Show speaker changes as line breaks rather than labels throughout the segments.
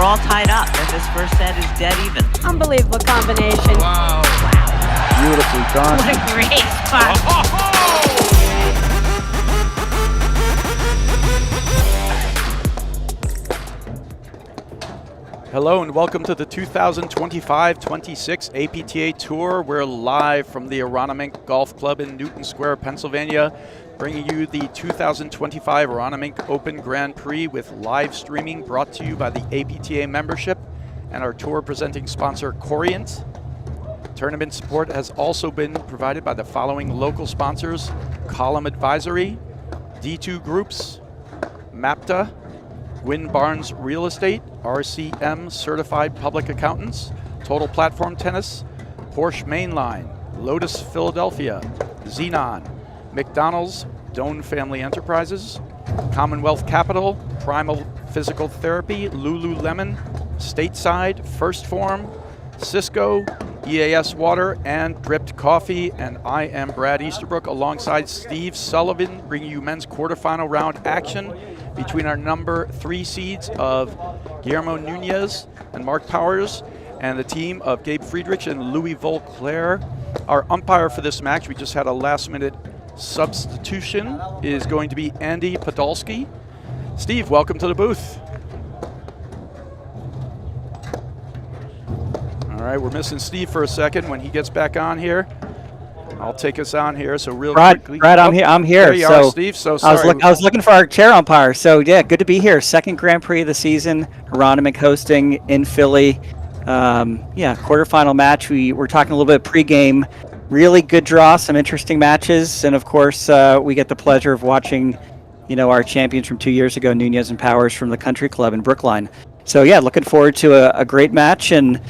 all tied up, and this first set is dead even.
Unbelievable combination.
Wow.
Beautifully done.
What a great spot.
Hello and welcome to the 2025-26 APTA Tour. We're live from the Aronimink Golf Club in Newton Square, Pennsylvania, bringing you the 2025 Aronimink Open Grand Prix with live streaming brought to you by the APTA membership and our tour presenting sponsor, Corient. Tournament support has also been provided by the following local sponsors: Column Advisory, D2 Groups, MAPTA, Wynn Barnes Real Estate, RCM Certified Public Accountants, Total Platform Tennis, Porsche Mainline, Lotus Philadelphia, Xenon, McDonald's, Doan Family Enterprises, Commonwealth Capital, Primal Physical Therapy, Lululemon, Stateside, First Form, Cisco, EAS Water, and Dripped Coffee. And I am Brad Easterbrook alongside Steve Sullivan, bringing you men's quarterfinal round action between our number 3 seeds of Guillermo Nunez and Mark Powers and the team of Gabe Friedrich and Louis Volclair. Our umpire for this match, we just had a last-minute substitution, is going to be Andy Podolsky. Steve, welcome to the booth. All right, we're missing Steve for a second. When he gets back on here, I'll take us on here. So real quickly,
Brad, I'm here.
There you are, Steve. So sorry.
I was looking for our chair umpire. So yeah, good to be here. Second Grand Prix of the season. Aronimink hosting in Philly. Quarterfinal match. We're talking a little bit pregame. Really good draw, some interesting matches, and of course we get the pleasure of watching, our champions from 2 years ago, Nunez and Powers from the Country Club in Brookline. So yeah, looking forward to a great match. And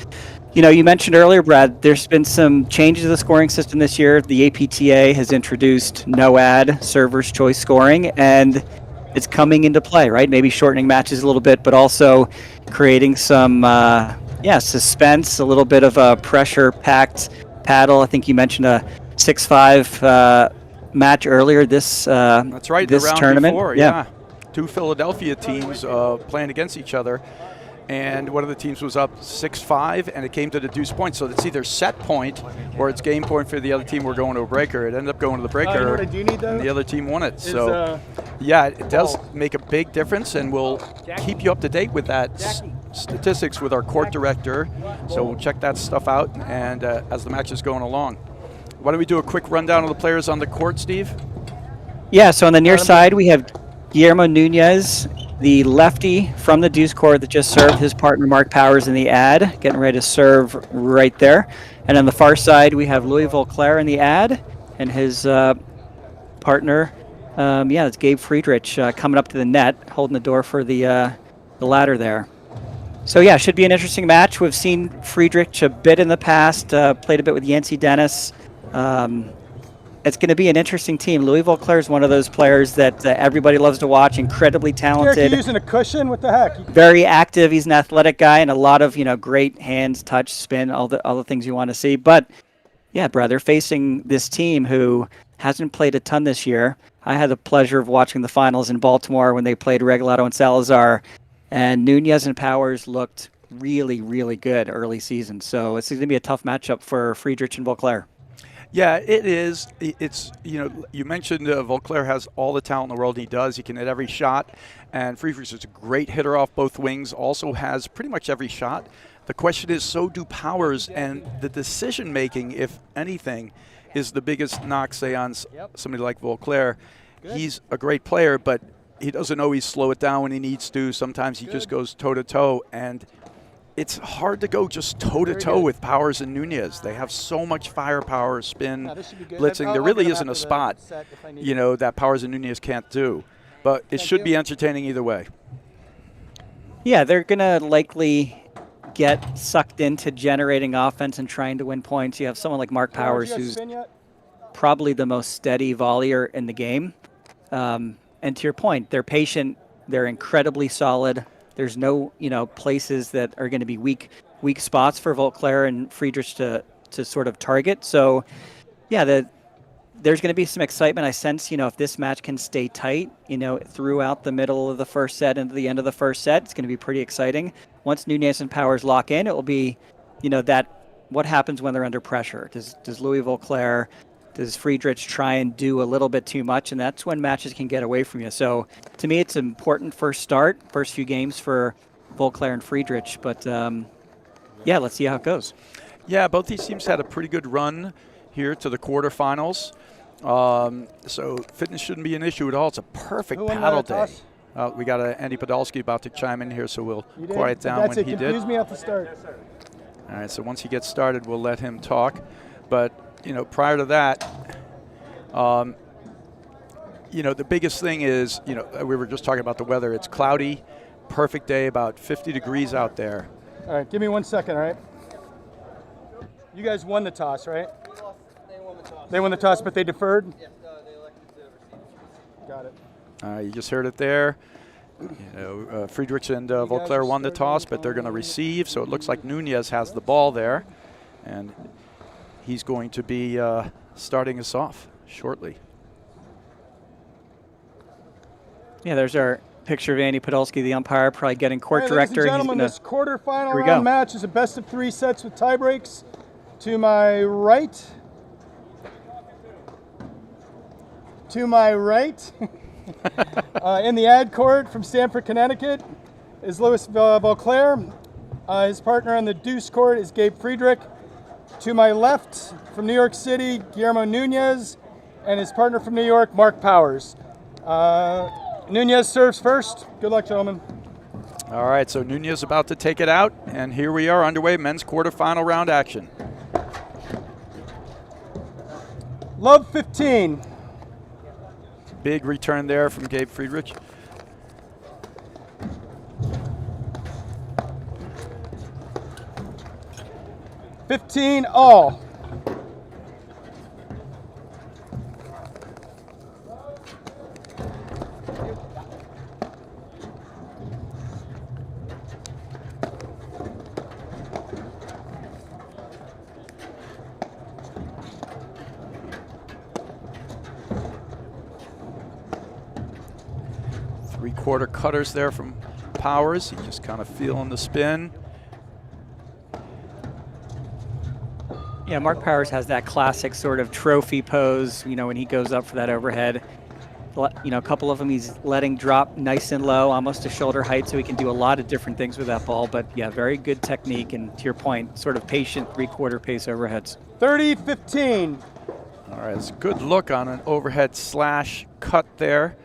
you mentioned earlier, Brad, there's been some changes to the scoring system this year. The APTA has introduced no ad server's choice scoring, and it's coming into play, right? Maybe shortening matches a little bit, but also creating some suspense, a little bit of a pressure-packed paddle. I think you mentioned a 6-5 match earlier this
That's right,
this
the round
tournament.
Before, yeah. Two Philadelphia teams playing against each other. And one of the teams was up 6-5, and it came to the deuce point. So it's either set point or it's game point for the other team. We're going to a breaker. It ended up going to the breaker,
what I do need, though,
and the other team won it.
Is,
so, it does make a big difference, and we'll keep you up to date with that statistics with our court director. So we'll check that stuff out and as the match is going along. Why don't we do a quick rundown of the players on the court, Steve?
Yeah, so on the near side, we have Guillermo Nunez, the lefty from the deuce court that just served his partner Mark Powers in the ad, getting ready to serve right there. And on the far side, we have Louis Volclair in the ad, and his partner, it's Gabe Friedrich coming up to the net, holding the door for the ladder there. So yeah, should be an interesting match. We've seen Friedrich a bit in the past, played a bit with Yancey Dennis. It's going to be an interesting team. Louis Volclair is one of those players that everybody loves to watch. Incredibly talented.
Derek, you using a cushion? What the heck?
Very active. He's an athletic guy and a lot of great hands, touch, spin, all the things you want to see. But yeah, brother, facing this team who hasn't played a ton this year. I had the pleasure of watching the finals in Baltimore when they played Regalado and Salazar, and Nunez and Powers looked really, really good early season. So it's going to be a tough matchup for Friedrich and Volclair.
Yeah, it is. It's, you mentioned Volclair has all the talent in the world. He does. He can hit every shot. And Friedrich is a great hitter off both wings, also has pretty much every shot. The question is, so do Powers, and the decision-making, if anything, is the biggest knock, say, on somebody like Volclair. He's a great player, but he doesn't always slow it down when he needs to. Sometimes he just goes toe-to-toe, and it's hard to go just toe-to-toe with Powers and Nunez. They have so much firepower, spin, blitzing. There really isn't a spot, that Powers and Nunez can't do. But it should be entertaining either way.
Yeah, they're going to likely get sucked into generating offense and trying to win points. You have someone like Mark Powers, who's probably the most steady volleyer in the game. And to your point, they're patient. They're incredibly solid. There's no, places that are going to be weak spots for Volclair and Friedrich to sort of target. So, yeah, the there's going to be some excitement. I sense, if this match can stay tight, throughout the middle of the first set and the end of the first set, it's going to be pretty exciting. Once Nunez and Powers lock in, it will be, what happens when they're under pressure? Does Louis Volclair, does Friedrich try and do a little bit too much? And that's when matches can get away from you. So to me, it's an important first few games for Volclair and Friedrich. But let's see how it goes.
Yeah, both these teams had a pretty good run here to the quarterfinals. So fitness shouldn't be an issue at all. It's a perfect paddle day. We got Andy Podolsky about to chime in here, so we'll quiet down when he did.
Confuse me at the start.
All right, so once he gets started, we'll let him talk. But, prior to that, the biggest thing is, we were just talking about the weather. It's cloudy, perfect day, about 50 degrees out there.
All right, give me 1 second, all right? You guys won the toss, right? They won the toss, but they deferred?
Yeah, they elected to receive.
Got it.
You just heard it there. Friedrich and Volclair won the toss, but they're going to receive. So it looks like Nunez has the ball there, and he's going to be starting us off shortly.
Yeah, there's our picture of Andy Podolsky, the umpire, probably getting court director.
Ladies and gentlemen, this quarterfinal round match is a best of 3 sets with tie breaks. To my right, in the ad court from Stamford, Connecticut, is Louis Volclair. His partner on the deuce court is Gabe Friedrich. To my left, from New York City, Guillermo Nunez, and his partner from New York, Mark Powers. Nunez serves first. Good luck, gentlemen.
All right, so Nunez about to take it out, and here we are underway, men's quarterfinal round action.
Love 15.
Big return there from Gabe Friedrich.
All.
Three-quarter cutters there from Powers. He's just kind of feeling the spin.
Yeah, Mark Powers has that classic sort of trophy pose, when he goes up for that overhead. A couple of them he's letting drop nice and low, almost to shoulder height, so he can do a lot of different things with that ball. But yeah, very good technique, and to your point, sort of patient three-quarter pace overheads.
30-15.
All right, it's a good look on an overhead slash cut there.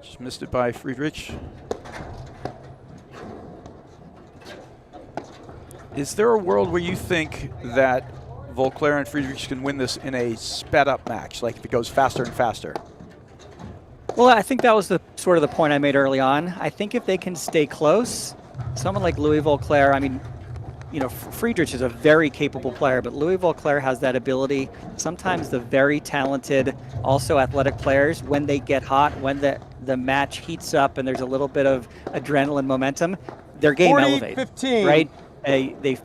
Just missed it by Friedrich. Is there a world where you think that Volclair and Friedrich can win this in a sped-up match, like if it goes faster and faster?
Well, I think that was the point I made early on. I think if they can stay close, someone like Louis Volclair, Friedrich is a very capable player, but Louis Volclair has that ability. Sometimes the very talented, also athletic players, when they get hot, when the match heats up and there's a little bit of adrenaline momentum, their game elevates,
15.
right?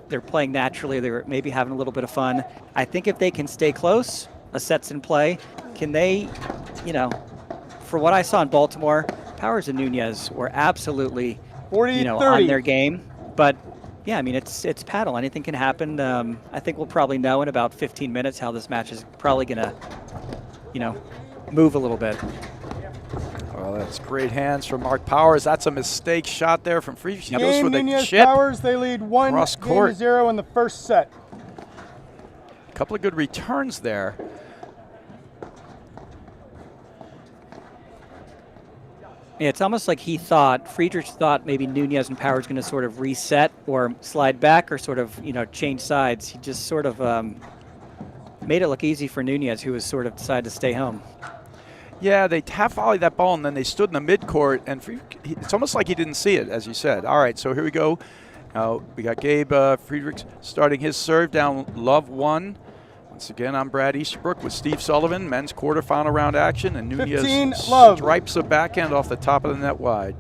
They're playing naturally. They're maybe having a little bit of fun. I think if they can stay close, a set's in play, can they, for what I saw in Baltimore, Powers and Nunez were absolutely,
40-30.
On their game. But yeah, it's paddle. Anything can happen. I think we'll probably know in about 15 minutes how this match is probably going to, move a little bit.
Well, that's great hands from Mark Powers. That's a mistake shot there from Friedrich. He goes for the
Nunez
chip.
Powers, they lead 1-0 in the first set.
A couple of good returns there.
Yeah, it's almost like Friedrich thought maybe Nunez and Powers going to sort of reset or slide back or sort of, change sides. He just sort of made it look easy for Nunez, who was sort of decided to stay home.
Yeah, they half-volleyed that ball, and then they stood in the midcourt, and it's almost like he didn't see it, as you said. All right, so here we go. We got Gabe Friedrich starting his serve down Love 1. Once again, I'm Brad Easterbrook with Steve Sullivan. Men's quarterfinal round action, and Nunez stripes a backhand off the top of the net wide.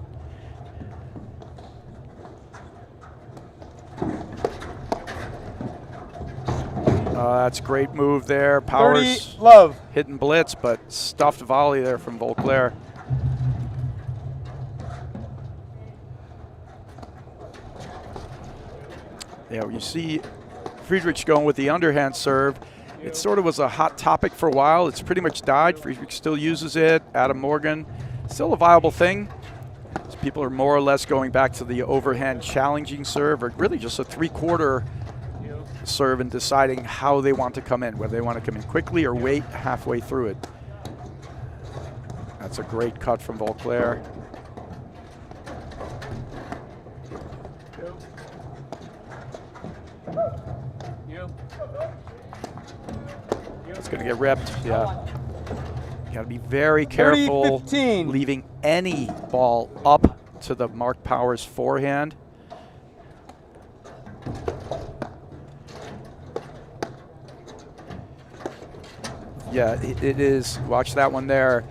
That's a great move there. Powers
30 love.
hitting blitz, but stuffed volley there from Volclair. Yeah, you see Friedrich going with the underhand serve. It sort of was a hot topic for a while. It's pretty much died. Friedrich still uses it. Adam Morgan, still a viable thing. So people are more or less going back to the overhand challenging serve, or really just a three-quarter serve and deciding how they want to come in, whether they want to come in quickly or wait halfway through it. That's a great cut from Volclair. It's going to get ripped, yeah. You got to be very careful
30-15.
leaving any ball up to the Mark Powers forehand. Yeah, it is. Watch that one there.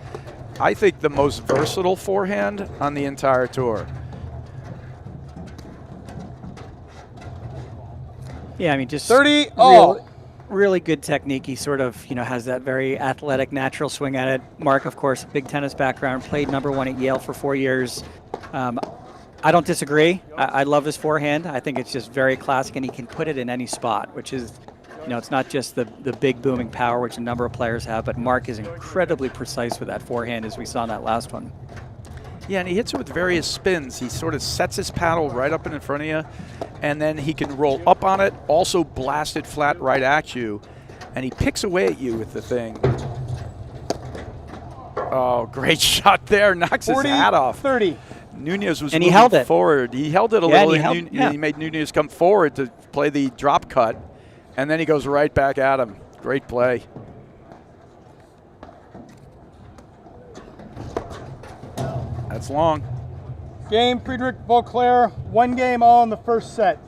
I think the most versatile forehand on the entire tour.
Yeah, I mean, just
30 all.
really good technique. He sort of, has that very athletic, natural swing at it. Mark, of course, big tennis background, played #1 at Yale for 4 years. I don't disagree. I love his forehand. I think it's just very classic, and he can put it in any spot, which is, it's not just the big booming power, which a number of players have, but Mark is incredibly precise with that forehand, as we saw in that last one.
Yeah, and he hits it with various spins. He sort of sets his paddle right up in front of you, and then he can roll up on it, also blast it flat right at you, and he picks away at you with the thing. Oh, great shot there. Knocks his hat off.
30.
Nunez was
and
moving
he held it
forward. He held it a little, and he made Nunez come forward to play the drop cut, and then he goes right back at him. Great play. That's long.
Game, Friedrich, Volclair. 1 game all in the first set.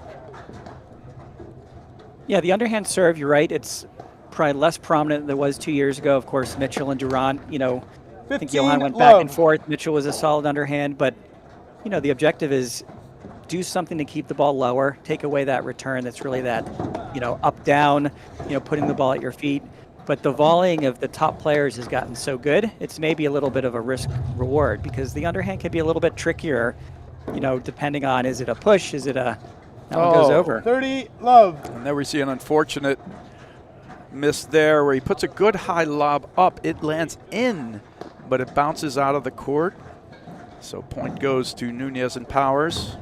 Yeah, the underhand serve, you're right. It's probably less prominent than it was 2 years ago. Of course, Mitchell and Durant, I think Johan went back and forth. Mitchell was a solid underhand, but, the objective is do something to keep the ball lower, take away that return that's really that, up, down, putting the ball at your feet. But the volleying of the top players has gotten so good, it's maybe a little bit of a risk reward, because the underhand can be a little bit trickier, depending on, is it a push, is it that one goes over.
30 love.
And there we see an unfortunate miss there where he puts a good high lob up. It lands in, but it bounces out of the court. So point goes to Nunez and Powers.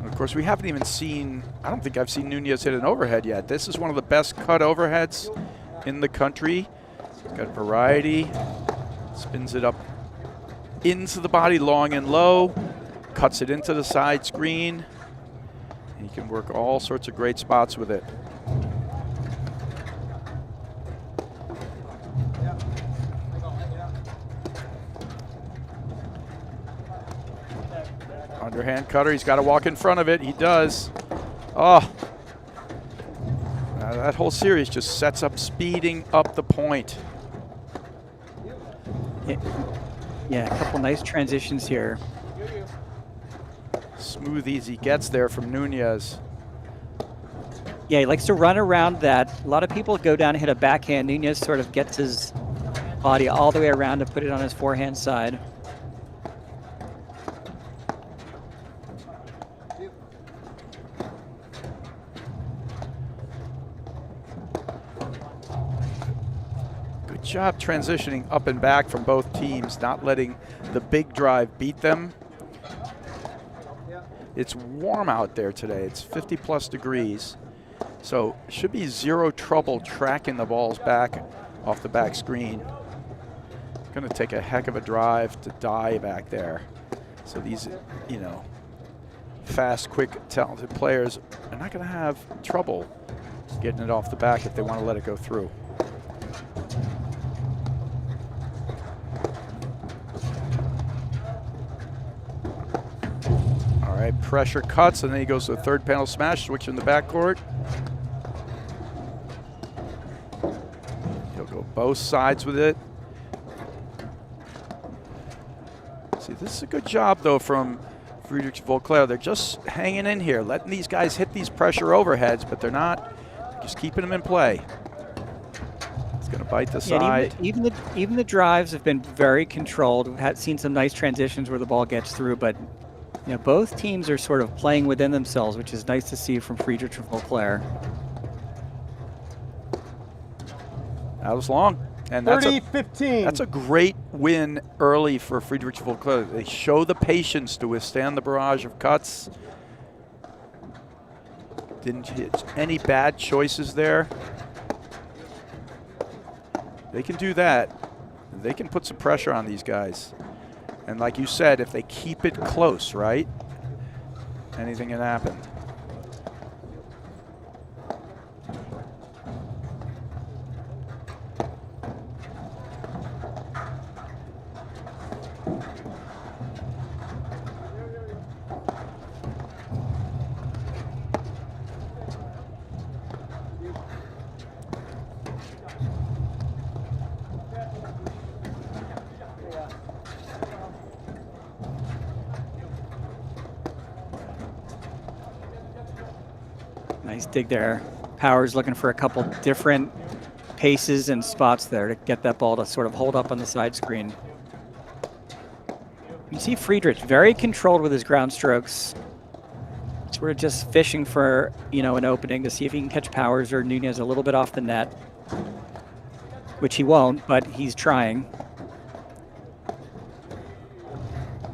Of course, we haven't even seen, I don't think I've seen Nunez hit an overhead yet. This is one of the best cut overheads in the country. Got variety, spins it up into the body, long and low, cuts it into the side screen. And he can work all sorts of great spots with it. Underhand cutter, he's got to walk in front of it. He does. Oh. That whole series just sets up speeding up the point.
Yeah, a couple nice transitions here.
Smooth, easy gets there from Nunez.
Yeah, he likes to run around that. A lot of people go down and hit a backhand. Nunez sort of gets his body all the way around to put it on his forehand side.
Good job transitioning up and back from both teams, not letting the big drive beat them. It's warm out there today. It's 50+ degrees. So should be zero trouble tracking the balls back off the back screen. Going to take a heck of a drive to die back there. So these, fast, quick, talented players are not going to have trouble getting it off the back if they want to let it go through. All right, pressure cuts, and then he goes to a third panel smash, switch in the backcourt. He'll go both sides with it. See, This is a good job, though, from Friedrich Volclair. They're just hanging in here, letting these guys hit these pressure overheads, but they're not, just keeping them in play. It's going to bite the side.
Even the drives have been very controlled. We've seen some nice transitions where the ball gets through, but you know, both teams are sort of playing within themselves, which is nice to see from Friedrich and Volclair.
That was long. And
30-15.
That's a great win early for Friedrich Volclair. They show the patience to withstand the barrage of cuts. Didn't hit any bad choices there. They can do that. They can put some pressure on these guys. And like you said, if they keep it close, right, anything can happen.
Nice dig there. Powers looking for a couple different paces and spots there to get that ball to sort of hold up on the side screen. You see Friedrich very controlled with his ground strokes. Sort of just fishing for, you know, an opening to see if he can catch Powers or Nunez a little bit off the net, which he won't, but he's trying.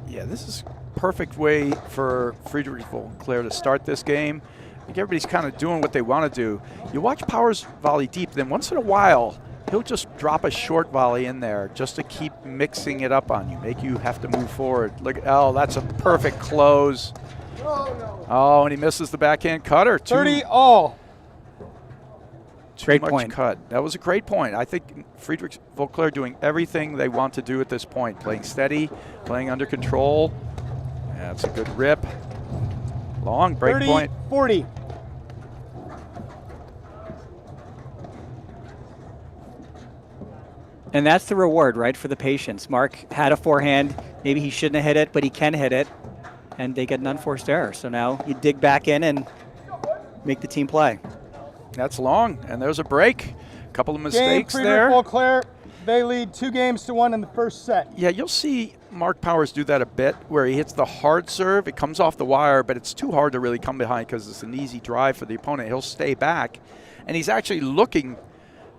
Yeah, this is a perfect way for Friedrich Volclair to start this game. I think everybody's kind of doing what they want to do. You watch Powers volley deep, then once in a while, he'll just drop a short volley in there just to keep mixing it up on you, make you have to move forward. Look, oh, that's a perfect close. Oh, and he misses the backhand cutter.
30 all.
Too much cut. That was a great point. I think Friedrich Volclair doing everything they want to do at this point, playing steady, playing under control. Yeah, that's a good rip. Long break
30,
point.
40.
And that's the reward, right, for the patience. Mark had a forehand. Maybe he shouldn't have hit it, but he can hit it. And they get an unforced error. So now you dig back in and make the team play.
That's long, and there's a break. A couple of mistakes
Game,
there.
Volclair, they lead 2-1 in the first set.
Yeah, you'll see Mark Powers do that a bit, where he hits the hard serve. It comes off the wire, but it's too hard to really come behind because it's an easy drive for the opponent. He'll stay back, and he's actually looking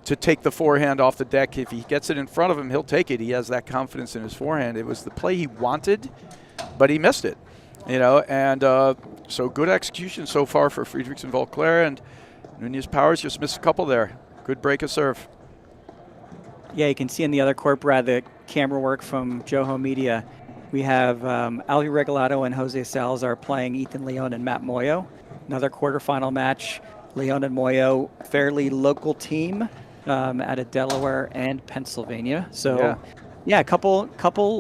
to take the forehand off the deck. If he gets it in front of him, he'll take it. He has that confidence in his forehand. It was the play he wanted, but he missed it. You know, and so good execution so far for Friedrich and Volclair, and Nunez Powers just missed a couple there. Good break of serve.
Yeah, you can see in the other court, Brad, the camera work from Joho Media. We have Ali Regalado and Jose Salazar playing Ethan Leon and Matt Moyo. Another quarterfinal match. Leon and Moyo, fairly local team out of Delaware and Pennsylvania. So, yeah, a couple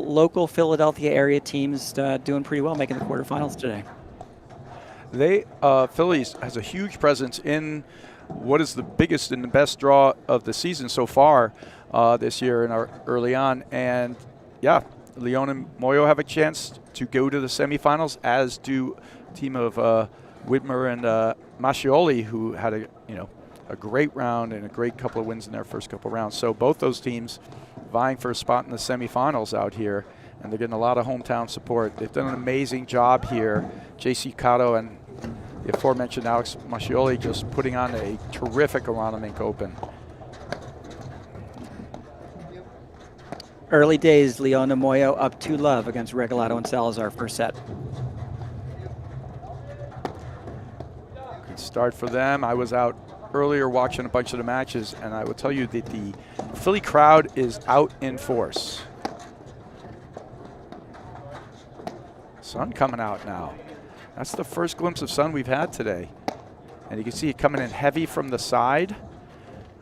local Philadelphia area teams doing pretty well, making the quarterfinals today.
Phillies has a huge presence in what is the biggest and the best draw of the season so far this year and early on. And yeah, Leon and Moyo have a chance to go to the semifinals, as do a team of Whitmer and Mascioli, who had a great round and a great couple of wins in their first couple of rounds. So both those teams vying for a spot in the semifinals out here, and they're getting a lot of hometown support. They've done an amazing job here. J.C. Cotto and the aforementioned Alex Mascioli just putting on a terrific Aronimink Open.
Early days, Leon and Moyo up 2-love against Regalado and Salazar first set.
Good start for them. I was out earlier watching a bunch of the matches, and I will tell you that the Philly crowd is out in force. Sun coming out now. That's the first glimpse of sun we've had today. And you can see it coming in heavy from the side.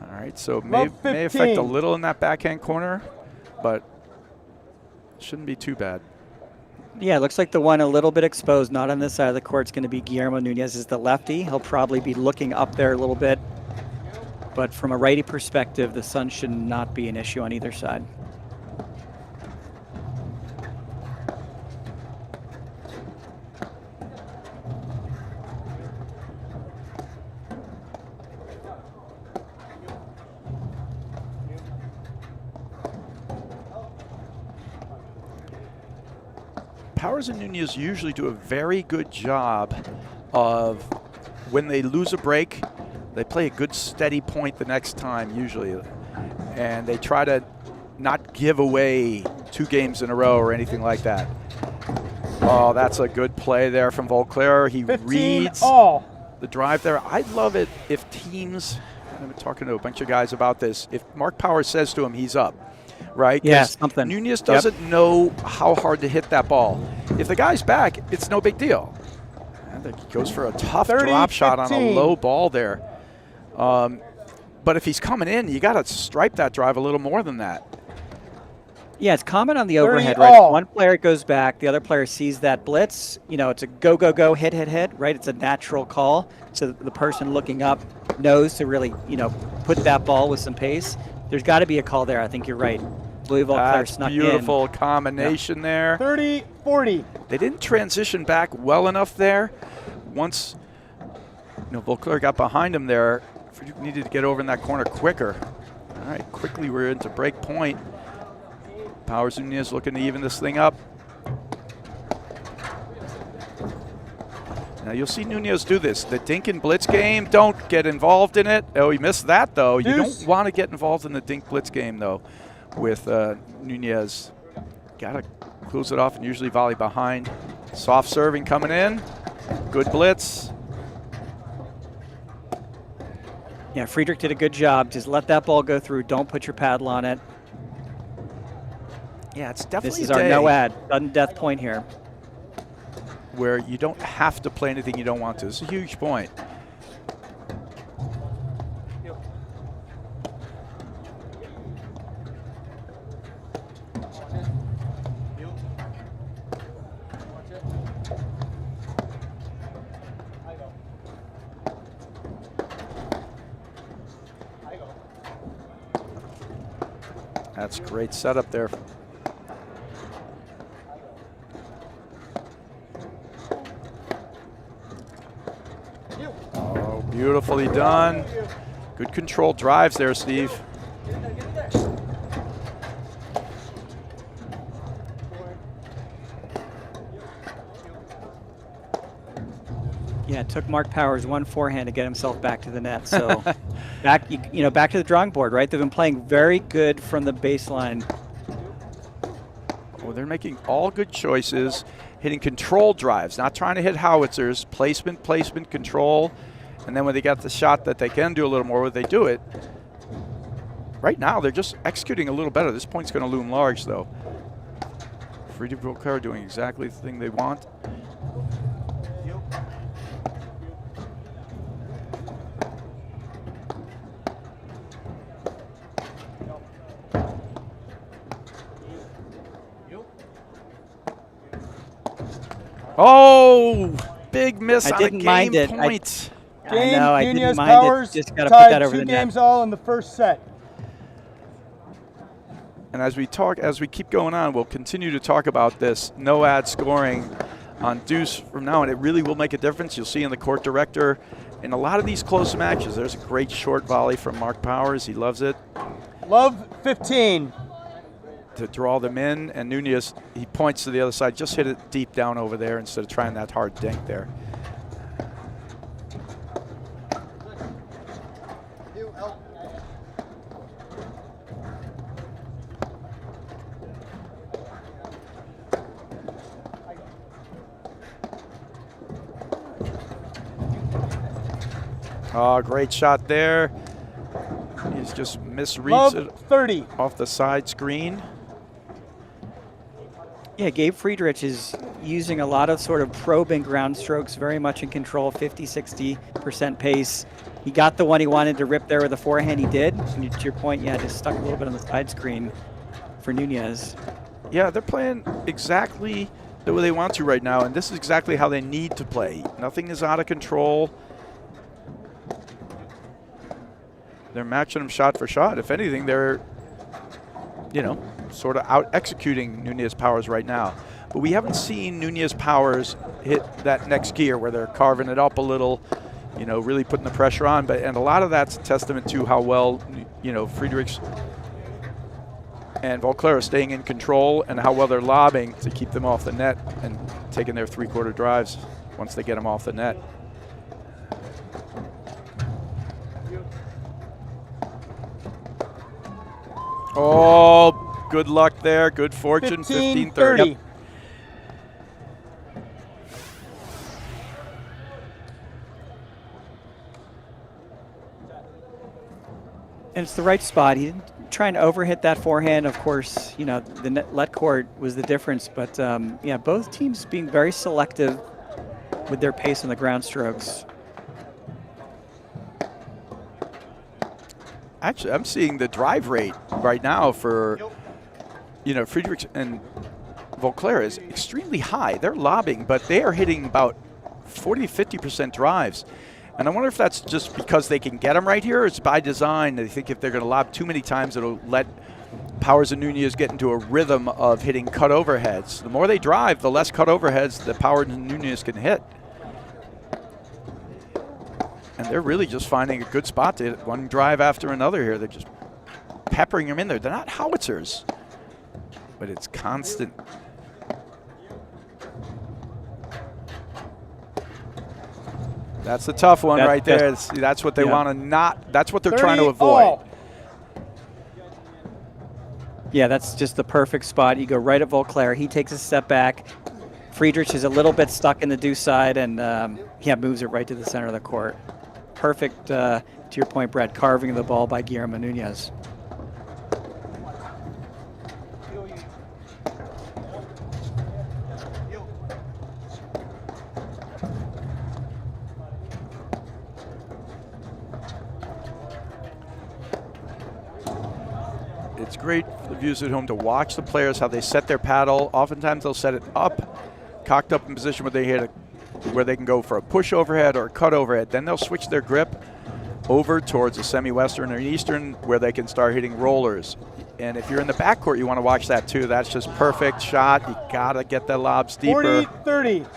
All right, so it may affect a little in that backhand corner, but shouldn't be too bad.
Yeah, it looks like the one a little bit exposed, not on this side of the court, is going to be Guillermo Nunez, is the lefty. He'll probably be looking up there a little bit. But from a righty perspective, the sun should not be an issue on either side.
Powers and Nunez usually do a very good job of, when they lose a break, they play a good steady point the next time usually. And they try to not give away 2 games in a row or anything like that. Oh, that's a good play there from Volclair. He
15
reads
all.
the drive there. I'd love it if teams, I've been talking to a bunch of guys about this, if Mark Powers says to him he's up, right?
Yeah, something.
Nunez doesn't know how hard to hit that ball. If the guy's back, it's no big deal. I think he goes for a tough
30,
drop shot on a
15.
low ball there. But if he's coming in, you got to stripe that drive a little more than that.
Yeah, it's common on the
30
overhead, right?
all.
If one player goes back, the other player sees that blitz. You know, it's a go, go, go, hit, hit, hit, right? It's a natural call. So the person looking up knows to really, you know, put that ball with some pace. There's got to be a call there. I think you're right. Louisville player
That's
snuck
beautiful combination there.
30, 40.
They didn't transition back well enough there. Once, you know, Volclair got behind him there, Friedrich needed to get over in that corner quicker. All right, quickly we're into break point. Powers Nunez looking to even this thing up. Now you'll see Nunez do this. The dink and blitz game, don't get involved in it. Oh, he missed that though. You don't want to get involved in the dink blitz game though with Nunez. Gotta close it off and usually volley behind. Soft serving coming in. Good blitz.
Yeah, Friedrich did a good job. Just let that ball go through. Don't put your paddle on it.
Yeah, it's definitely
This is
a
our
day
no ad, sudden death point here.
where you don't have to play anything you don't want to. It's a huge point. That's great setup there. Oh, beautifully done. Good control drives there, Steve.
Yeah, it took Mark Powers one forehand to get himself back to the net. So back to the drawing board, right? They've been playing very good from the baseline.
Well, they're making all good choices, hitting control drives, not trying to hit howitzers, placement, control. And then when they got the shot that they can do a little more with, they do it. Right now, they're just executing a little better. This point's going to loom large, though. Friedrich Volclair doing exactly the thing they want. Oh, big miss on a game point.
Game,
I know, I
Nunez,
didn't mind
Powers
it. Just got to put that over the
two
net.
games all in the first set.
And as we keep going on, we'll continue to talk about this no ad scoring on deuce from now on. It really will make a difference. You'll see in the court director in a lot of these close matches. There's a great short volley from Mark Powers. He loves it.
Love 15.
To draw them in, and Nunez, he points to the other side. Just hit it deep down over there instead of trying that hard dink there. Oh, great shot there. He's just misreads it
30.
off the side screen.
Yeah, Gabe Friedrich is using a lot of sort of probing ground strokes, very much in control, 50-60% pace. He got the one he wanted to rip there with a forehand. He did. And to your point, yeah, just stuck a little bit on the side screen for Nunez.
Yeah, they're playing exactly the way they want to right now, and this is exactly how they need to play. Nothing is out of control. They're matching them shot for shot. If anything, they're, sort of out executing Nunez Powers right now. But we haven't seen Nunez Powers hit that next gear where they're carving it up a little, really putting the pressure on. And a lot of that's a testament to how well, Friedrich's And Volclair is staying in control, and how well they're lobbing to keep them off the net and taking their three-quarter drives once they get them off the net. Oh, good luck there. Good fortune. 15-30.
Yep.
And it's the right spot. He didn't try and overhit that forehand. Of course, you know, the net court was the difference. But, yeah, both teams being very selective with their pace on the ground strokes.
Actually, I'm seeing the drive rate right now for, you know, Friedrich and Volclair is extremely high. They're lobbing, but they are hitting about 40–50% drives. And I wonder if that's just because they can get them right here, or it's by design. They think if they're going to lob too many times, it'll let Powers and Nunez get into a rhythm of hitting cut overheads. The more they drive, the less cut overheads the Powers and Nunez can hit. And they're really just finding a good spot to hit one drive after another here. They're just peppering them in there. They're not howitzers, but it's constant. That's the tough one right there. That's what they want to not, that's what they're trying to avoid.
Yeah, that's just the perfect spot. You go right at Volclair. He takes a step back. Friedrich is a little bit stuck in the deuce side and, yeah, moves it right to the center of the court. Perfect, to your point, Brett, carving the ball by Guillermo Nunez.
It's great for the viewers at home to watch the players, how they set their paddle. Oftentimes they'll set it up, cocked up in position where they hit where they can go for a push overhead or a cut overhead. Then they'll switch their grip over towards a semi-western or an eastern where they can start hitting rollers. And if you're in the backcourt, you want to watch that too. That's just perfect shot. You gotta get the lobs deeper.
40-30.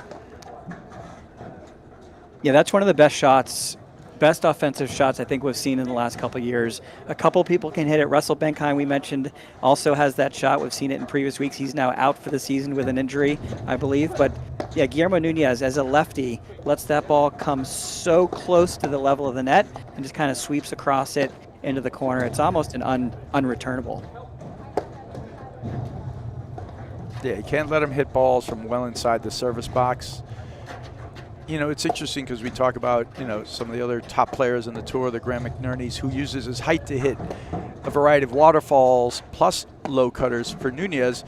Yeah, that's one of the best shots, best offensive shots I think we've seen in the last couple of years. A couple people can hit it. Russell Bentheim, we mentioned, also has that shot. We've seen it in previous weeks. He's now out for the season with an injury, I believe. But yeah, Guillermo Nunez, as a lefty, lets that ball come so close to the level of the net and just kind of sweeps across it into the corner. It's almost an unreturnable.
Yeah, you can't let him hit balls from well inside the service box. You know, it's interesting because we talk about, you know, some of the other top players in the tour, the Graham McNerney's, who uses his height to hit a variety of waterfalls plus low cutters. For Nunez,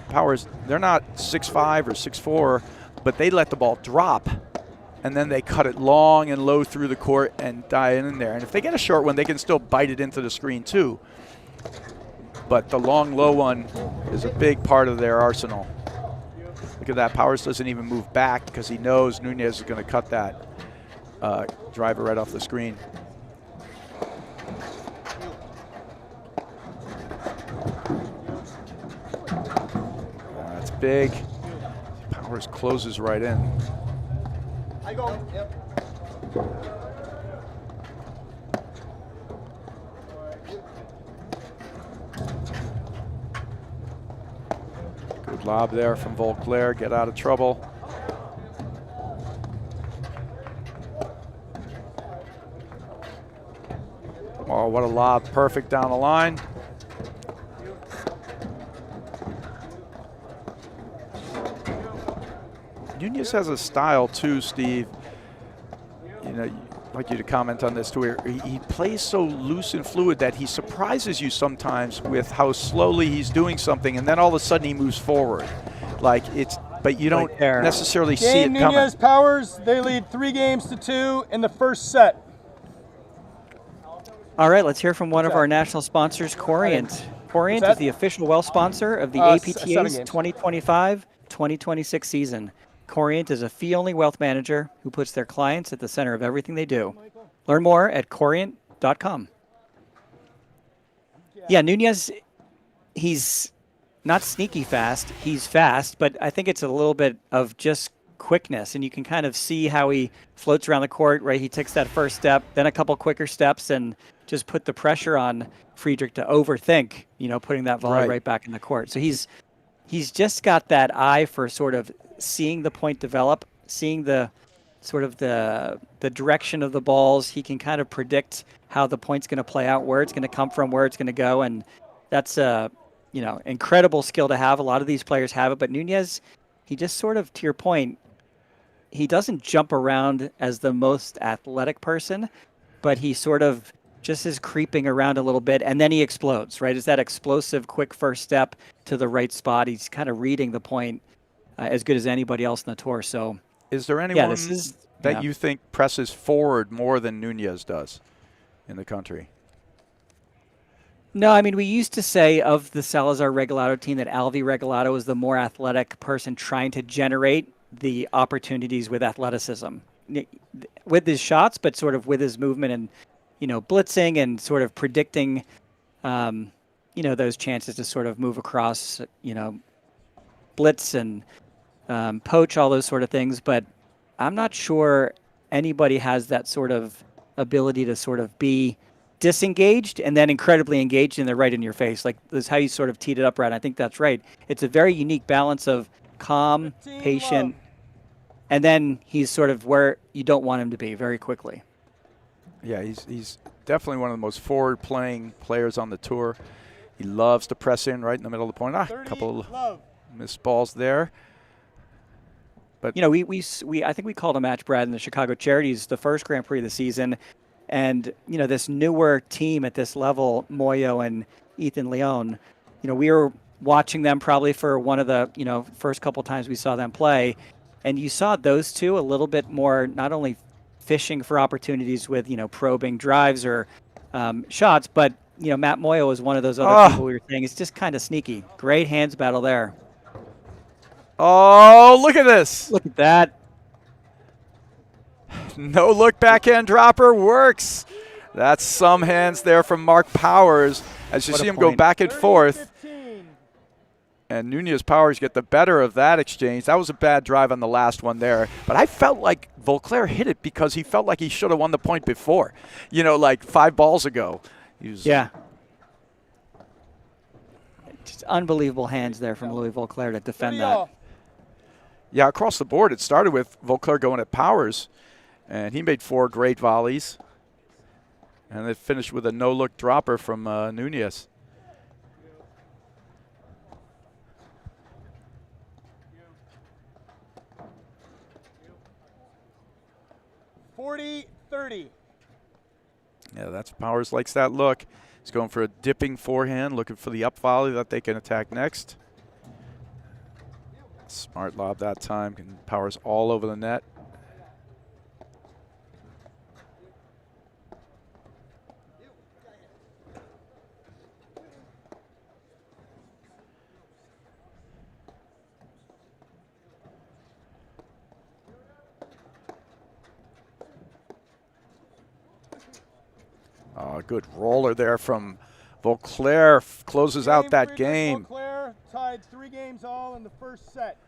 Powers, they're not 6'5" or 6'4", but they let the ball drop, and then they cut it long and low through the court and dive in there. And if they get a short one, they can still bite it into the screen too. But the long, low one is a big part of their arsenal. Look at that. Powers doesn't even move back because he knows Nunez is going to cut that driver right off the screen. That's big. Powers closes right in.
I go. Yep.
Good lob there from Volclair. Get out of trouble. Oh, what a lob. Perfect down the line. Nunez has a style too, Steve. You know, I'd like you to comment on this too. He plays so loose and fluid that he surprises you sometimes with how slowly he's doing something, and then all of a sudden he moves forward. Like it's, but you don't necessarily see it coming.
Nunez Powers, they lead 3-2 in the first set.
All right, let's hear from one of our national sponsors, Corient. Corient is the official well sponsor of the APTA's 2025-2026 season. Corient is a fee-only wealth manager who puts their clients at the center of everything they do. Learn more at corient.com. Yeah, Nunez, he's not sneaky fast. He's fast, but I think it's a little bit of just quickness, and you can kind of see how he floats around the court, right? He takes that first step, then a couple quicker steps, and just put the pressure on Friedrich to overthink, putting that volley right back in the court. So he's just got that eye for sort of seeing the point develop, seeing the sort of the direction of the balls. He can kind of predict how the point's going to play out, where it's going to come from, where it's going to go, and that's a incredible skill to have. A lot of these players have it, but Nunez, he just sort of, to your point, he doesn't jump around as the most athletic person, but he sort of just is creeping around a little bit, and then he explodes, right? It's that explosive, quick first step to the right spot. He's kind of reading the point as good as anybody else in the tour. So,
is there anyone that you think presses forward more than Nunez does in the country?
No, I mean, we used to say of the Salazar Regalado team that Alvi Regalado was the more athletic person trying to generate the opportunities with athleticism, with his shots, but sort of with his movement and, blitzing and sort of predicting, those chances to sort of move across, blitz and poach, all those sort of things. But I'm not sure anybody has that sort of ability to sort of be disengaged and then incredibly engaged in the right in your face. Like, this is how you sort of teed it up, Brad. I think that's right. It's a very unique balance of calm, patient, and then he's sort of where you don't want him to be very quickly.
Yeah, he's definitely one of the most forward-playing players on the tour. He loves to press in right in the middle of the point. A couple of missed balls there. But I think we called a match, Brad, in the Chicago Charities, the first Grand Prix of the season. And, this newer team at this level, Moyo and Ethan Leon, we were watching them probably for one of the, first couple times we saw them play. And you saw those two a little bit more, not only fishing for opportunities with, probing drives or shots, but, Matt Moyo was one of those other people we were saying. It's just kind of sneaky. Great hands battle there. Oh, look at this.
Look at that.
No look backhand dropper works. That's some hands there from Mark Powers as you see him go back and forth. And Nunez Powers get the better of that exchange. That was a bad drive on the last one there. But I felt like Volclair hit it because he felt like he should have won the point before. Like 5 balls ago.
Yeah. Just unbelievable hands there from Louis Volclair to defend that.
Yeah, across the board, it started with Volclair going at Powers. And he made 4 great volleys. And it finished with a no-look dropper from Nunez.
$40-30.
Yeah, that's Powers likes that look. He's going for a dipping forehand, looking for the up volley that they can attack next. Smart lob that time. Powers all over the net. Good roller there from Volclair. Closes out that game.
Volclair tied 3 games all in the first set.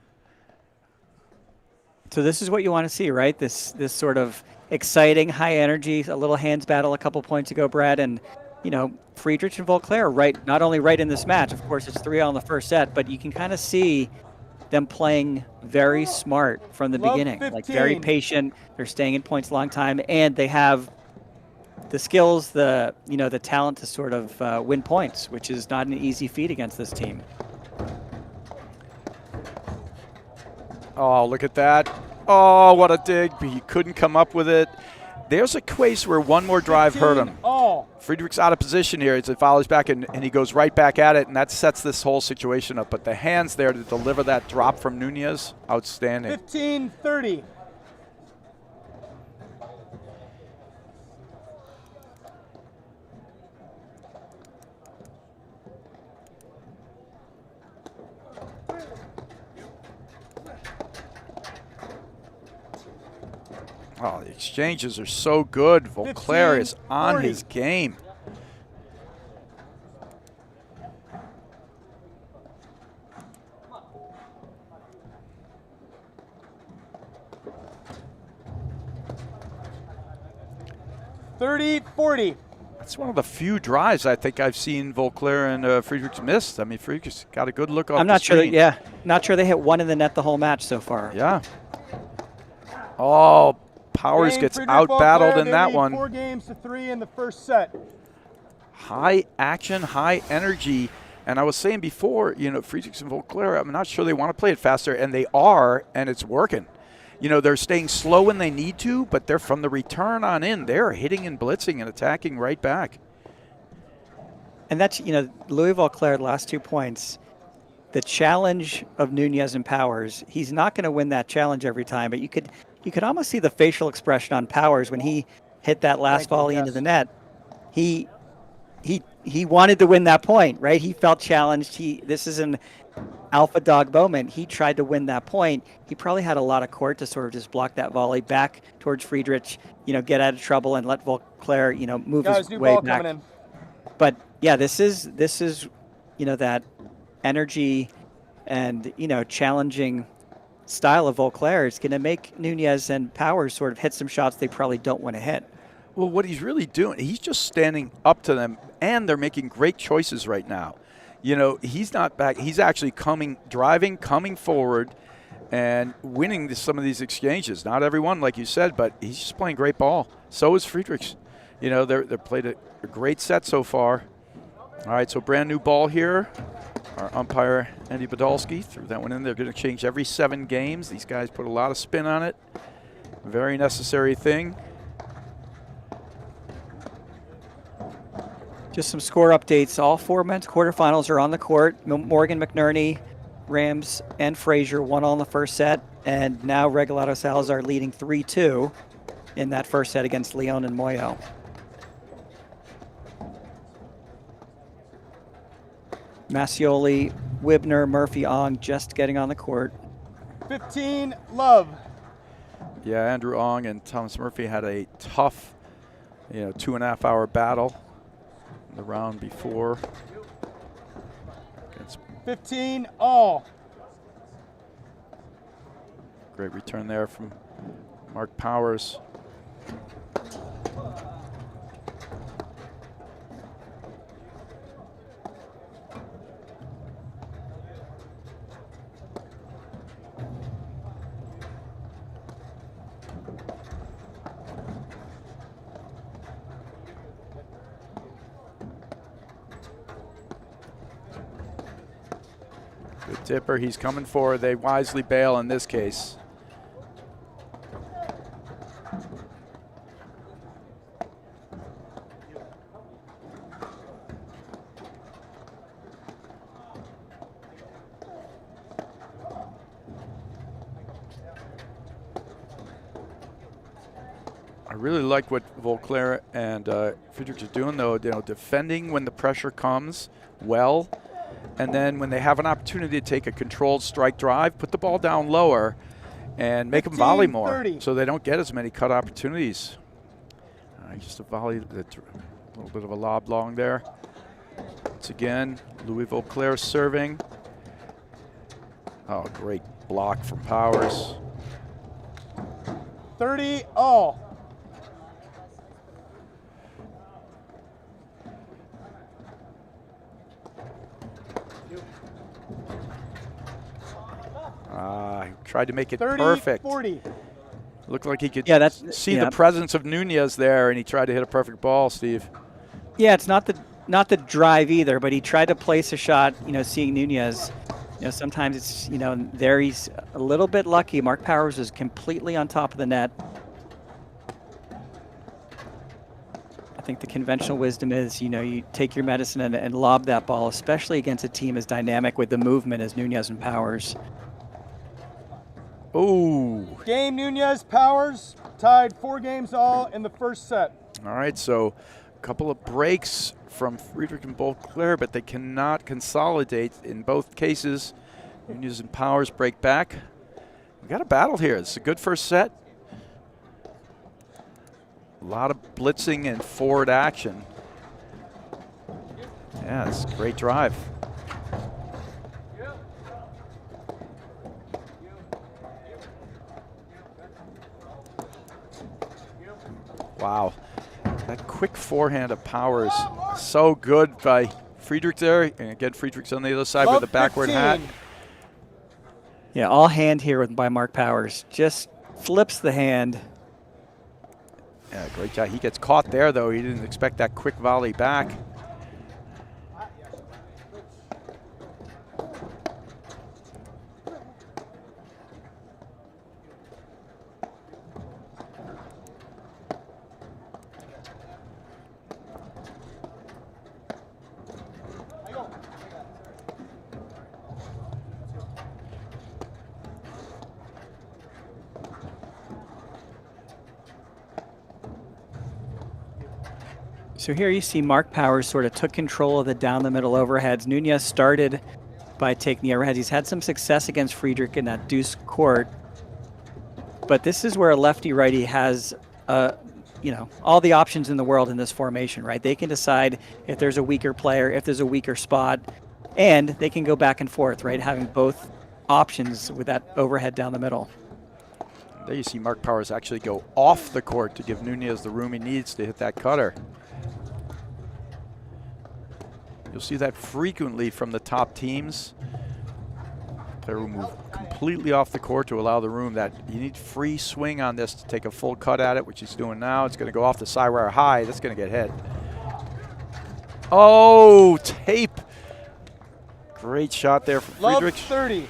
So this is what you want to see, right? This sort of exciting, high energy, a little hands battle a couple points ago, Brad. And, Friedrich and Volclair not only right in this match. Of course, it's 3-all in the first set, but you can kind of see them playing very smart from the beginning.
15.
Like, very patient. They're staying in points a long time, and they have the skills, the talent to sort of win points, which is not an easy feat against this team.
Oh, look at that. Oh, what a dig. He couldn't come up with it. There's a case where one more drive hurt him. Friedrich's out of position here as it follows back, and he goes right back at it, and that sets this whole situation up. But the hands there to deliver that drop from Nunez, outstanding.
15-30.
Oh, the exchanges are so good. Volclair is on his game.
30-40.
That's one of the few drives I think I've seen Volclair and Friedrich missed. I mean, Friedrich's got a good look off
I'm not
the
sure.
screen.
Not sure they hit one in the net the whole match so far.
Yeah. Oh, Powers
Game,
gets
Friedrich,
out-battled
Volclair,
in
they
that
lead
one.
4-3 in the first set.
High action, high energy. And I was saying before, you know, Friedrich and Volclair, I'm not sure they want to play it faster, and they are, and it's working. You know, they're staying slow when they need to, but they're from the return on in. They're hitting and blitzing and attacking right back.
And that's, you know, Louis Volclair, the last 2 points, the challenge of Nunez and Powers, he's not going to win that challenge every time, but you could almost see the facial expression on Powers when he hit that last volley into the net. He wanted to win that point, right? He felt challenged. This is an alpha dog moment. He tried to win that point. He probably had a lot of court to sort of just block that volley back towards Friedrich, you know, get out of trouble and let Volclair, you know, move his
New
way
ball
back.
coming in.
But yeah, this is, you know, that energy and, you know, challenging style of Volclair is going to make Nunez and Powers sort of hit some shots they probably don't want to hit.
Well, what he's really doing, he's just standing up to them, and they're making great choices right now. You know, he's not back. He's actually coming forward and winning some of these exchanges. Not everyone, like you said, but he's just playing great ball. So is Friedrich. You know, they're played a great set so far. All right, so brand new ball here. Our umpire, Andy Podolsky, threw that one in. They're going to change every 7 games. These guys put a lot of spin on it. Very necessary thing.
Just some score updates. All 4 men's quarterfinals are on the court. Morgan, McNerney, Rams, and Frazier won all in the first set. And now Regalado Salazar leading 3-2 in that first set against Leon and Moyo. Massioli, Wibner, Murphy, Ong just getting on the court.
15 love.
Yeah, Andrew Ong and Thomas Murphy had a tough, 2.5-hour battle in the round before.
15 all.
Great return there from Mark Powers. Good tipper, he's coming forward. They wisely bail in this case. I really like what Volclair and Friedrich are doing, though. Defending when the pressure comes well, and then when they have an opportunity to take a controlled strike drive, put the ball down lower and make them volley more
30.
so they don't get as many cut opportunities. Just a volley, a little bit of a lob long there. Once again, Louis Volclair serving. Oh, great block from Powers.
30 all.
He tried to make it
30,
perfect.
40.
Looked like he could see
yeah.
the presence of Nunez there, and he tried to hit a perfect ball, Steve.
Yeah, it's not the drive either, but he tried to place a shot, seeing Nunez. Sometimes it's, there he's a little bit lucky. Mark Powers is completely on top of the net. I think the conventional wisdom is, you take your medicine and lob that ball, especially against a team as dynamic with the movement as Nunez and Powers.
Oh.
Game Nunez, Powers, tied 4 games all in the first set.
All right, so a couple of breaks from Friedrich and Volclair, but they cannot consolidate in both cases. Nunez and Powers break back. We got a battle here. It's a good first set. A lot of blitzing and forward action. Yeah, it's a great drive. Wow, that quick forehand of Powers. So good by Friedrich there. And again, Friedrich's on the other side with a backward
15.
hat.
Yeah, all hand here by Mark Powers. Just flips the hand.
Yeah, great job. He gets caught there, though. He didn't expect that quick volley back.
So here you see Mark Powers sort of took control of the down the middle overheads. Nunez started by taking the overheads. He's had some success against Friedrich in that deuce court. But this is where a lefty-righty has, all the options in the world in this formation, right? They can decide if there's a weaker player, if there's a weaker spot, and they can go back and forth, right? Having both options with that overhead down the middle.
There you see Mark Powers actually go off the court to give Nunez the room he needs to hit that cutter. You'll see that frequently from the top teams. Player will move completely off the court to allow the room that you need free swing on this to take a full cut at it, which he's doing now. It's going to go off the side wire high. That's going to get hit. Oh, tape. Great shot there from
Love
Friedrich.
30.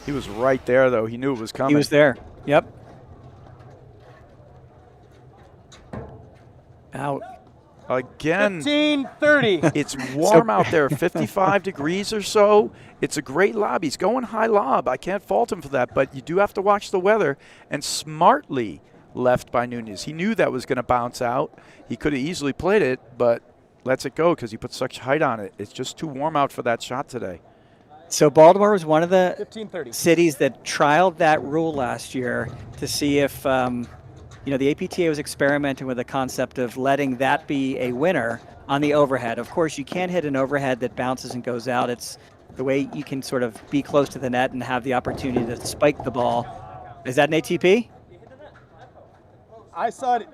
He was right there, though. He knew it was coming.
He was there. Yep. Out.
Again.
15-30.
It's warm out there, 55 degrees or so. It's a great lob. He's going high lob. I can't fault him for that, but you do have to watch the weather. And smartly left by Nunez. He knew that was going to bounce out. He could have easily played it, but lets it go because he put such height on it. It's just too warm out for that shot today.
So Baltimore was one of the
15-30.
cities that trialed that rule last year to see if, the APTA was experimenting with the concept of letting that be a winner on the overhead. Of course, you can't hit an overhead that bounces and goes out. It's the way you can sort of be close to the net and have the opportunity to spike the ball. Is that an ATP?
I saw it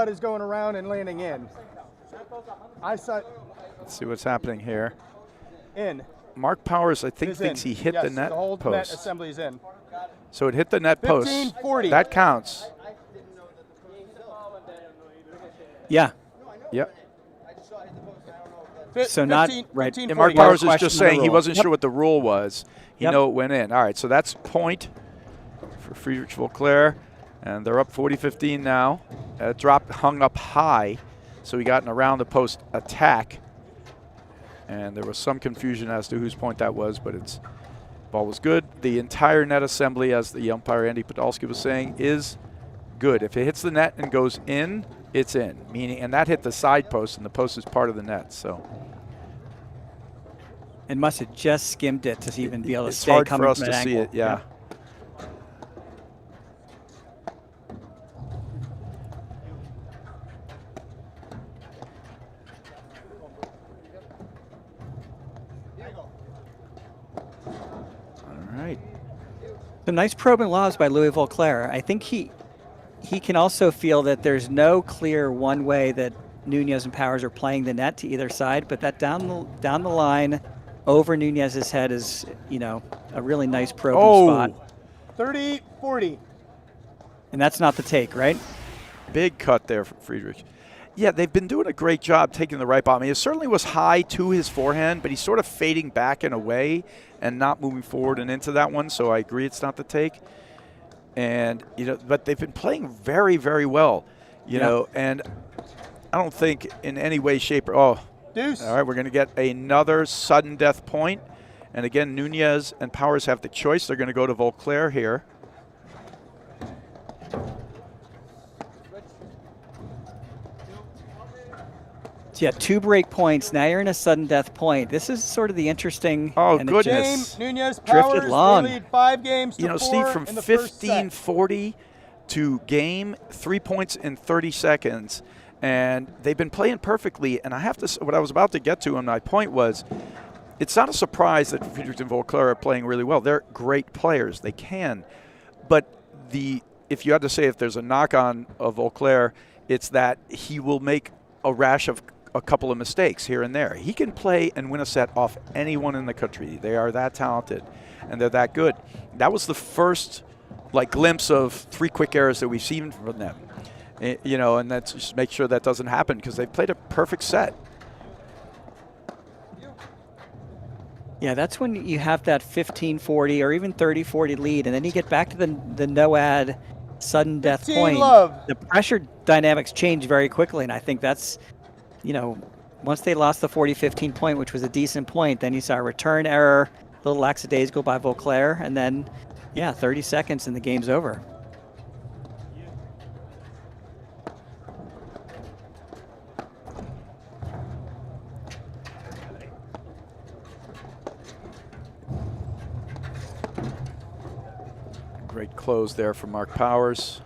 as going around and landing in. I saw it
Let's see what's happening here.
in.
Mark Powers, I think,
It is
thinks
in.
he hit
Yes,
the net
the whole net
post.
assembly is in.
So it hit the net post.
15-40.
That counts.
Yeah.
Yep.
So not right.
15-40.
And Mark
Yeah,
Powers is
question
just
on the
saying he
rule.
wasn't
Yep.
sure what the rule was. He
Yep.
knew it went in. All right, so that's point for Friedrich Volclair. And they're up 40-15 now. Dropped, hung up high, so he got an around the post attack. And there was some confusion as to whose point that was, but it's ball was good. The entire net assembly, as the umpire Andy Podolsky was saying, is good. If it hits the net and goes in, it's in. Meaning, and that hit the side post, and the post is part of the net. So
And must have just skimmed it to even be able to
it's
stay
hard
coming
for us
from
to
that
see
angle.
it. Yeah. All right.
The nice probing lobs by Louis Volclair. I think he can also feel that there's no clear one way that Nunez and Powers are playing the net to either side, but that down the line over Nunez's head is, a really nice probing spot.
30-40.
And that's not the take, right?
Big cut there from Friedrich. Yeah, they've been doing a great job taking the right ball. I mean, it certainly was high to his forehand, but he's sort of fading back and away and not moving forward and into that one. So I agree it's not the take. And, but they've been playing very, very well, and I don't think in any way, shape, or
Deuce.
all right, we're going to get another sudden death point. And again, Nunez and Powers have the choice. They're going to go to Volclair here.
So yeah, 2 break points. Now you're in a sudden death point. This is sort of the interesting.
Oh,
and it
goodness.
Game, Nunez,
Drifted
Powers,
long.
they lead 5 games to 4
Steve, from
in the first set.
15-40 to game 3 points in 30 seconds. And they've been playing perfectly. And I have to, what I was about to get to, and my point was, it's not a surprise that Friedrich and Volclair are playing really well. They're great players. They can. But if you had to say if there's a knock on of Volclair, it's that he will make a rash of a couple of mistakes here and there. He can play and win a set off anyone in the country. They are that talented, and they're that good. That was the first glimpse of 3 quick errors that we've seen from them. You know, and that's just make sure that doesn't happen because they've played a perfect set.
Yeah, that's when you have that 15-40 or even 30-40 lead, and then you get back to the no-ad sudden death point.
Love.
The pressure dynamics change very quickly, and I think that's, you know, once they lost the 40-15 point, which was a decent point, then you saw a return error, a little lackadaisical by Volclair, and then, yeah, 30 seconds and the game's over.
Great close there from Mark Powers.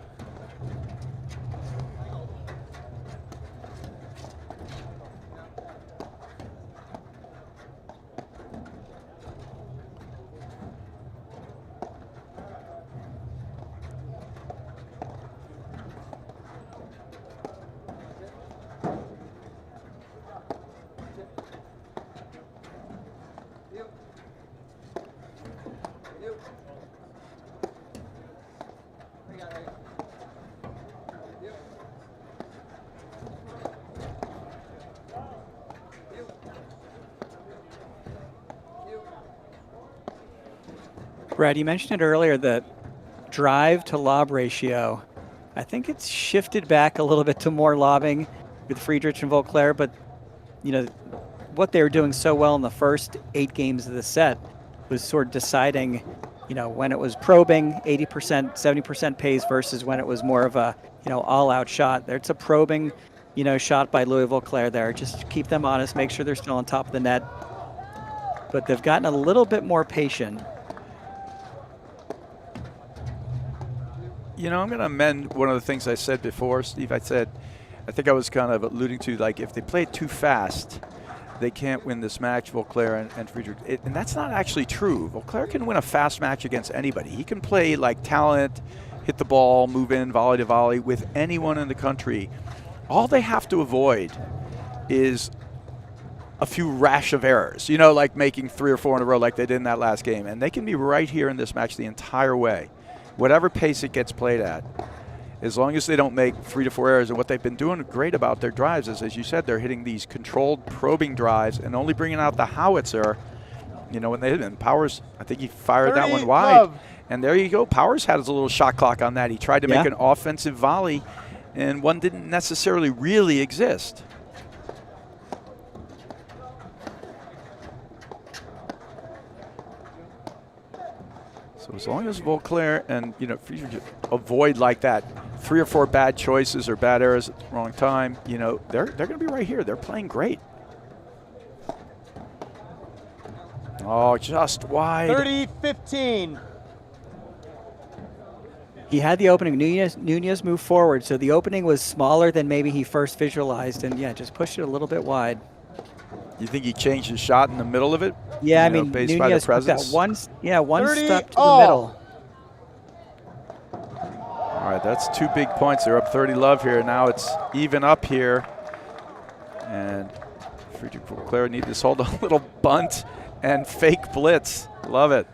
Brad, you mentioned it earlier, the drive to lob ratio. I think it's shifted back a little bit to more lobbing with Friedrich and Volclair, but you know what they were doing so well in the first 8 games of the set was sort of deciding, you know, when it was probing 80%, 70% pace versus when it was more of a, you know, all-out shot. It's a probing, you know, shot by Louis Volclair there. Just keep them honest, make sure they're still on top of the net. But they've gotten a little bit more patient.
You know, I'm going to amend one of the things I said before, Steve. I think I was kind of alluding to, like, if they play it too fast, they can't win this match, Volclair and Friedrich. And that's not actually true. Volclair can win a fast match against anybody. He can play like talent, hit the ball, move in, volley to volley with anyone in the country. All they have to avoid is a few rash of errors, you know, like making 3 or 4 in a row like they did in that last game. And they can be right here in this match the entire way. Whatever pace it gets played at, as long as they don't make 3 to 4 errors. And what they've been doing great about their drives is, as you said, they're hitting these controlled probing drives and only bringing out the howitzer. You know, when they hit him, Powers, I think he fired that one wide.
Love.
And there you go. Powers had his little shot clock on that. He tried to make an offensive volley, and one didn't necessarily really exist. So as long as Volclair and, you know, Friedrich avoid like that 3 or 4 bad choices or bad errors at the wrong time, you know, they're going to be right here. They're playing great. Oh, just wide.
30-15.
He had the opening. Nunez moved forward, so the opening was smaller than maybe he first visualized, and yeah, just pushed it a little bit wide.
You think he changed his shot in the middle of it?
Yeah,
you know,
I mean,
based by the
Nunez put that
presence?
one step to the
all.
middle.
All right, that's 2 big points. They're up 30 love here. Now it's even up here. And Friedrich Volclair need this hold a little bunt and fake blitz. Love it.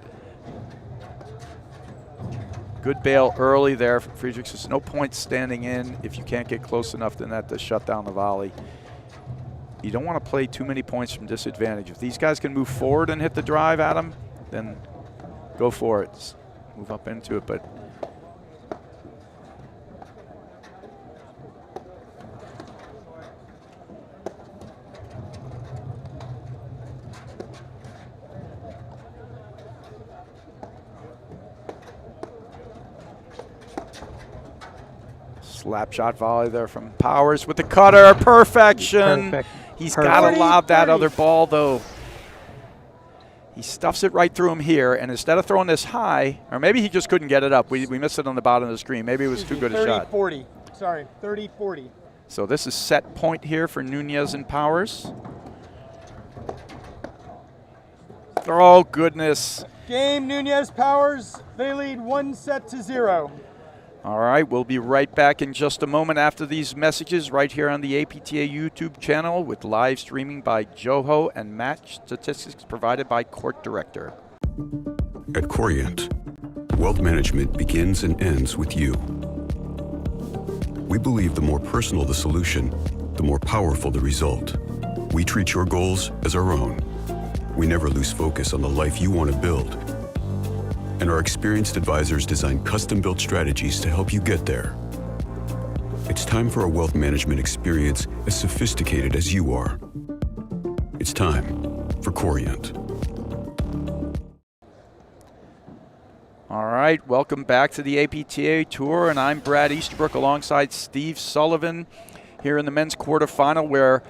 Good bail early there. Friedrich says no point standing in if you can't get close enough to net to shut down the volley. You don't want to play too many points from disadvantage. If these guys can move forward and hit the drive at them, then go for it. Just move up into it, but slap shot volley there from Powers with the cutter. Perfection.
Perfect.
He's got to
30,
lob that
30.
other ball, though. He stuffs it right through him here, and instead of throwing this high, or maybe he just couldn't get it up. We missed it on the bottom of the screen. Maybe it was too good a shot.
30-40. Sorry, 30-40.
So this is set point here for Nunez and Powers. Oh, goodness.
Game Nunez Powers. They lead 1-0.
All right, we'll be right back in just a moment after these messages right here on the APTA YouTube channel with live streaming by Joho and match statistics provided by Court Director.
At Corient, wealth management begins and ends with you. We believe the more personal the solution, the more powerful the result. We treat your goals as our own. We never lose focus on the life you want to build. And our experienced advisors design custom-built strategies to help you get there. It's time for a wealth management experience as sophisticated as you are. It's time for Corient.
All right, welcome back to the APTA Tour, and I'm Brad Easterbrook alongside Steve Sullivan here in the men's quarterfinal, where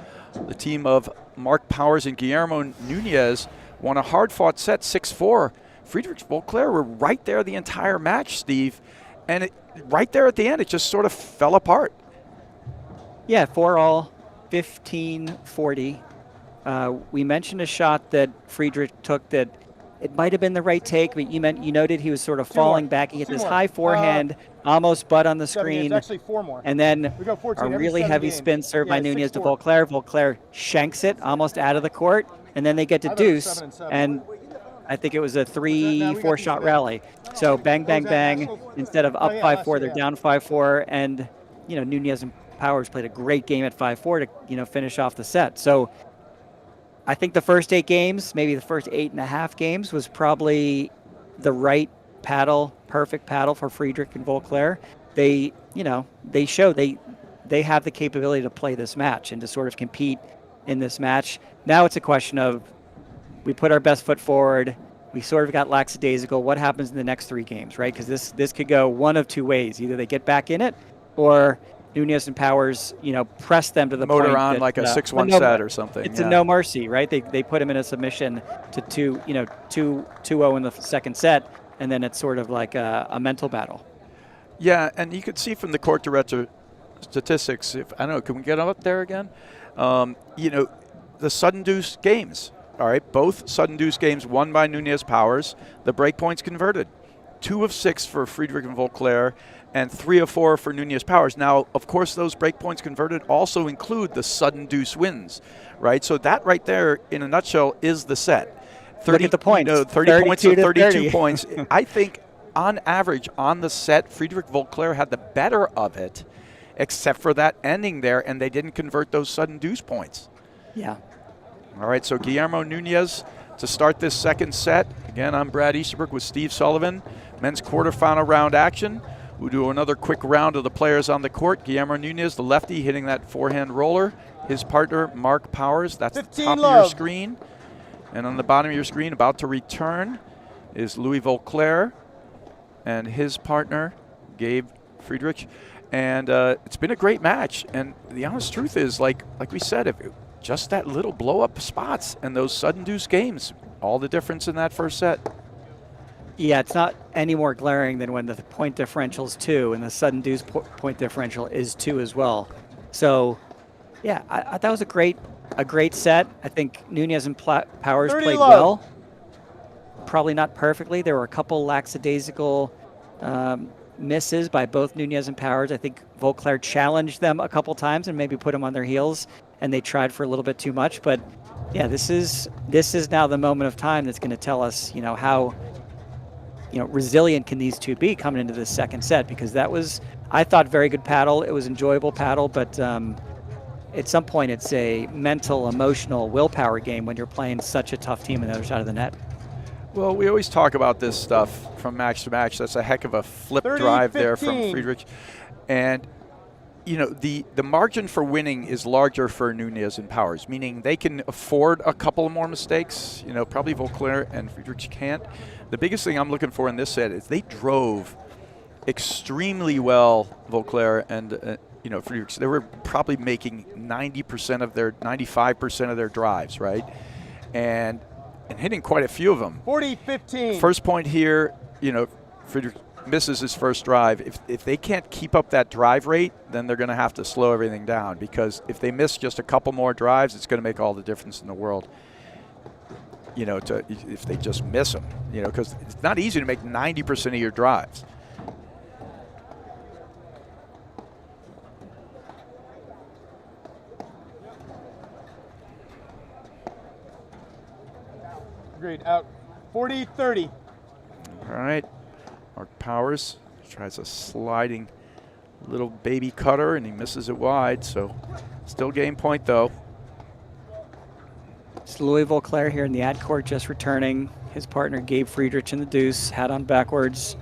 the team of Mark Powers and Guillermo Nunez won a hard-fought set 6-4. Friedrich and Volclair were right there the entire match, Steve, and right there at the end, it just sort of fell apart.
Yeah, 4-all, 15-40. We mentioned a shot that Friedrich took that it might have been the right take, but you noted he was sort of falling back. He hit this high forehand, almost butt on the screen.
It's actually 4 more.
And then
We go 14
a
every
really
7
heavy
games.
spin serve by Nunez to
6-4.
Volclair. Volclair shanks it almost out of the court, and then they get to
I thought it was
deuce,
7 and 7.
and I think it was a
Now we got
3-4
these
shot
big-
rally. So bang, bang,
that
bang.
national-
Instead of up
Oh, yeah,
5-4,
last
they're
year,
down 5-4, and Nunez and Powers played a great game at 5-4 to finish off the set. So I think the first 8 games, maybe the first 8.5 games, was probably the right paddle, perfect paddle for Friedrich and Volclair. They show they have the capability to play this match and to sort of compete in this match. Now it's a question of, we put our best foot forward. We sort of got lackadaisical. What happens in the next 3 games, right? Because this could go one of 2 ways. Either they get back in it, or Nunez and Powers, press them to the point
Motor on
that,
like a 6-1
no,
set or something.
It's
yeah.
a no mercy, right? They put him in a submission to 2-0 in the second set, and then it's sort of like a mental battle.
Yeah, and you could see from the Court Director statistics, I don't know, can we get up there again? The sudden deuce games. All right, both sudden deuce games won by Nunez Powers. The break points converted. 2 of 6 for Friedrich and Volclair, and 3 of 4 for Nunez Powers. Now, of course, those break points converted also include the sudden deuce wins, right? So that right there, in a nutshell, is the set. 30,
Look at the points.
30 points to 32
30.
points. I think, on average, on the set, Friedrich Volclair had the better of it, except for that ending there, and they didn't convert those sudden deuce points.
Yeah.
All right, so Guillermo Nunez to start this second set. Again, I'm Brad Easterbrook with Steve Sullivan. Men's quarterfinal round action. We'll do another quick round of the players on the court. Guillermo Nunez, the lefty, hitting that forehand roller. His partner, Mark Powers. That's the
15
top of
love.
your screen. And on the bottom of your screen, about to return, is Louis Volclair and his partner, Gabe Friedrich. And it's been a great match. And the honest truth is, like we said, just that little blow-up spots and those sudden deuce games, all the difference in that first set.
Yeah, it's not any more glaring than when the point differential is 2 and the sudden deuce point differential is 2 as well. So, yeah, I thought it was a great set. I think Nunez and Powers
30
played
love.
well. Probably not perfectly. There were a couple lackadaisical misses by both Nunez and Powers. I think Volclair challenged them a couple times and maybe put them on their heels, and they tried for a little bit too much. But yeah, this is now the moment of time that's going to tell us, how resilient can these two be coming into this second set, because that was, I thought, very good paddle. It was enjoyable paddle, but at some point it's a mental, emotional willpower game when you're playing such a tough team on the other side of the net.
Well, we always talk about this stuff from match to match. That's a heck of a flip
30,
drive there
15.
from Friedrich. And, the margin for winning is larger for Nunez and Powers, meaning they can afford a couple more mistakes. Probably Volclair and Friedrich can't. The biggest thing I'm looking for in this set is they drove extremely well, Volclair and Friedrich. They were probably making 95% of their drives, right? And hitting quite a few of them.
40-15.
First point here, Friedrich misses his first drive. If they can't keep up that drive rate, then they're going to have to slow everything down, because if they miss just a couple more drives, it's going to make all the difference in the world. If they just miss them, because it's not easy to make 90% of your drives.
Agreed. Out. 40-30.
All right. Mark Powers tries a sliding little baby cutter, and he misses it wide, so still game point, though.
It's Louis Volclair here in the ad court, just returning. His partner, Gabe Friedrich, in the deuce, hat on backwards.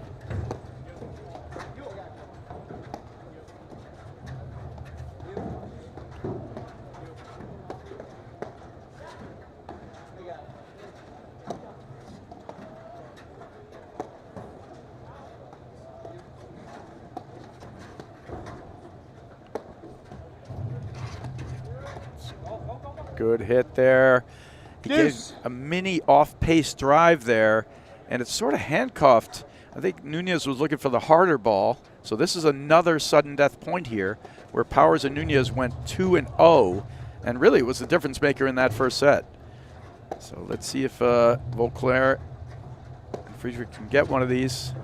Good hit there. He gave
Deuce.
a mini off-pace drive there, and it's sort of handcuffed. I think Nunez was looking for the harder ball, so this is another sudden death point here where Powers and Nunez went 2-0, and really was the difference maker in that first set. So let's see if Volclair and Friedrich can get one of these.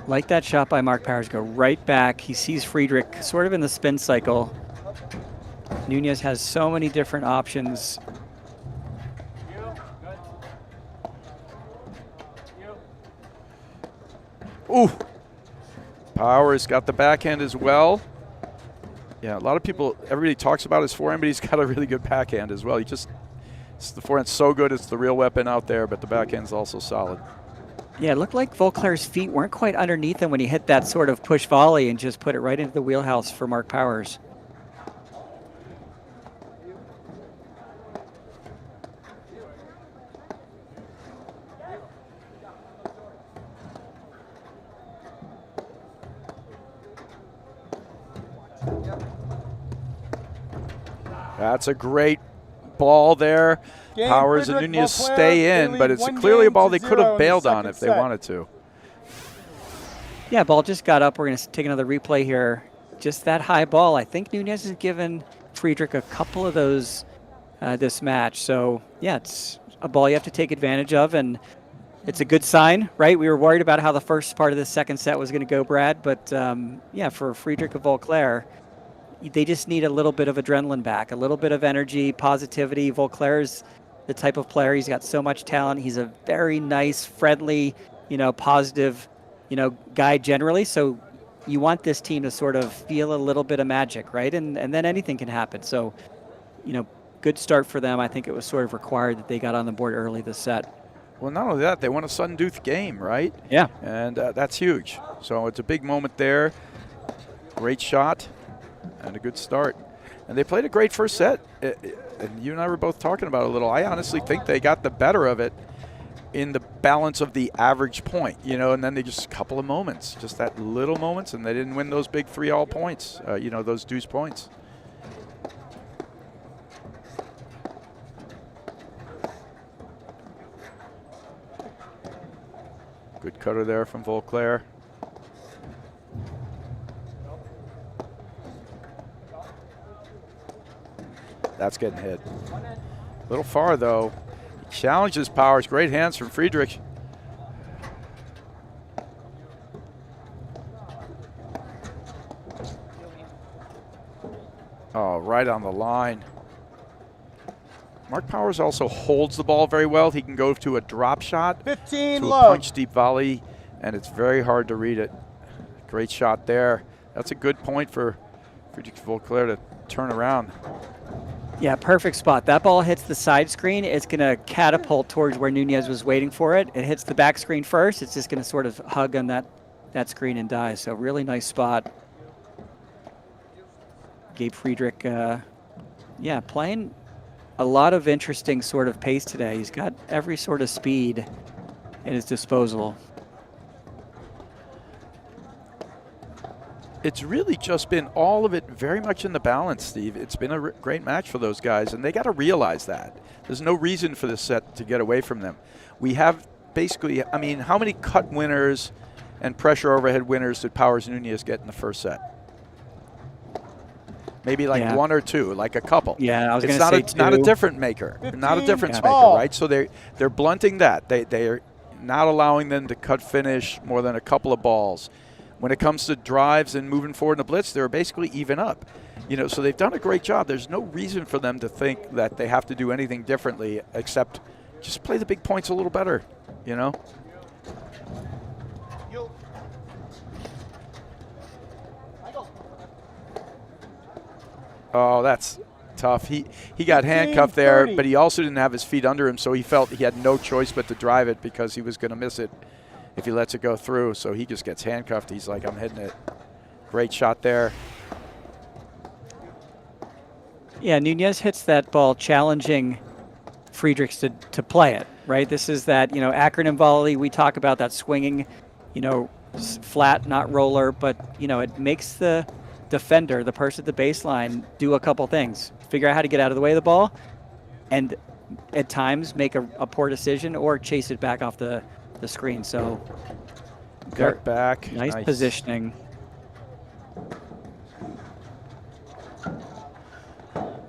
Like that shot by Mark Powers, go right back. He sees Friedrich sort of in the spin cycle. Nunez has so many different options.
Ooh. Powers got the backhand as well. Yeah, a lot of people, everybody talks about his forehand, but he's got a really good backhand as well. The forehand's so good, it's the real weapon out there, but the backhand's also solid.
Yeah, it looked like Volclair's feet weren't quite underneath him when he hit that sort of push volley and just put it right into the wheelhouse for Mark Powers.
That's a great ball there.
Game,
Powers and
Friedrich,
Nunez
Volclair,
stay
they
in,
lead
but it's
one
clearly a
game
ball
to
they could
0
have
in the
bailed on
second
if they
set.
wanted to.
Yeah, ball just got up. We're going to take another replay here. Just that high ball. I think Nunez has given Friedrich a couple of those this match. So, yeah, it's a ball you have to take advantage of, and it's a good sign, right? We were worried about how the first part of the second set was going to go, Brad, but, yeah, for Friedrich of Volclair, they just need a little bit of adrenaline back, a little bit of energy, positivity. Volclair's the type of player. He's got so much talent. He's a very nice, friendly, positive, guy generally. So you want this team to sort of feel a little bit of magic, right? And then anything can happen. So, good start for them. I think it was sort of required that they got on the board early this set.
Well, not only that, they won a sudden death game, right?
Yeah.
And that's huge. So it's a big moment there. Great shot and a good start. And they played a great first set. And you and I were both talking about it a little. I honestly think they got the better of it in the balance of the average point, and then they just a couple of moments, just that little moments, and they didn't win those big 3-all points, those deuce points. Good cutter there from Volclair. That's getting hit. A little far, though. He challenges Powers. Great hands from Friedrich. Oh, right on the line. Mark Powers also holds the ball very well. He can go to a drop shot,
15
to a
low.
punch deep volley, and it's very hard to read it. Great shot there. That's a good point for Friedrich Volclair to turn around.
Yeah, perfect spot. That ball hits the side screen. It's going to catapult towards where Nunez was waiting for it. It hits the back screen first. It's just going to sort of hug on that screen and die. So really nice spot. Gabe Friedrich, playing a lot of interesting sort of pace today. He's got every sort of speed at his disposal.
It's really just been all of it very much in the balance, Steve. It's been a great match for those guys, and they got to realize that. There's no reason for this set to get away from them. We have basically, how many cut winners and pressure overhead winners did Powers and Nunez get in the first set? Maybe like one or two, like a couple.
Yeah, I was going
to
to say
It's not a different maker. Not a difference maker, right? So they're blunting that. They're not allowing them to cut finish more than a couple of balls. when it comes to drives and moving forward in the blitz, they're basically even up. So they've done a great job. There's no reason for them to think that they have to do anything differently except just play the big points a little better, Oh, that's tough. He got handcuffed there, but he also didn't have his feet under him, so he felt he had no choice but to drive it because he was going to miss it if he lets it go through. So he just gets handcuffed. He's like, I'm hitting it. Great shot there.
Yeah, Nunez hits that ball challenging Friedrich to play it, right? This is that, acronym volley. We talk about that swinging, flat, not roller, but, it makes the defender, the person at the baseline, do a couple things. Figure out how to get out of the way of the ball and at times make a poor decision or chase it back off the screen. So
got back.
Nice positioning.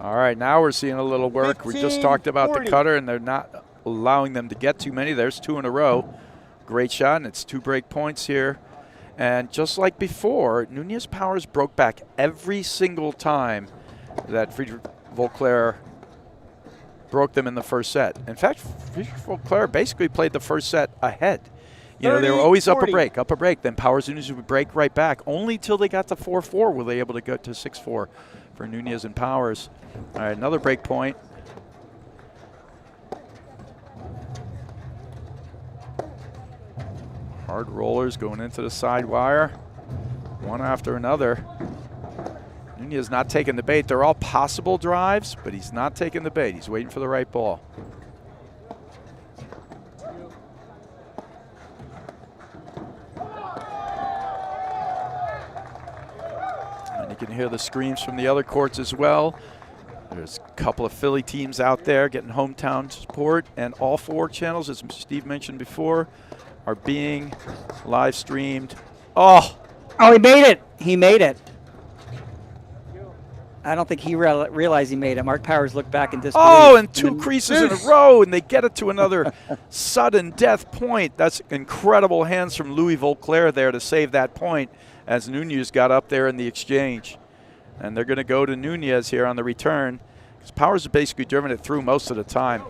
All right, now we're seeing a little work. We just talked about the cutter, and they're not allowing them to get too many. There's 2 in a row. Great shot, and it's 2 break points here. And just like before, Nunez Powers broke back every single time that Friedrich Volclair broke them in the first set. In fact, Friedrich Volclair basically played the first set ahead. They were always 40. up a break. Then Powers Nunez would break right back. Only till they got to 4-4 were they able to go to 6-4 for Nunez and Powers. All right, another break point. Hard rollers going into the side wire, one after another. Nunez not taking the bait. They're all possible drives, but he's not taking the bait. He's waiting for the right ball. And you can hear the screams from the other courts as well. There's a couple of Philly teams out there getting hometown support, and all 4 channels, as Steve mentioned before, are being live streamed. Oh,
he made it. He made it. I don't think he realized he made it. Mark Powers looked back and disbelieved.
Oh, and 2 creases in a row, and they get it to another sudden death point. That's incredible hands from Louis Volclair there to save that point as Nunez got up there in the exchange. And they're going to go to Nunez here on the return, because Powers has basically driven it through most of the time.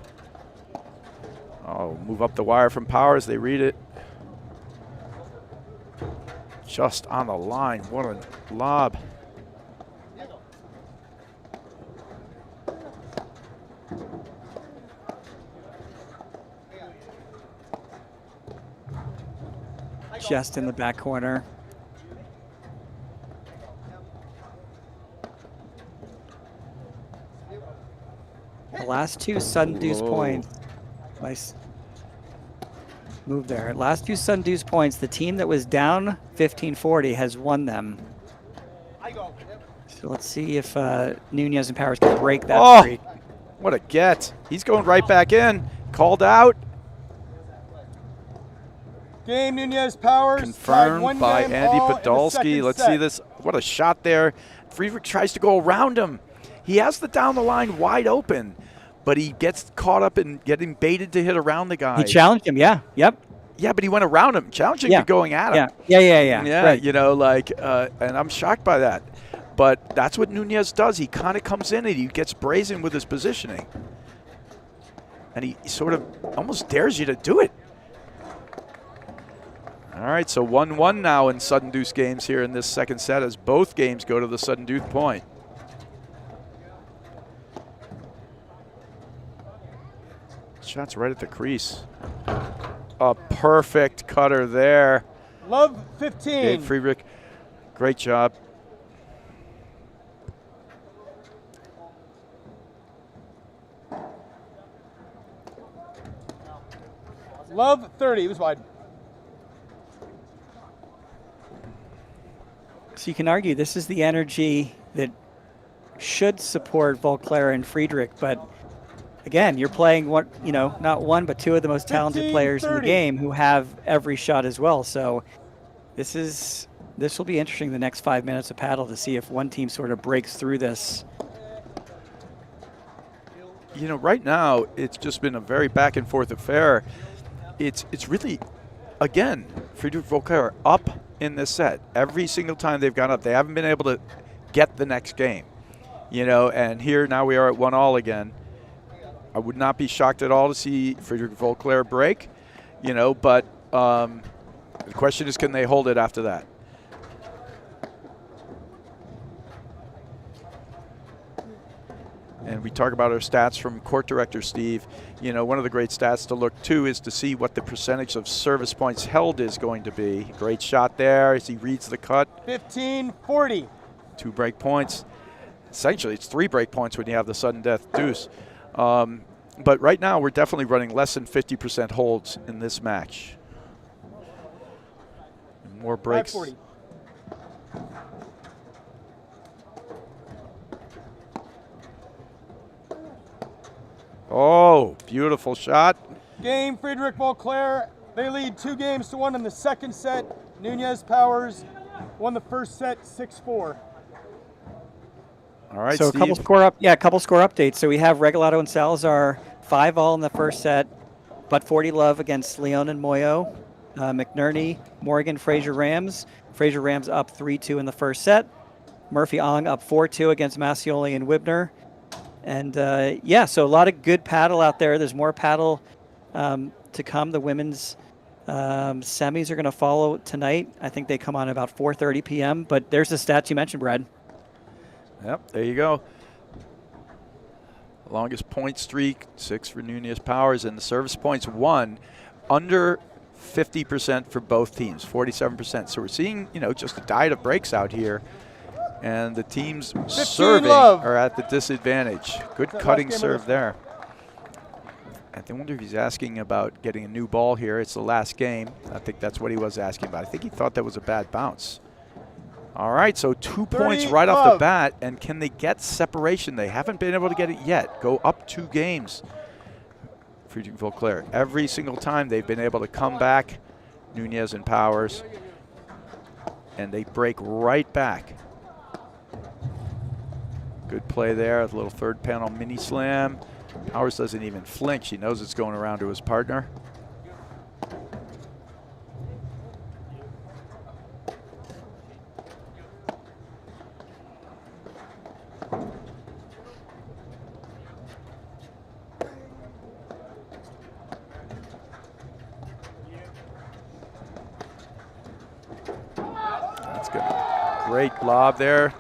Oh, move up the wire from Powers. They read it. Just on the line. What a lob.
Just in the back corner. The last 2 sudden deuce points. Nice move there. Last 2 sudden deuce points, the team that was down 15-40 has won them. So let's see if Nunez and Powers can break that streak.
What a get. He's going right back in. Called out.
Game Nunez Powers.
Confirmed by Andy Podolsky. Let's see this. What a shot there. Friedrich tries to go around him. He has the down the line wide open, but he gets caught up in getting baited to hit around the guy.
He challenged him, yeah. Yep.
Yeah, but he went around him, challenging him going at him.
Yeah.
Right. And I'm shocked by that. But that's what Nunez does. He kind of comes in and he gets brazen with his positioning. And he sort of almost dares you to do it. All right, so 1-1 now in sudden deuce games here in this second set as both games go to the sudden deuce point. Shots right at the crease. A perfect cutter there.
Love 15.
Gabe Friedrich, great job.
Love 30. He was wide.
So you can argue this is the energy that should support Volclair and Friedrich, but again, you're playing not one but 2 of the most talented players in the game who have every shot as well. So this will be interesting the next 5 minutes of paddle to see if one team sort of breaks through this.
Right now it's just been a very back and forth affair. It's really again, Friedrich Volclair up in this set. Every single time they've gone up, they haven't been able to get the next game. You know, and here now we are at 1-1 again. I would not be shocked at all to see Friedrich Volclair break, you know, but the question is, can they hold it after that? And we talk about our stats from court director Steve. You know, one of the great stats to look to is to see what the percentage of service points held is going to be. Great shot there as he reads the cut.
15-40.
2 break points. Essentially, it's 3 break points when you have the sudden death deuce. But right now, we're definitely running less than 50% holds in this match. More breaks.
540.
Oh, beautiful shot.
Game, Friedrich Volclair. They lead 2-1 in the second set. Nunez Powers won the first set 6-4.
All right,
so
Steve.
a couple score updates. So we have Regalado and Salazar 5-all in the first set. But 40 love against Leon and Moyo. McNerney, Morgan, Fraser Rams. Fraser Rams up 3-2 in the first set. Murphy Ong up 4-2 against Massioli and Wibner. And yeah, so a lot of good paddle out there. There's more paddle to come. The women's semis are going to follow tonight. I think they come on about 4:30 p.m. But there's the stats you mentioned, Brad.
Yep, there you go. Longest point streak, 6 for Nunez Powers, and the service points won under 50% for both teams, 47%. So we're seeing, you know, just a diet of breaks out here. And the teams serving are at the disadvantage. Good cutting serve there. I wonder if he's asking about getting a new ball here. It's the last game. I think that's what he was asking about. I think he thought that was a bad bounce. All right, so 2 points right off the bat. And can they get separation? They haven't been able to get it yet. Go up 2 games. Friedrich Volclair. Every single time they've been able to come back, Nunez and Powers, and they break right back. Good play there, a little third panel mini slam. Powers doesn't even flinch. He knows it's going around to his partner. That's good. Great lob there.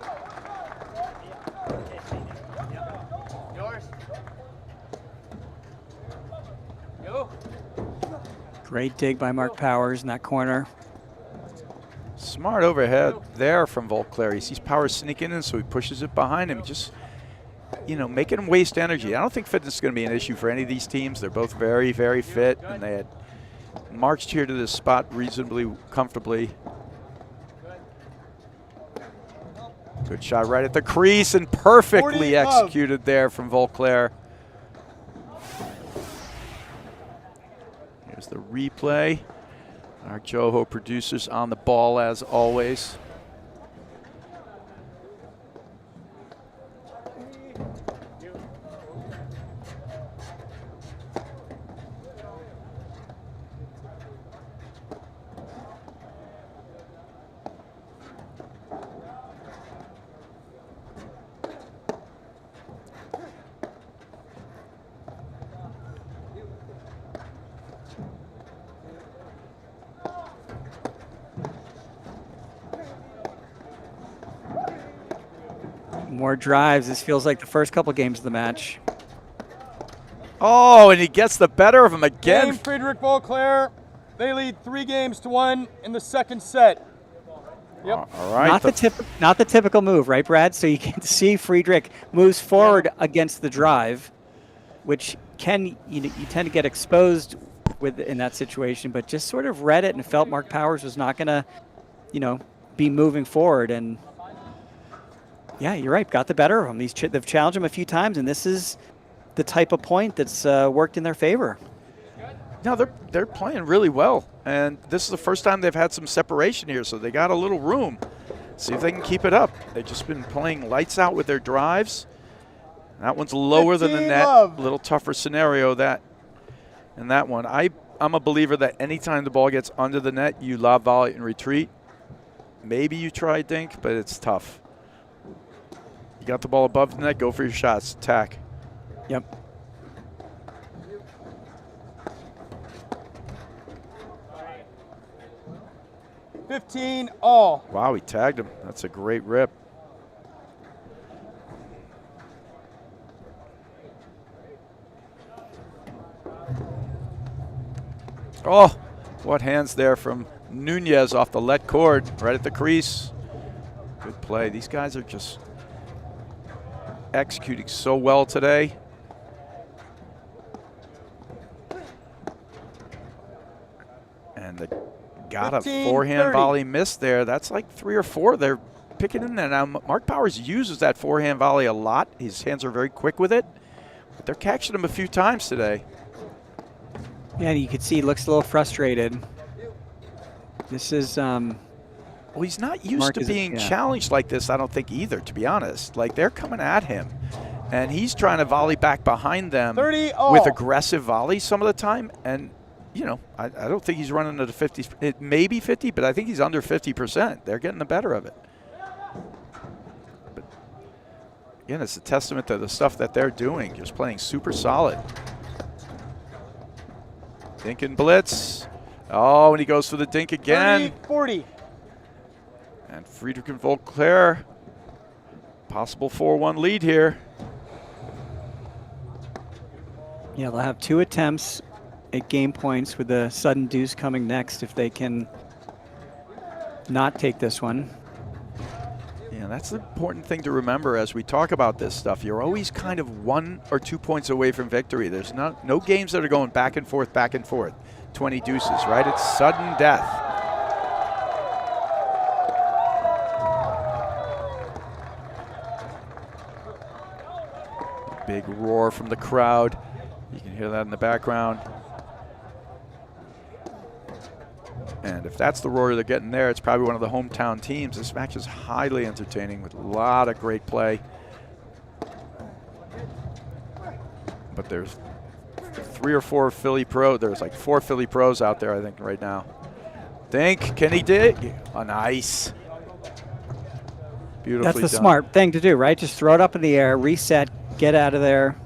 Great dig by Mark Powers in that corner.
Smart overhead there from Volclair. He sees Powers sneaking in, so he pushes it behind him. Just, you know, making him waste energy. I don't think fitness is going to be an issue for any of these teams. They're both very, very fit, and they had marched here to this spot reasonably comfortably. Good shot right at the crease, and perfectly executed there from Volclair. Here's the replay. Our Joho producers on the ball as always.
More drives. This feels like the first couple games of the match.
Oh, and he gets the better of him again.
Game, Friedrich Volclair. They lead 3-1 in the second set. Yep.
All right.
Not the typical move, right, Brad? So you can see Friedrich moves forward against the drive, which you tend to get exposed with in that situation, but just sort of read it and felt Mark Powers was not going to, be moving forward. And yeah, you're right. Got the better of them. They've challenged him a few times, and this is the type of point that's worked in their favor.
No, they're playing really well, and this is the first time they've had some separation here, so they got a little room. See if they can keep it up. They've just been playing lights out with their drives. That one's lower than the net. A little tougher scenario in that one. I I'm a believer that anytime the ball gets under the net, you lob volley and retreat. Maybe you try dink, but it's tough. You got the ball above the net, go for your shots, attack.
Yep.
$15 all.
Wow, he tagged him. That's a great rip. Oh, what hands there from Nunez off the let cord, right at the crease. Good play. These guys are just executing so well today. And they got a
15,
forehand
30.
volley miss there. That's like 3 or 4 they're picking in there. Now, Mark Powers uses that forehand volley a lot. His hands are very quick with it. But they're catching him a few times today.
Yeah, you can see he looks a little frustrated. This is
Well, he's not used
Mark
to
is-
being
yeah.
challenged like this, I don't think, either, to be honest. Like, they're coming at him, and he's trying to volley back behind them
30 all.
with aggressive volleys some of the time. And, you know, I don't think he's running at a 50. It may be 50, but I think he's under 50%. They're getting the better of it. But, again, it's a testament to the stuff that they're doing, just playing super solid. Dink and blitz. Oh, and he goes for the dink again.
40.
And Friedrich and Volclair, possible 4-1 lead here.
Yeah, they'll have 2 attempts at game points with the sudden deuce coming next if they can not take this one.
Yeah, that's the important thing to remember as we talk about this stuff. You're always kind of 1 or 2 points away from victory. There's no games that are going back and forth, 20 deuces, right? It's sudden death. Big roar from the crowd. You can hear that in the background. And if that's the roar they're getting there, it's probably one of the hometown teams. This match is highly entertaining with a lot of great play. But there's 3 or 4 Philly pros. There's like 4 Philly pros out there, I think, right now. Think, can he dig? Oh, nice. Beautifully
That's the
done.
smart thing to do, right? Just throw it up in the air, reset, get out of there.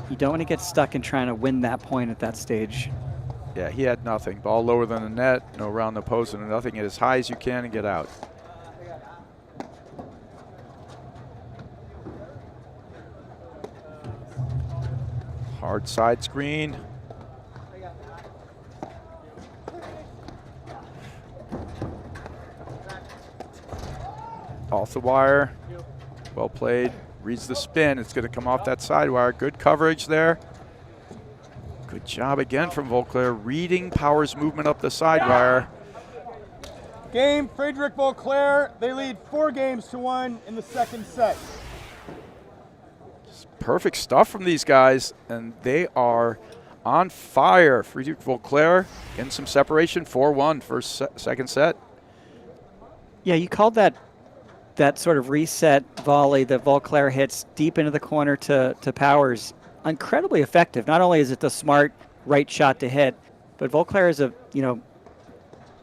You don't want to get stuck in trying to win that point at that stage.
Yeah, he had nothing. Ball lower than the net, no around the post, and nothing. Get as high as you can and get out. Hard side screen. Off the wire. Well played. Reads the spin. It's going to come off that side wire. Good coverage there. Good job again from Volclair, reading Powers' movement up the side wire.
Game, Friedrich Volclair. They lead 4-1 in the second set.
Perfect stuff from these guys, and they are on fire. Friedrich Volclair getting some separation, 4-1 second set.
Yeah, you called that sort of reset volley that Volclair hits deep into the corner to Powers. Incredibly effective. Not only is it the smart right shot to hit, but Volclair is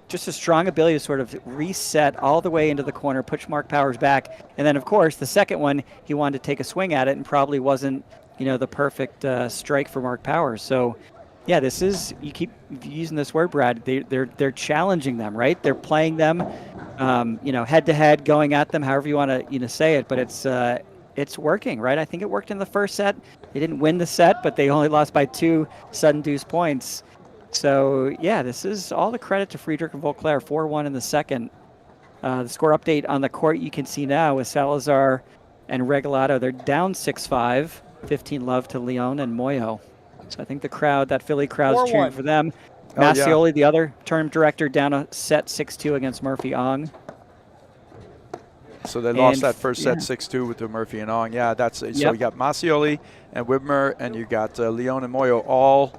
just a strong ability to sort of reset all the way into the corner, push Mark Powers back, and then of course the second one he wanted to take a swing at it and probably wasn't the perfect strike for Mark Powers. So yeah, this is, you keep using this word, Brad. They're challenging them, right? They're playing them, head to head, going at them, however you want to say it. But it's working, right? I think it worked in the first set. They didn't win the set, but they only lost by 2 sudden deuce points. So yeah, this is all the credit to Friedrich and Volclair. 4-1 in the second. The score update on the court you can see now is Salazar and Regalado. They're down 6-5, 15-love to Leon and Moyo. So I think the crowd, that Philly crowd's cheering for them.
Oh, yeah.
Massioli, the other tournament director, down a set 6-2 against Murphy Ong.
So they lost
And
that first set 6-2 with the Murphy and Ong. Yeah, so
Yep.
you got Massioli and Widmer, and you got Leon and Moyo, all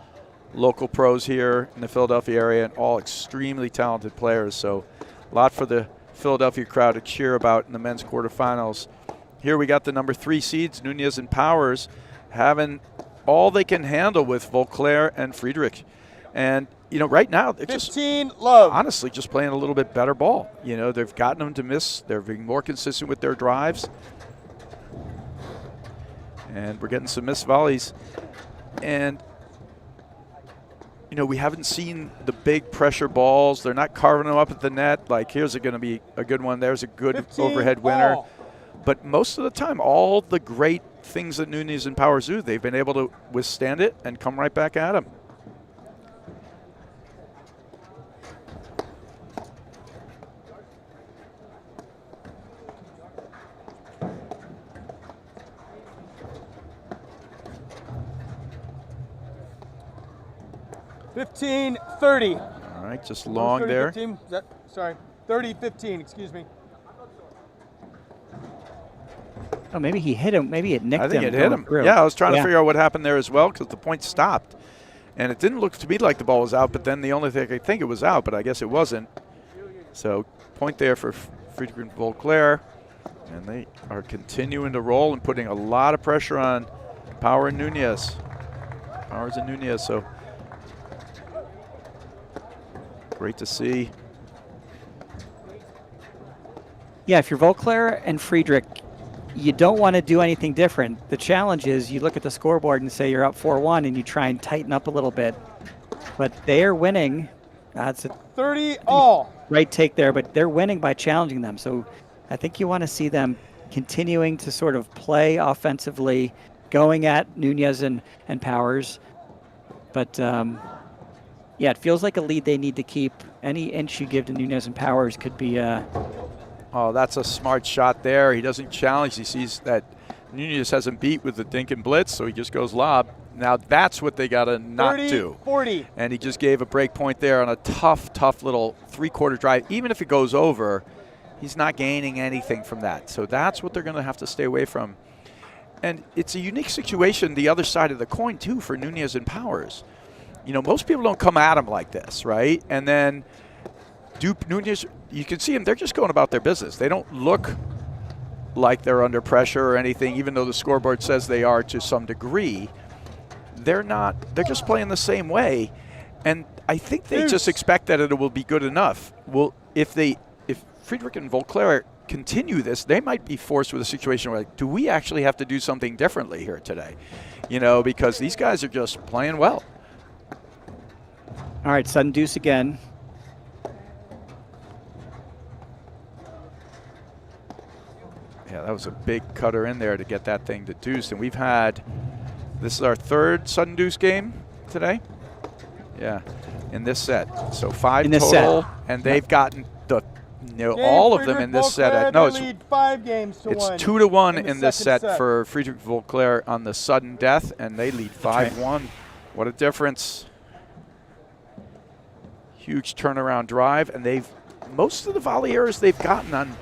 local pros here in the Philadelphia area, and all extremely talented players. So a lot for the Philadelphia crowd to cheer about in the men's quarterfinals. Here we got the number 3 seeds, Nunez and Powers, having all they can handle with Volclair and Friedrich. And, you know, right now, they're
15 love.
honestly just playing a little bit better ball. You know, they've gotten them to miss. They're being more consistent with their drives. And we're getting some missed volleys. And, you know, we haven't seen the big pressure balls. They're not carving them up at the net. Like, here's going to be a good one. There's a good overhead winner.
All.
But most of the time, all the great things that Nunez and Powers do, they've been able to withstand it and come right back at them.
$15, $30.
All right, just long
30,
there.
15? Is that, sorry, 30, 15, excuse me.
Oh, maybe he hit him. Maybe it nicked him.
I think it hit him.
Through.
Yeah, I was trying to
Yeah.
figure out what happened there as well because the point stopped. And it didn't look to me like the ball was out, but then the only thing I think it was out, but I guess it wasn't. So point there for Friedrich and Volclair. And they are continuing to roll and putting a lot of pressure on Power and Nunez. Powers and Nunez, so great to see.
Yeah, if you're Volclair and Friedrich, you don't want to do anything different. The challenge is you look at the scoreboard and say you're up 4-1 and you try and tighten up a little bit. But they are winning. That's a
30 all.
right take there, but they're winning by challenging them. So I think you want to see them continuing to sort of play offensively, going at Nunez and Powers. But yeah, it feels like a lead they need to keep. Any inch you give to Nunez and Powers could be
Oh, that's a smart shot there. He doesn't challenge. He sees that Nunez hasn't beat with the dink and blitz, so he just goes lob. Now that's what they got to not
30,
do.
40.
And he just gave a break point there on a tough little three-quarter drive. Even if it goes over, he's not gaining anything from that. So that's what they're going to have to stay away from. And it's a unique situation, the other side of the coin, too, for Nunez and Powers. You know, most people don't come at him like this, right? And then Nunez, you can see them, they're just going about their business. They don't look like they're under pressure or anything, even though the scoreboard says they are to some degree. They're not, they're just playing the same way. And I think they just expect that it will be good enough. Well, if Friedrich and Volclair continue this, they might be forced with a situation where, like, do we actually have to do something differently here today? You know, because these guys are just playing well.
all right. Sudden deuce again.
Yeah, that was a big cutter in there to get that thing to deuce. And we've had, this is our third sudden deuce game today. Yeah, in this set. So 5 total, and they've gotten the, you know, all of them in this set. No,
lead 5 games to
it's
1
2-1 in this
second
set for Friedrich Volclair on the sudden death, and they lead 5-1. What a difference. Huge turnaround drive, and most of the volley errors they've gotten on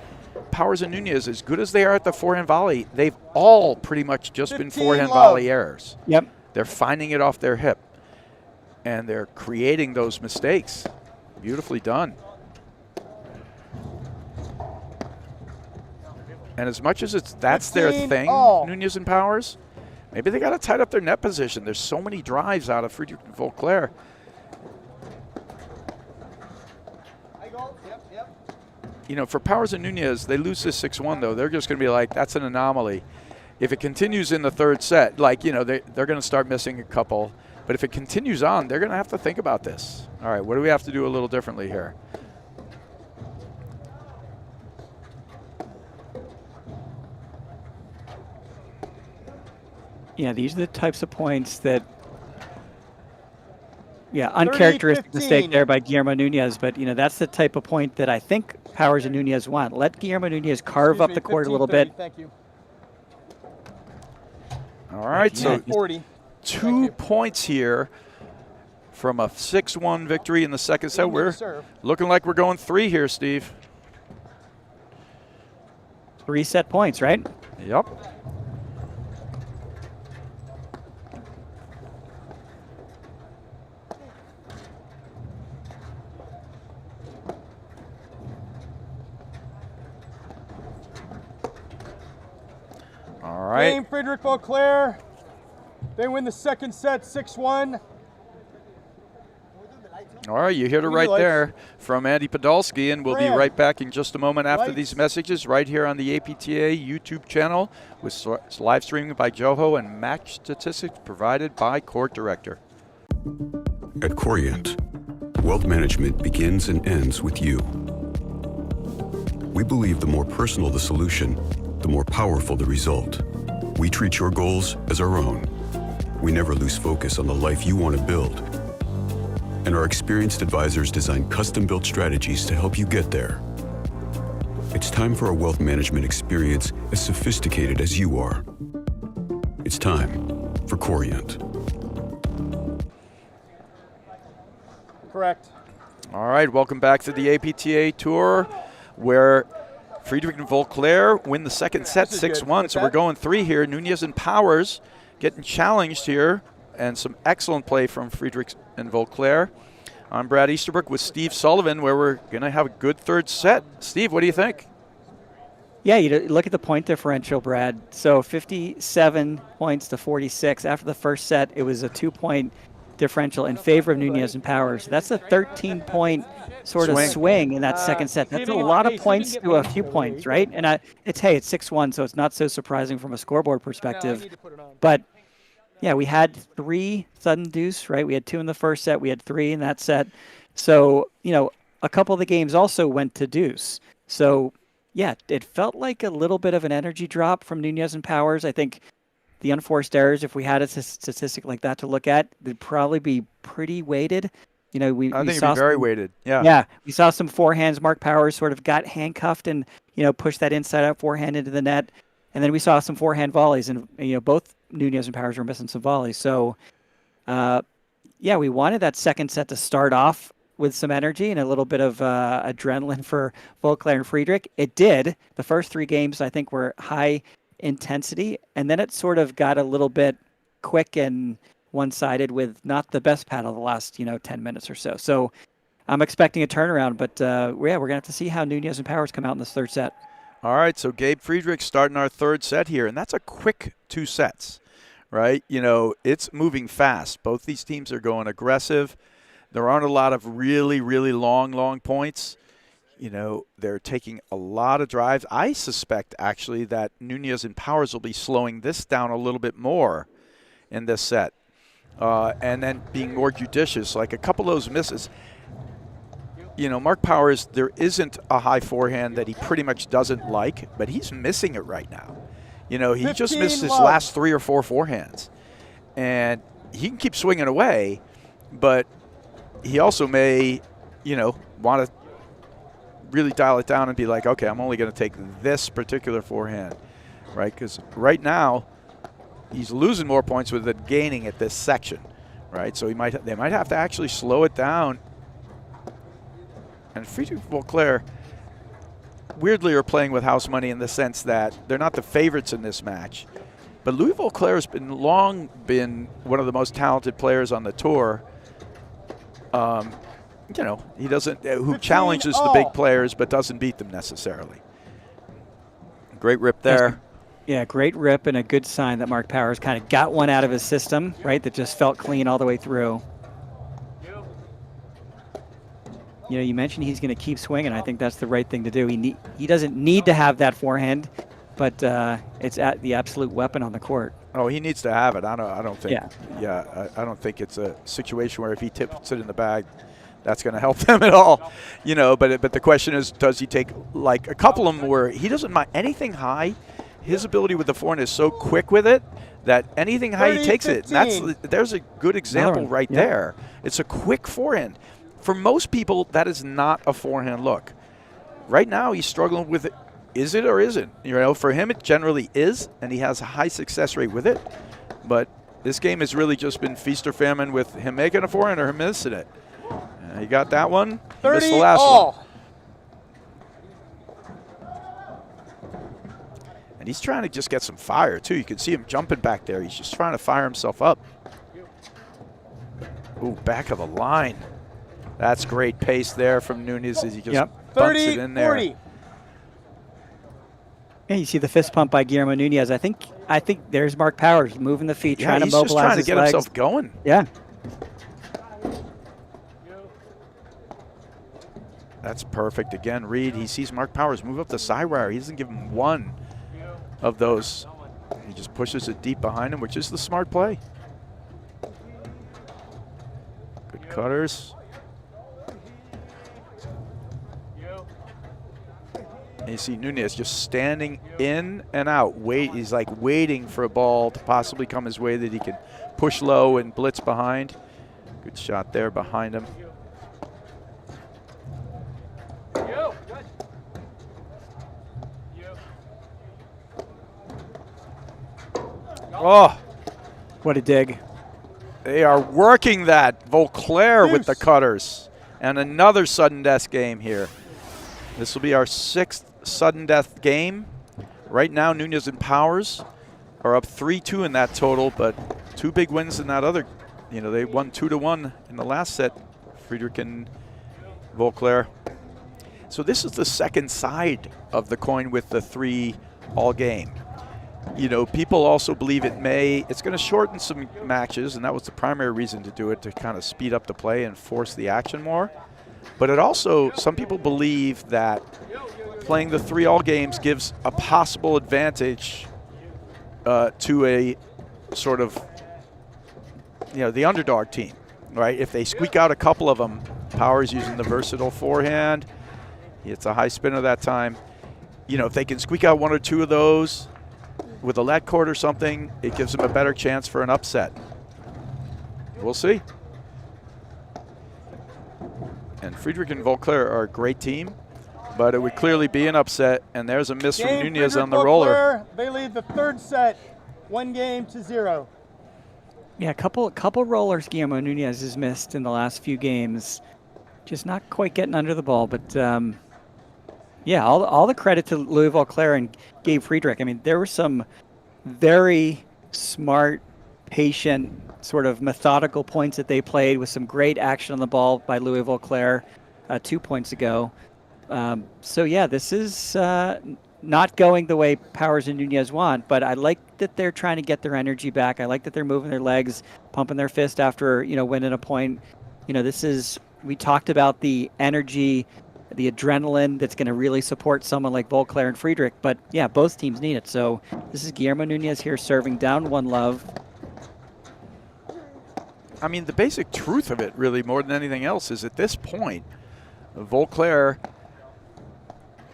Powers and Nunez, as good as they are at the forehand volley, they've all pretty much just been forehand volley errors.
Yep.
They're finding it off their hip, and they're creating those mistakes. Beautifully done. And as much as that's their thing, Nunez and Powers, maybe they got to tighten up their net position. There's so many drives out of Friedrich and Volclair. You know, for Powers and Nunez, they lose this 6-1, though. They're just going to be like, that's an anomaly. If it continues in the third set, like, you know, they're going to start missing a couple. But if it continues on, they're going to have to think about this. All right, what do we have to do a little differently here?
Yeah, these are the types of points that, yeah, uncharacteristic mistake there by Guillermo Nunez. But, you know, that's the type of point that I think Powers and Nunez want. Let Guillermo Nunez carve up the court a little bit.
Thank you.
All right, so
40.
2 points here from a 6-1 victory in the second set. We're looking like we're going 3 here, Steve.
3 set points, right?
Yep. All right.
Game Friedrich Volclair. They win the second set 6-1.
All right, you heard it
Give me
right
the lights.
there from Andy Podolsky, and we'll be
Fran.
right back in just a moment after
Lights.
these messages right here on the APTA YouTube channel with live streaming by Joho and match statistics provided by Court Director.
At Corient, wealth management begins and ends with you. We believe the more personal the solution, the more powerful the result. We treat your goals as our own. We never lose focus on the life you want to build. And our experienced advisors design custom-built strategies to help you get there. It's time for a wealth management experience as sophisticated as you are. It's time for Corient.
Correct.
All right, welcome back to the APTA Tour, where Friedrich and Volclair win the second set
This is good.
6-1.
With
So
that?
we're going 3 here. Nunez and Powers getting challenged here, and some excellent play from Friedrich and Volclair. I'm Brad Easterbrook with Steve Sullivan, where we're going to have a good third set. Steve, what do you think?
Yeah, you look at the point differential, Brad. So 57 points to 46. After the first set, it was a 2-point differential in favor of Nunez and Powers. That's a 13-point sort of swing in that second set. That's a lot of points to a few points, right? And it's 6-1, so it's not so surprising from a scoreboard perspective. But yeah, we had 3 sudden deuce, right? We had 2 in the first set. We had 3 in that set. So, a couple of the games also went to deuce. So, yeah, it felt like a little bit of an energy drop from Nunez and Powers. I think the unforced errors, if we had a statistic like that to look at, they'd probably be pretty weighted.
I think it'd be very weighted. Yeah.
Yeah, we saw some forehands. Mark Powers sort of got handcuffed and, pushed that inside-out forehand into the net. And then we saw some forehand volleys, and, both Nunez and Powers were missing some volleys. So, we wanted that second set to start off with some energy and a little bit of adrenaline for Volclair and Friedrich. It did. The first 3 games, I think, were high intensity, and then it sort of got a little bit quick and one-sided with not the best paddle the last, 10 minutes or so. So I'm expecting a turnaround, but we're going to have to see how Nunez and Powers come out in this third set.
All right, so Gabe Friedrich starting our third set here, and that's a quick 2 sets, right? It's moving fast. Both these teams are going aggressive. There aren't a lot of really, really long points. They're taking a lot of drives. I suspect, actually, that Nunez and Powers will be slowing this down a little bit more in this set, and then being more judicious, like a couple of those misses. Mark Powers, there isn't a high forehand that he pretty much doesn't like, but he's missing it right now. He just missed his last 3 or 4 forehands. And he can keep swinging away, but he also may, want to really dial it down and be like, okay, I'm only going to take this particular forehand, right? Because right now, he's losing more points with it gaining at this section, right? So they might have to actually slow it down. And Friedrich Volclair, weirdly, are playing with house money in the sense that they're not the favorites in this match. But Louis Volclair has long been one of the most talented players on the tour. He doesn't, who challenges the big players but doesn't beat them necessarily. Great rip there.
Yeah, great rip and a good sign that Mark Powers kind of got one out of his system, right, that just felt clean all the way through. You mentioned he's going to keep swinging. I think that's the right thing to do. He doesn't need to have that forehand, but it's the absolute weapon on the court.
Oh, he needs to have it. I don't think.
Yeah.
I don't think it's a situation where if he tips it in the bag, that's going to help them at all. But the question is, does he take like a couple of them where he doesn't mind anything high? His ability with the forehand is so quick with it that anything high he takes it. And there's a good example right there. It's a quick forehand. For most people, that is not a forehand look. Right now, he's struggling with it. Is it or isn't? For him, it generally is, and he has a high success rate with it. But this game has really just been feast or famine with him making a forehand or him missing it. He got that one. He missed the last one. And he's trying to just get some fire, too. You can see him jumping back there. He's just trying to fire himself up. Ooh, back of the line. That's great pace there from Nunez as he just bumps it in there.
40.
Yeah, you see the fist pump by Guillermo Nunez. I think I think there's Mark Powers moving the feet, trying to
he's
mobilize
just trying to
his
get
legs.
himself going.
Yeah.
That's perfect. Again, Reed, he sees Mark Powers move up the side wire. He doesn't give him one of those. He just pushes it deep behind him, which is the smart play. Good cutters. And you see Nunez just standing in and out. He's like waiting for a ball to possibly come his way that he can push low and blitz behind. Good shot there behind him. Oh,
What a dig.
they are working that. Volclair with the cutters. And another sudden death game here. This will be our 6th sudden death game. Right now, Nunez and Powers are up 3-2 in that total, but 2 big wins in that other. You know, they won 2-1 in the last set, Friedrich and Volclair. So this is the second side of the coin with the 3 all game. You know, people also believe it's going to shorten some matches, and that was the primary reason to do it, to kind of speed up the play and force the action more. But it also, some people believe that playing the 3 all games gives a possible advantage to a sort of, you know, the underdog team, right? If they squeak out a couple of them, Powers using the versatile forehand, it's a high spinner that time. You know, if they can squeak out 1 or 2 of those with a let court or something, it gives them a better chance for an upset. We'll see. And Friedrich and Volclair are a great team, but it would clearly be an upset, and there's a miss from Nunez on the roller.
They lead the 3rd set, 1-0.
Yeah, a couple rollers Guillermo Nunez has missed in the last few games. Just not quite getting under the ball, but yeah, all the credit to Louis Volclair and Gabe Friedrich. I mean, there were some very smart, patient, sort of methodical points that they played with some great action on the ball by Louis Volclair 2 points ago. So yeah, this is not going the way Powers and Nunez want, but I like that they're trying to get their energy back. I like that they're moving their legs, pumping their fist after, you know, winning a point. You know, we talked about the energy, the adrenaline that's going to really support someone like Volclair and Friedrich, but yeah, both teams need it. So this is Guillermo Nunez here serving down 1-love.
I mean, the basic truth of it, really, more than anything else, is at this point, Volclair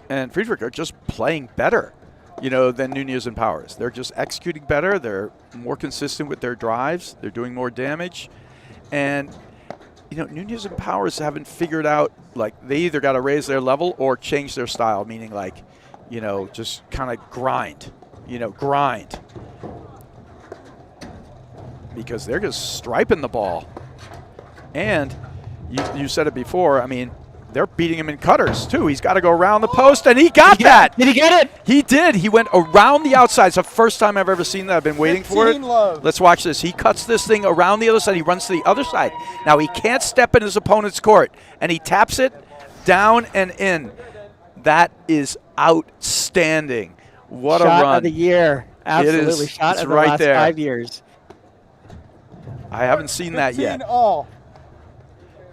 and Friedrich are just playing better, you know, than Nunez and Powers. They're just executing better. They're more consistent with their drives. They're doing more damage. And, you know, Nunez and Powers haven't figured out, like, they either got to raise their level or change their style, meaning, like, you know, just kind of grind. Because they're just striping the ball. And you said it before, I mean, they're beating him in cutters, too. He's got to go around the post, and he got that.
Did he get it?
He did. He went around the outside. It's the first time I've ever seen that. I've been waiting for it.
Love.
Let's watch this. He cuts this thing around the other side. He runs to the other side. Now, he can't step in his opponent's court, and he taps it down and in. That is outstanding. What
Shot
a run.
of the year. Absolutely.
It is.
Shot
It's
of the
right
last
there.
5 years.
I haven't seen that yet.
15 all.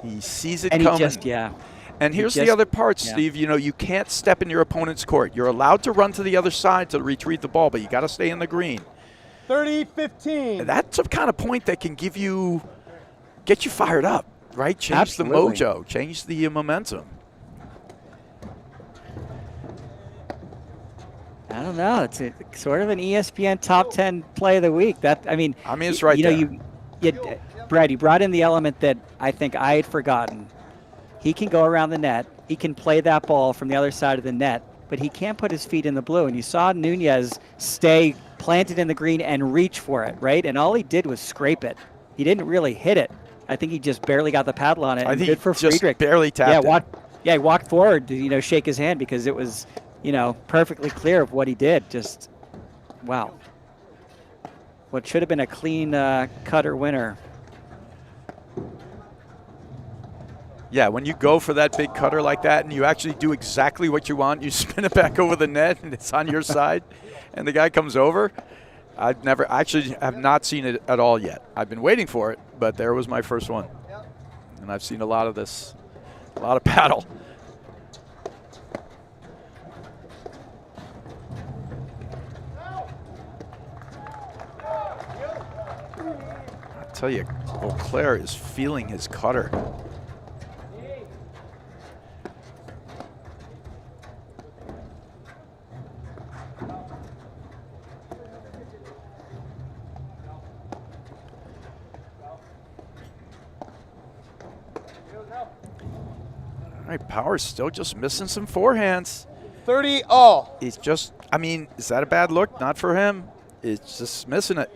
He sees it
And
coming.
he just, yeah.
And here's the
just-
other part,
yeah.
Steve. You know, you can't step in your opponent's court. You're allowed to run to the other side to retrieve the ball, but you got to stay in the green.
30-15.
That's a kind of point that can get you fired up, right? Change
Absolutely.
the mojo, change the momentum.
I don't know. It's sort of an ESPN top 10 play of the week.
It's right
there. Brad, you brought in the element that I think I had forgotten. He can go around the net. He can play that ball from the other side of the net, but he can't put his feet in the blue. And you saw Nunez stay planted in the green and reach for it, right? And all he did was scrape it. He didn't really hit it. I think he just barely got the paddle on it.
I
and
think
good for
he just
Friedrich.
barely tapped it.
He walked forward to, shake his hand because it was, perfectly clear of what he did. Just, wow. What should have been a clean cutter winner.
Yeah, when you go for that big cutter like that and you actually do exactly what you want, you spin it back over the net and it's on your side, and the guy comes over, I've never, actually have not seen it at all yet. I've been waiting for it, but there was my first one. And I've seen a lot of this, a lot of paddle. I tell you, Volclair is feeling his cutter. All right, Power's still just missing some forehands.
30 all.
He's just, I mean, is that a bad look? Not for him. It's just missing it.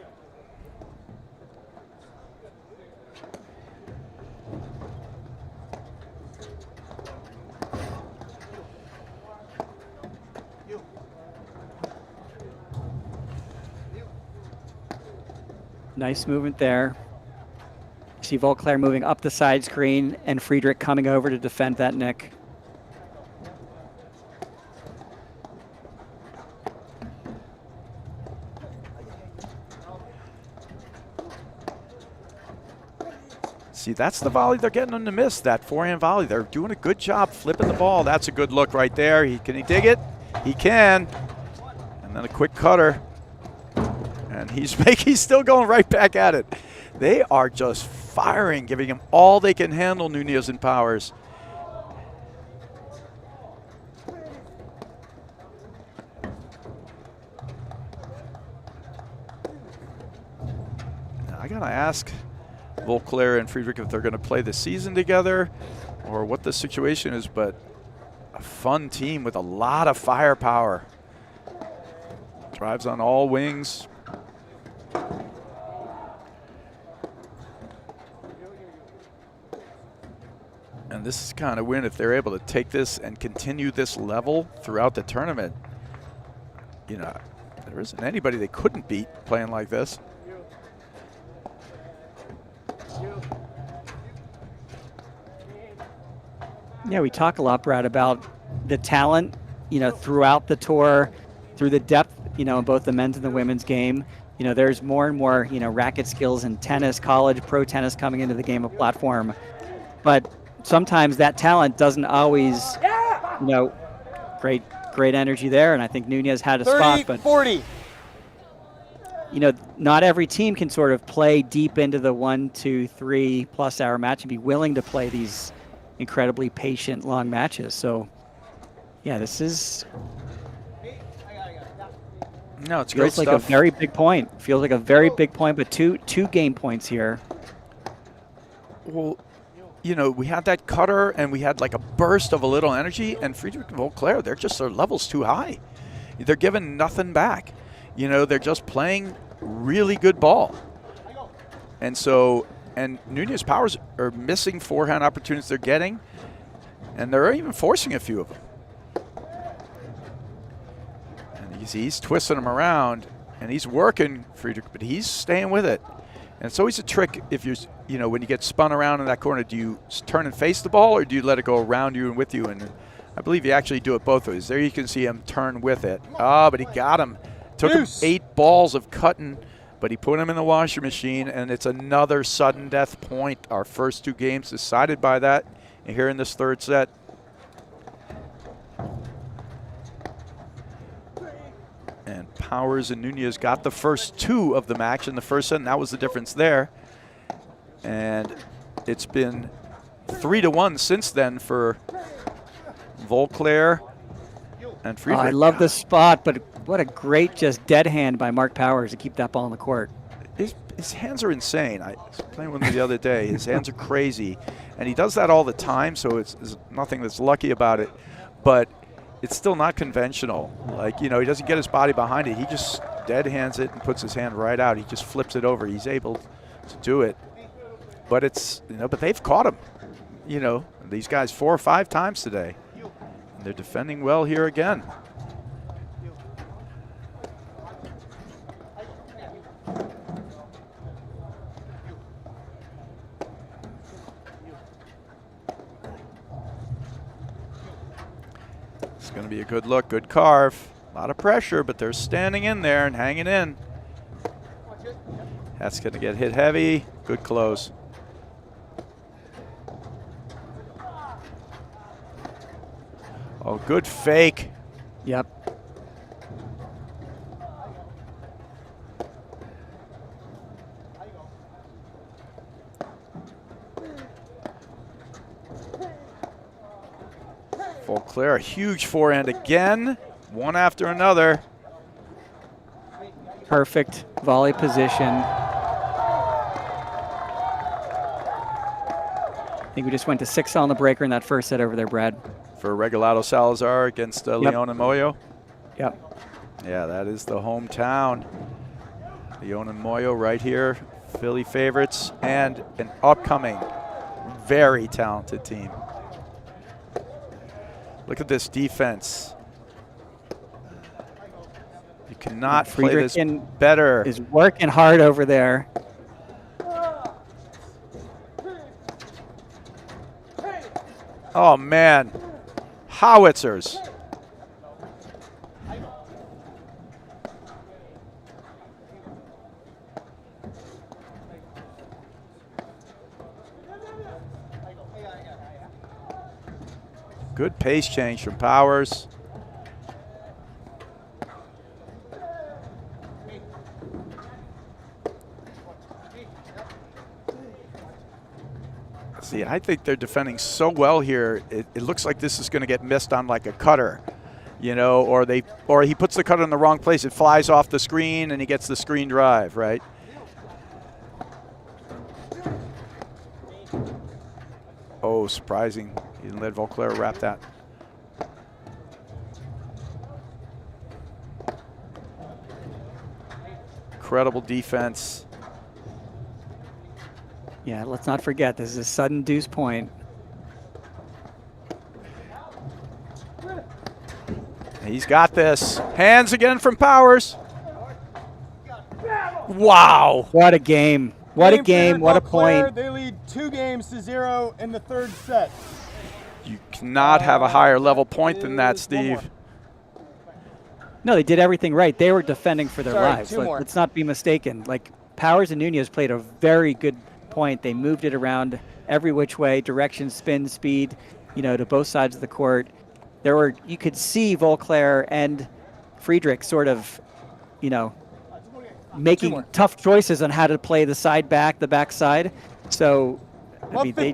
Nice movement there. See Volclair moving up the side screen and Friedrich coming over to defend that nick.
See, that's the volley they're getting them to miss, that forehand volley. They're doing a good job flipping the ball. That's a good look right there. Can he dig it? He can. And then a quick cutter. And he's still going right back at it. They are just firing, giving him all they can handle, Nunez and Powers. Now, I gotta ask Volclair and Friedrich if they're gonna play the season together or what the situation is, but a fun team with a lot of firepower. Drives on all wings. And this is kind of win if they're able to take this and continue this level throughout the tournament. You know, there isn't anybody they couldn't beat playing like this.
Yeah, we talk a lot, Brad, about the talent, you know, throughout the tour, through the depth, you know, in both the men's and the women's game. You know, there's more and more, you know, racket skills in tennis, college, pro tennis coming into the game of platform. But sometimes that talent doesn't always, you know, great energy there. And I think Nunez had a
30,
spot, but
40.
You know, not every team can sort of play deep into the 1, 2, 3+ hour match and be willing to play these incredibly patient, long matches. So, yeah, this is
no, it's great
feels like
stuff.
a very big point. Feels like a very big point, but two game points here.
Well, you know, we had that cutter and we had like a burst of a little energy, and Friedrich and Volclair, they're just, their level's too high. They're giving nothing back. You know, they're just playing really good ball. And so, and Nunez Powers are missing forehand opportunities they're getting, and they're even forcing a few of them. And he's twisting them around, and he's working Friedrich, but he's staying with it. And it's always a trick if you're, you know, when you get spun around in that corner, do you turn and face the ball or do you let it go around you and with you? And I believe you actually do it both ways. There you can see him turn with it. Ah, but he got him. Took him 8 balls of cutting, but he put him in the washer machine, and it's another sudden death point. Our first 2 games decided by that here in this third set. And Powers and Nunez got the first 2 of the match in the first set, and that was the difference there. And it's been 3-1 since then for Volclair and Friedrich.
I love this spot, but what a great just dead hand by Mark Powers to keep that ball in the court.
His hands are insane. I was playing with him the other day. His hands are crazy. And he does that all the time, so it's nothing that's lucky about it. But it's still not conventional. Like, you know, he doesn't get his body behind it. He just dead hands it and puts his hand right out. He just flips it over. He's able to do it. But it's, you know, but they've caught him. You know, these guys 4 or 5 times today. And they're defending well here again. It's going to be a good look, good carve. A lot of pressure, but they're standing in there and hanging in. That's going to get hit heavy. Good close. Oh, good fake.
Yep.
Volclair, a huge forehand again. One after another.
Perfect volley position. I think we just went to 6 on the breaker in that first set over there, Brad.
For Regalado Salazar against Leon and Moyo.
Yep.
Yeah, that is the hometown. Leon and Moyo right here. Philly favorites and an upcoming very talented team. Look at this defense. You cannot play
Friedrich
this better.
Is working hard over there.
Oh, man. Howitzers. Good pace change from Powers. See, I think they're defending so well here. It looks like this is going to get missed on like a cutter, you know, or he puts the cutter in the wrong place. It flies off the screen and he gets the screen drive, right? Oh, surprising. He didn't let Volclair wrap that. Incredible defense.
Yeah, let's not forget, this is a sudden deuce point.
He's got this. Hands again from Powers. Wow.
What a game. What a game. What a point.
They lead 2-0 in the third set.
You cannot have a higher level point than that, Steve.
No, they did everything right. They were defending for their lives.
two more.
Let's not be mistaken. Like, Powers and Nunez played a very good point. They moved it around every which way, direction, spin, speed, you know, to both sides of the court. You could see Volclair and Friedrich sort of, you know, making tough choices on how to play the side back, the back side. So, I mean, they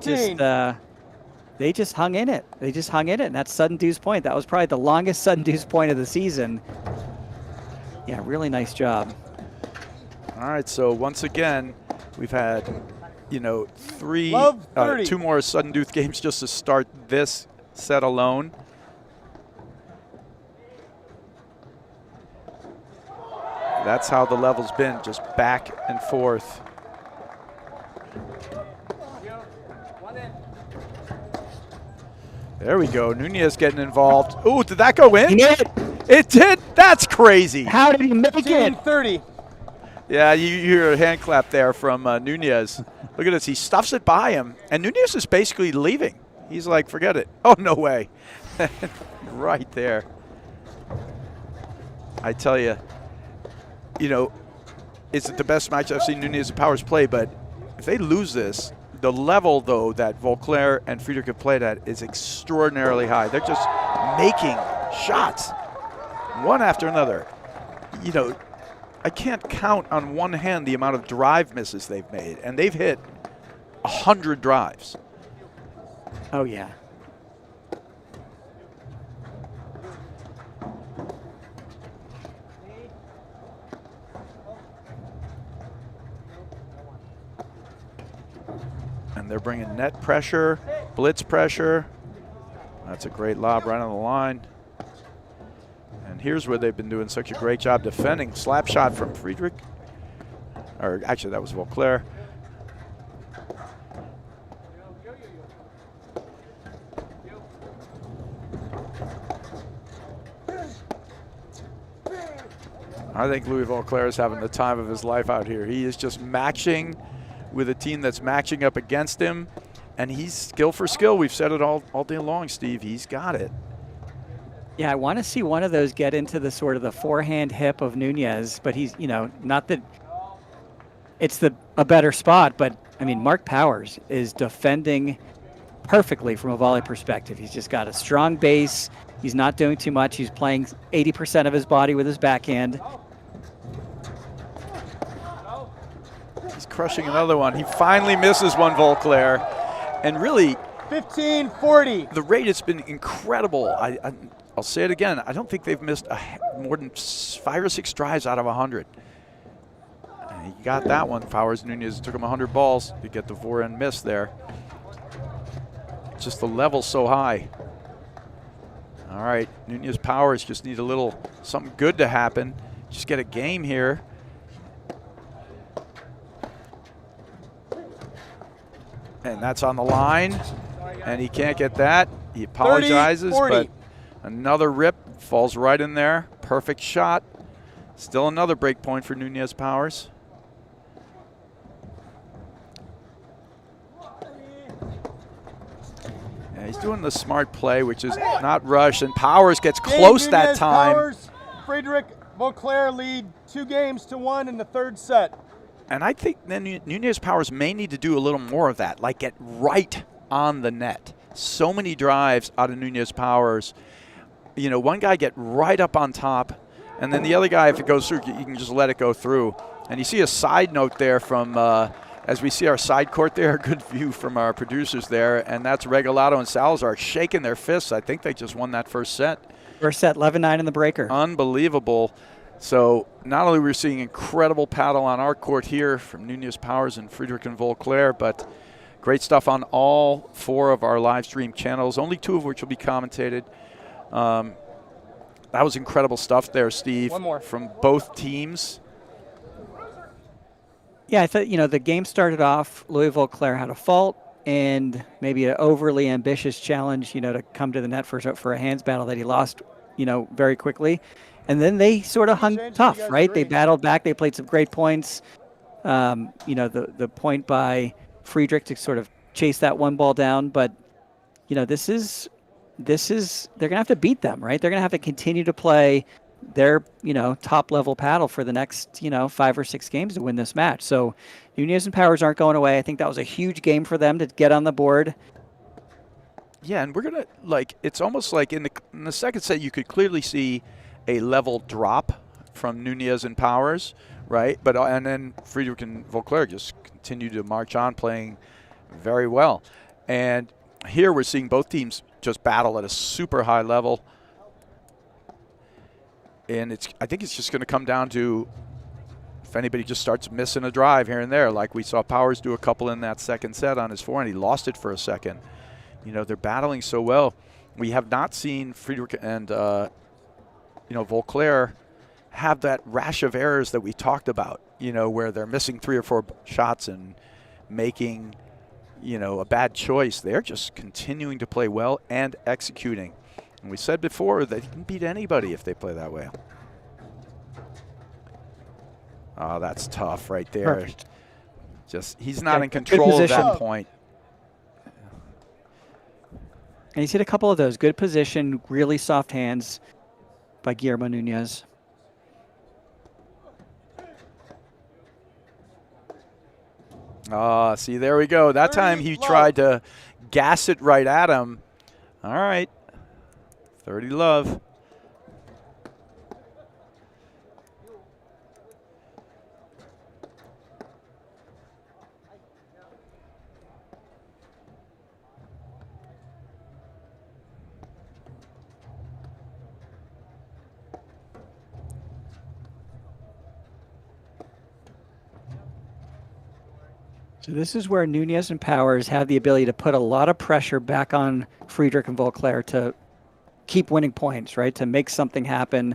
just hung in it. They just hung in it, and that's sudden deuce point. That was probably the longest sudden deuce point of the season. Yeah, really nice job.
All right, so once again, we've had, you know, 2 more sudden deuce games just to start this set alone. That's how the level's been, just back and forth. There we go. Nunez getting involved. Ooh, did that go in?
He made it.
It did? That's crazy.
How did he make it?
30.
Yeah, you hear a hand clap there from Nunez. Look at this. He stuffs it by him, and Nunez is basically leaving. He's like, forget it. Oh, no way. Right there. I tell you, you know, it's the best match I've seen Nunez and Powers play, but if they lose this, the level, though, that Volclair and Friedrich have played at is extraordinarily high. They're just making shots, one after another. You know, I can't count on one hand the amount of drive misses they've made, and they've hit 100 drives.
Oh, yeah.
And they're bringing net pressure, blitz pressure. That's a great lob right on the line. And here's where they've been doing such a great job defending. Slap shot from Friedrich. Or actually, that was Volclair. I think Louis Volclair is having the time of his life out here. He is just matching with a team that's matching up against him, and he's skill for skill. We've said it all day long, Steve. He's got it.
Yeah, I want to see one of those get into the sort of the forehand hip of Nunez, but he's, you know, not that it's a better spot. But I mean, Mark Powers is defending perfectly from a volley perspective. He's just got a strong base. He's not doing too much. He's playing 80% of his body with his backhand.
He's crushing another one. He finally misses one, Volclair. And really,
15-40.
the rate has been incredible. I'll say it again. I don't think they've missed more than 5 or 6 drives out of 100. And he got that one. Powers Nunez took him 100 balls to get the forehand miss there. Just the level so high. All right, Nunez Powers just need a little something good to happen. Just get a game here. And that's on the line. And he can't get that. He apologizes,
30-40.
but another rip falls right in there. Perfect shot. Still another break point for Nunez Powers. Yeah, he's doing the smart play, which is not rush, and Powers gets close that
Nunez
time.
Powers, Friedrich, Volclair lead 2-1 in the third set.
And I think then Nunez Powers may need to do a little more of that, like get right on the net. So many drives out of Nunez Powers. You know, one guy get right up on top, and then the other guy, if it goes through, you can just let it go through. And you see a side note there from, as we see our side court there, good view from our producers there, and that's Regalado and Salazar shaking their fists. I think they just won that first set.
First set, 11-9 in the breaker.
Unbelievable. So not only we're seeing incredible paddle on our court here from Nunez Powers and Friedrich and Volclair, but great stuff on all 4 of our live stream channels, only 2 of which will be commentated. That was incredible stuff there, Steve,
One more.
from both teams.
Yeah, I thought, you know, the game started off, Louis Volclair had a fault and maybe an overly ambitious challenge, you know, to come to the net for a hands battle that he lost, you know, very quickly. And then they sort of hung tough, right? They battled back. They played some great points. You know, the point by Friedrich to sort of chase that one ball down. But, you know, this is they're going to have to beat them, right? They're going to have to continue to play their, you know, top level paddle for the next, you know, 5 or 6 games to win this match. So Nunez and Powers aren't going away. I think that was a huge game for them to get on the board.
Yeah, and we're going to, like, it's almost like in the second set, you could clearly see a level drop from Nunez and Powers, right? But and then Friedrich and Volclair just continue to march on, playing very well. And here we're seeing both teams just battle at a super high level. And I think it's just going to come down to if anybody just starts missing a drive here and there, like we saw Powers do a couple in that second set on his forehand. He lost it for a second. You know, they're battling so well. We have not seen Friedrich and you know, Volclair have that rash of errors that we talked about, you know, where they're missing 3 or 4 shots and making, you know, a bad choice. They're just continuing to play well and executing. And we said before that you can beat anybody if they play that way. Oh, that's tough right there.
Perfect.
Just, he's not in
Good
control of
position.
that point.
And he's hit a couple of those. Good position, really soft hands by Guillermo Nunez.
See, there we go. That time he tried to gas it right at him. All right. 30 love.
So this is where Nunez and Powers have the ability to put a lot of pressure back on Friedrich and Volclair to keep winning points, right? To make something happen.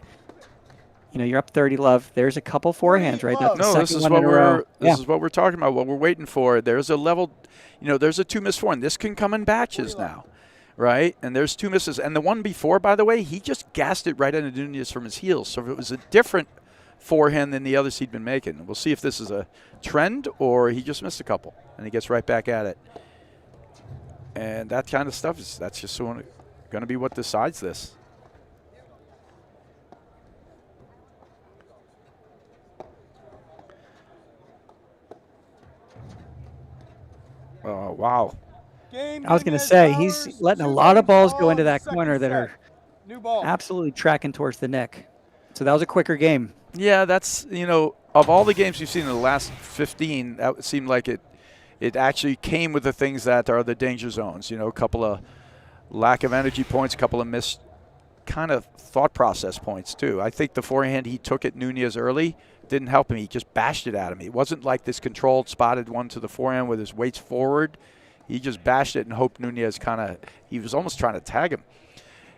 You know, you're up 30 love. There's a couple forehands, right? That's the
No, this
second
is
one
what
in a row.
this is what we're talking about. What we're waiting for. There's a level, you know, there's a 2 miss forehand. This can come in batches now, right? And there's 2 misses. And the one before, by the way, he just gassed it right into Nunez from his heels. So it was a different forehand than the others he'd been making. We'll see if this is a trend or he just missed a couple and he gets right back at it. And that kind of stuff that's just going to be what decides this. Oh, wow.
Game
I was going to
Nunez
say,
Powers,
he's letting a
2
lot of
games
balls
all
go into
in the
that
second
corner that
set.
are
New ball.
absolutely tracking towards the neck. So that was a quicker game.
Yeah, that's, of all the games you've seen in the last 15, that seemed like it actually came with the things that are the danger zones. A couple of lack of energy points, a couple of missed kind of thought process points too. I think the forehand he took at Nunez early didn't help him. He just bashed it at him. It wasn't like this controlled, spotted one to the forehand with his weights forward. He just bashed it and hoped Nunez he was almost trying to tag him,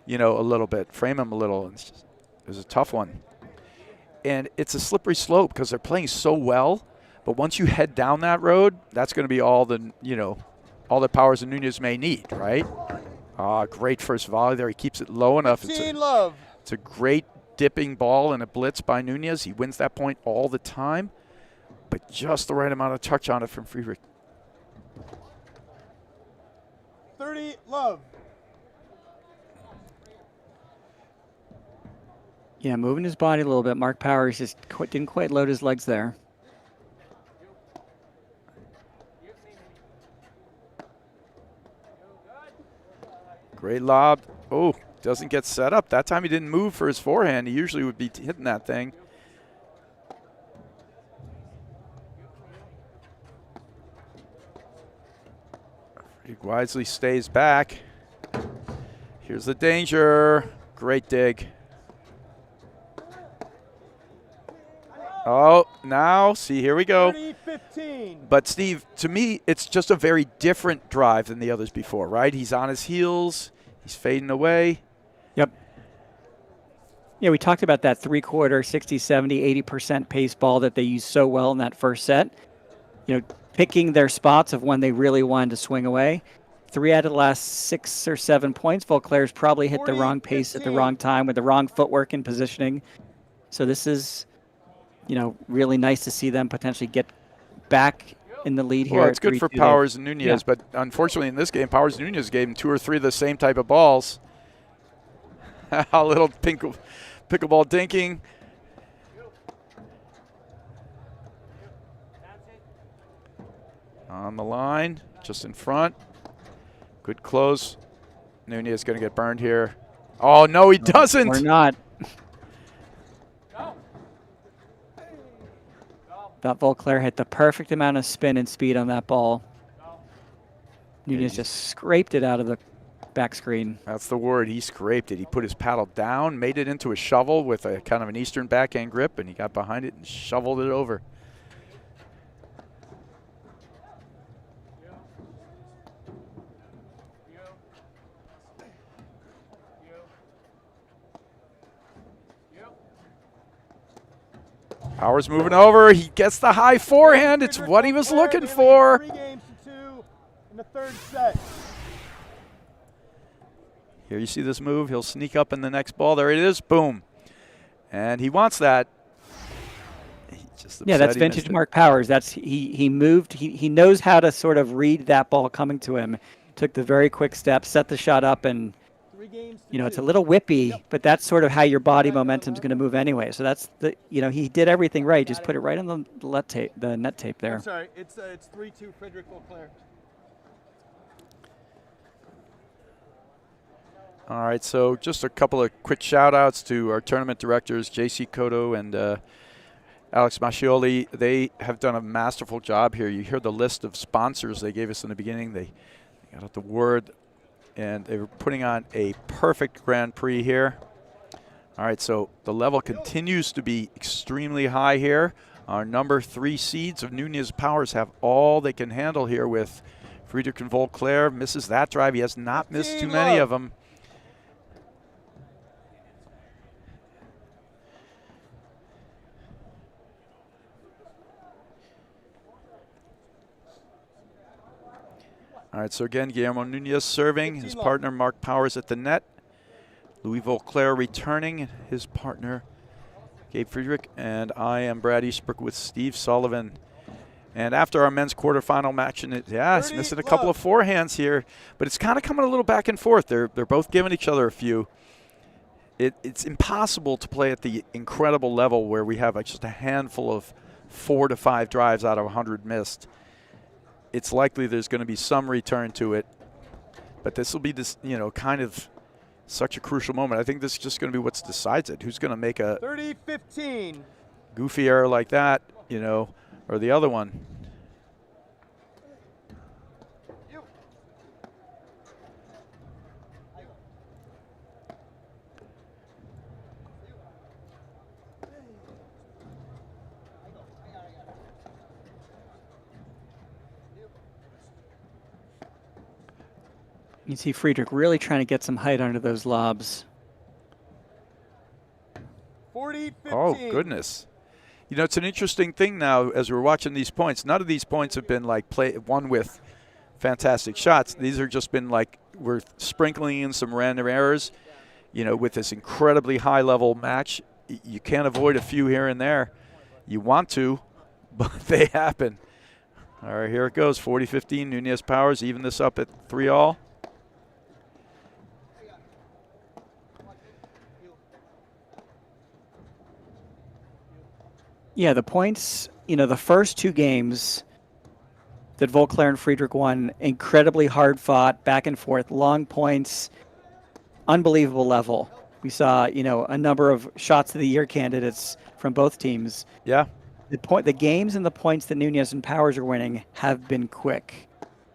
a little bit, frame him a little. It was a tough one. And it's a slippery slope because they're playing so well. But once you head down that road, that's going to be all the powers that Nunez may need, right? Great first volley there. He keeps it low enough. It's a great dipping ball and a blitz by Nunez. He wins that point all the time, but just the right amount of touch on it from Friedrich.
30 love.
Yeah, moving his body a little bit. Mark Powers just didn't quite load his legs there.
Great lob. Oh, doesn't get set up. That time he didn't move for his forehand. He usually would be hitting that thing. He wisely stays back. Here's the danger. Great dig. Oh, now, see, here we go.
30-15.
But, Steve, to me, it's just a very different drive than the others before, right? He's on his heels. He's fading away.
Yep. Yeah, we talked about that three-quarter, 60, 70, 80% pace ball that they used so well in that first set. Picking their spots of when they really wanted to swing away. 3 out of the last 6 or 7 points, Volclair's probably hit the wrong pace at the wrong time with the wrong footwork and positioning. So this is, really nice to see them potentially get back in the lead here.
Well, it's good for Powers and Nunez,
yeah.
But unfortunately in this game, Powers and Nunez gave him 2 or 3 of the same type of balls. A little pickleball dinking. On the line, just in front. Good close. Nunez is going to get burned here. Oh, no, he doesn't.
Or not. Thought Volclair hit the perfect amount of spin and speed on that ball. Nunez just scraped it out of the back screen.
That's the word. He scraped it. He put his paddle down, made it into a shovel with a kind of an Eastern backhand grip, and he got behind it and shoveled it over. Powers moving over. He gets the high forehand. It's what he was looking for.
3 games to 2 in the third set.
Here you see this move. He'll sneak up in the next ball. There it is. Boom. And he wants that.
Yeah, that's vintage Mark Powers. That's he moved. He knows how to sort of read that ball coming to him. Took the very quick step, set the shot up, and it's a little whippy, but that's sort of how your body momentum is going to move anyway. So that's he did everything right. Just put it right on the net tape there.
I'm sorry, it's 3-2 Friedrich Volclair.
All right, so just a couple of quick shout-outs to our tournament directors, J.C. Cotto and Alex Mascioli. They have done a masterful job here. You hear the list of sponsors they gave us in the beginning. They got out the word, and they were putting on a perfect Grand Prix here. All right, so the level continues to be extremely high here. Our number 3 seeds of Nunez Powers have all they can handle here with Friedrich and Volclair. Misses that drive. He has not missed too many of them. All right, so again, Guillermo Nunez serving, his partner Mark Powers at the net. Louis Volclair returning, his partner Gabe Friedrich, and I am Brad Eastbrook with Steve Sullivan. And after our men's quarterfinal match, and it's missing a couple of forehands here, but it's kind of coming a little back and forth. They're both giving each other a few. It's impossible to play at the incredible level where we have just a handful of 4 to 5 drives out of 100 missed. it's likely there's going to be some return to it. But this will be this, kind of such a crucial moment. I think this is just going to be what decides it. Who's going to make a
30-15.
goofy error like that, or the other one.
You see Friedrich really trying to get some height under those lobs.
40-15.
Oh, goodness. It's an interesting thing now as we're watching these points. None of these points have been like won with fantastic shots. These are just been like we're sprinkling in some random errors. With this incredibly high-level match, you can't avoid a few here and there. You want to, but they happen. All right, here it goes. 40-15. Nunez Powers even this up at 3-all.
Yeah, the points, the first two games that Volclair and Friedrich won, incredibly hard fought, back and forth, long points, unbelievable level. We saw, a number of shots of the year candidates from both teams.
Yeah.
The games and the points that Nunez and Powers are winning have been quick,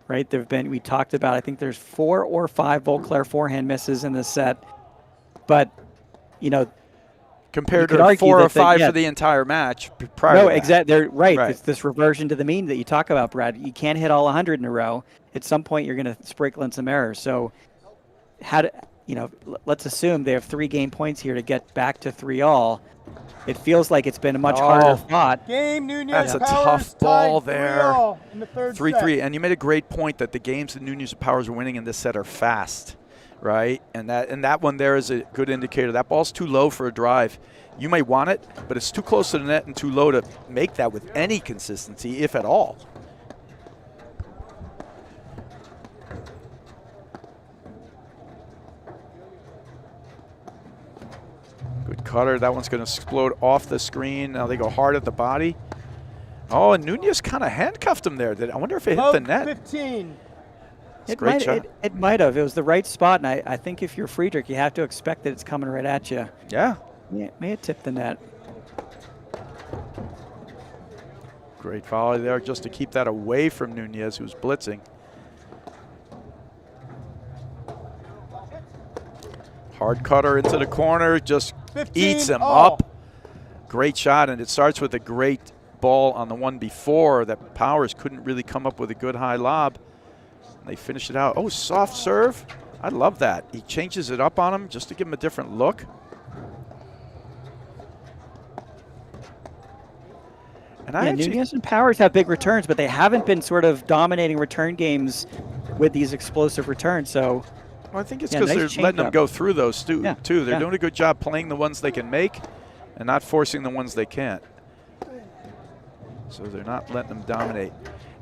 right? We talked about, I think there's 4 or 5 Volclair forehand misses in this set. But,
compared to 4 or 5 for the entire match prior to that.
Exactly. They're right. It's this reversion to the mean that you talk about, Brad. You can't hit all 100 in a row. At some point, you're going to sprinkle in some errors. So, let's assume they have 3 game points here to get back to 3-all. It feels like it's been a much harder fought.
Game Nunez.
That's a
Powers
tough ball
tied
there.
3-all in the third
3-3.
set.
And you made a great point that the games that Nunez and Powers are winning in this set are fast, right? And that one there is a good indicator. That ball's too low for a drive. You may want it, but it's too close to the net and too low to make that with any consistency, if at all. Good cutter. That one's going to explode off the screen. Now they go hard at the body. Oh, and Nunez kind of handcuffed him there. I wonder if it hit the net.
15.
It might have. It was the right spot, and I think if you're Friedrich, you have to expect that it's coming right at you.
Yeah.
Yeah, may have tipped the net.
Great volley there just to keep that away from Nunez, who's blitzing. Hard cutter into the corner, just eats him up. Great shot, and it starts with a great ball on the one before that Powers couldn't really come up with a good high lob. And they finish it out. Oh, soft serve. I love that. He changes it up on him just to give him a different look. And
Nunez and Powers have big returns, but they haven't been sort of dominating return games with these explosive returns. So,
I think it's because they're letting them go through those too. They're doing a good job playing the ones they can make and not forcing the ones they can't. So they're not letting them dominate.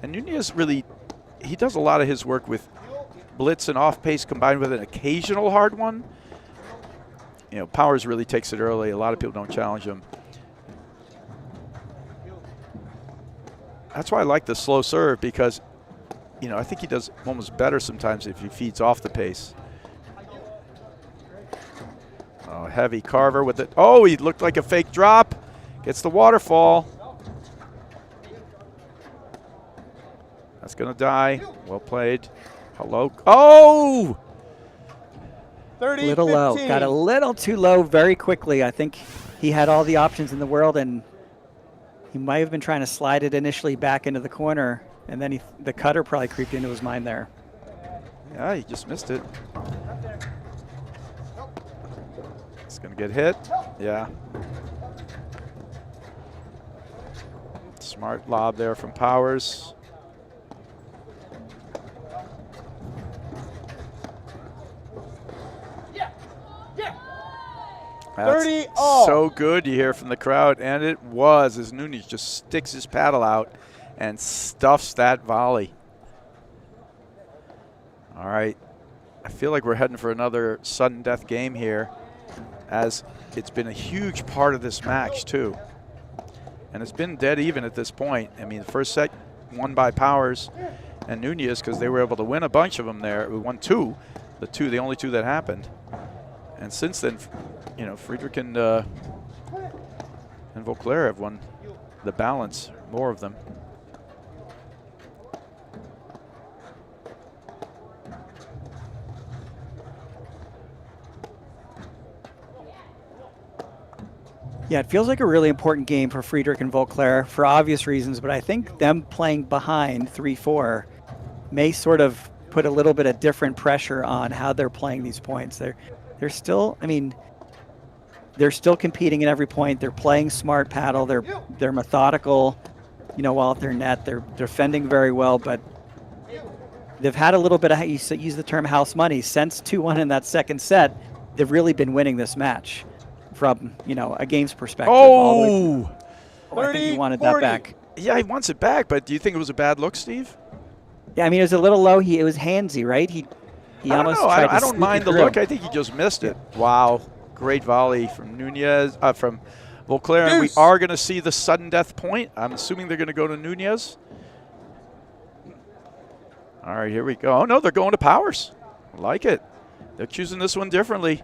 And Nunez really, he does a lot of his work with blitz and off pace combined with an occasional hard one. Powers really takes it early. A lot of people don't challenge him. That's why I like the slow serve because, I think he does almost better sometimes if he feeds off the pace. Oh, heavy Carver with it. Oh, he looked like a fake drop. Gets the waterfall. That's going to die. Well played. Hello. Oh!
30,
little
15.
low. Got a little too low very quickly. I think he had all the options in the world, and he might have been trying to slide it initially back into the corner, and then the cutter probably creeped into his mind there.
Yeah, he just missed it. It's going to get hit. Yeah. Smart lob there from Powers. That's
30-all.
so good, you hear from the crowd, and it was as Nunez just sticks his paddle out and stuffs that volley. All right, I feel like we're heading for another sudden death game here, as it's been a huge part of this match too. And it's been dead even at this point. I mean, the first set, won by Powers and Nunez because they were able to win a bunch of them there. We won two, the only two that happened. And since then, you know, Friedrich and Volclair have won the balance, more of them.
Yeah, it feels like a really important game for Friedrich and Volclair for obvious reasons, but I think them playing behind 3-4 may sort of put a little bit of different pressure on how they're playing these points. They're still, I mean, they're still competing at every point. They're playing smart paddle. They're methodical, you know, while at their net. They're defending very well, but they've had a little bit of, you use the term house money, since 2-1 in that second set. They've really been winning this match from, you know, a game's perspective.
Oh!
I think he wanted that back.
Yeah, he wants it back, but do you think it was a bad look, Steve?
Yeah, I mean, it was a little low. It was handsy, right? He almost tried to
I don't
sneak
mind
it
the
through.
look. I think he just missed it. Wow. Great volley from Nunez, from Volclair. And we are going to see the sudden death point. I'm assuming they're going to go to Nunez. All right, here we go. Oh, no, they're going to Powers. I like it. They're choosing this one differently.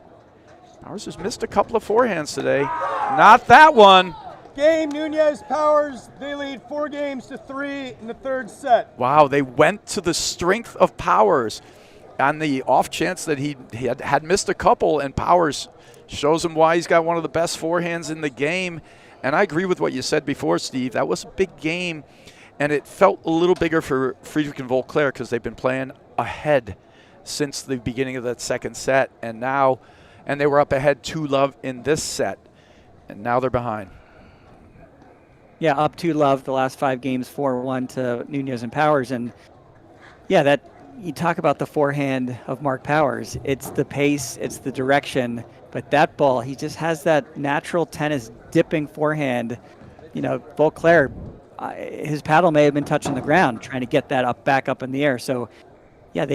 Powers has missed a couple of forehands today. Not that one.
Game, Nunez, Powers, they lead 4-3 in the third set.
Wow, they went to the strength of Powers on the off chance that he had missed a couple, and Powers shows him why he's got one of the best forehands in the game. And I agree with what you said before, Steve. That was a big game, and it felt a little bigger for Friedrich and Volclair because they've been playing ahead since the beginning of that second set, and they were up ahead 2-love in this set, and now they're behind.
Yeah, up 2-love the last 5 games, 4-1 to Nunez and Powers. And yeah, that you talk about the forehand of Mark Powers. It's the pace, it's the direction, but that ball, he just has that natural tennis dipping forehand. You know, Volclair, his paddle may have been touching the ground trying to get that back up in the air. So yeah,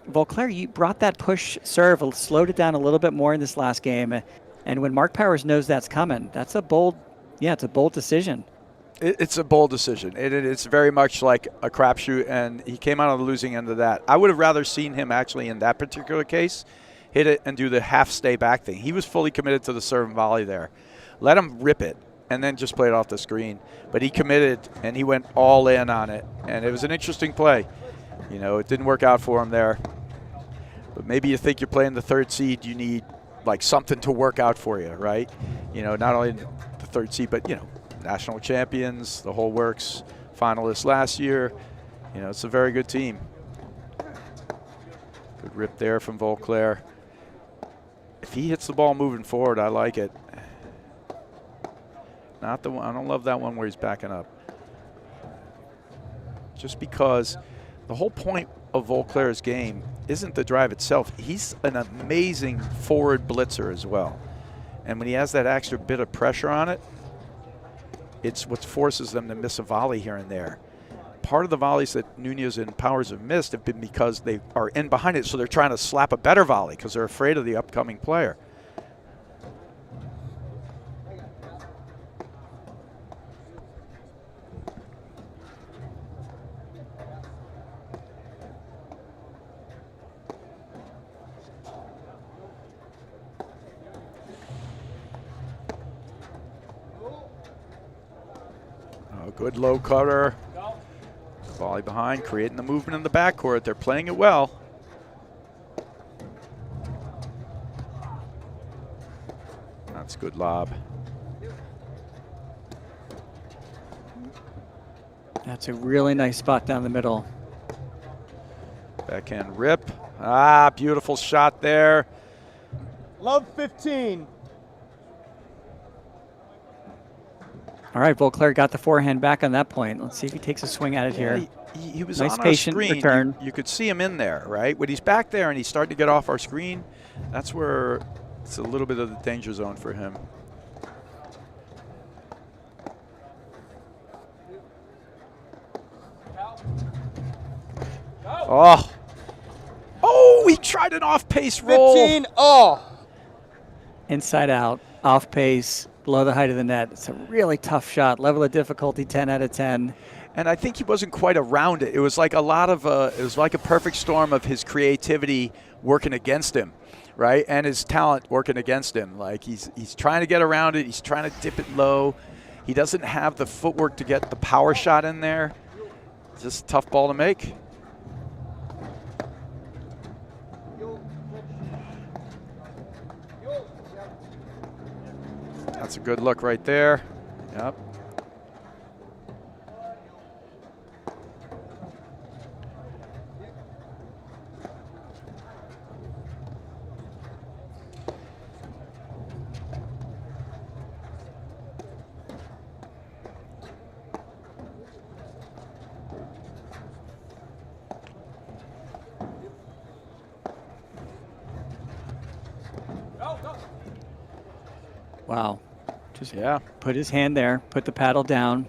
Volclair, you brought that push serve, slowed it down a little bit more in this last game. And when Mark Powers knows that's coming, that's a bold, it's a bold decision.
It's a bold decision. It's very much like a crapshoot, and he came out on the losing end of that. I would have rather seen him actually in that particular case hit it and do the half stay back thing. He was fully committed to the serve and volley there. Let him rip it and then just play it off the screen. But he committed, and he went all in on it, and it was an interesting play. You know, it didn't work out for him there. But maybe you think you're playing the third seed, you need like something to work out for you, right? You know, not only the third seed, but, you know, national champions, the whole works, finalists last year. You know, it's a very good team. Good rip there from Volclair. If he hits the ball moving forward, I like it. Not the one, I don't love that one where he's backing up. Just because the whole point of Volclair's game isn't the drive itself. He's an amazing forward blitzer as well. And when he has that extra bit of pressure on it, it's what forces them to miss a volley here and there. Part of the volleys that Nunez and Powers have missed have been because they are in behind it, so they're trying to slap a better volley because they're afraid of the upcoming player. Good low cutter. Volley behind, creating the movement in the backcourt. They're playing it well. That's good lob.
That's a really nice spot down the middle.
Backhand rip. Ah, beautiful shot there.
Love 15.
All right, Volclair got the forehand back on that point. Let's see if he takes a swing at it here.
He was
nice
on
patient
our screen.
return.
You could see him in there, right? When he's back there and he's starting to get off our screen, that's where it's a little bit of the danger zone for him. Oh. Oh, he tried an off-pace roll.
15. Oh.
Inside out, off pace, below the height of the net. It's a really tough shot. Level of difficulty, 10 out of 10.
and I think he wasn't quite around it. It was like a lot of, it was like a perfect storm of his creativity working against him, right? And his talent working against him. Like he's trying to get around it. He's trying to dip it low. He doesn't have the footwork to get the power shot in there. It's just a tough ball to make. That's a good look right there. Yep.
Wow. Just
Yeah.
put his hand there, put the paddle down.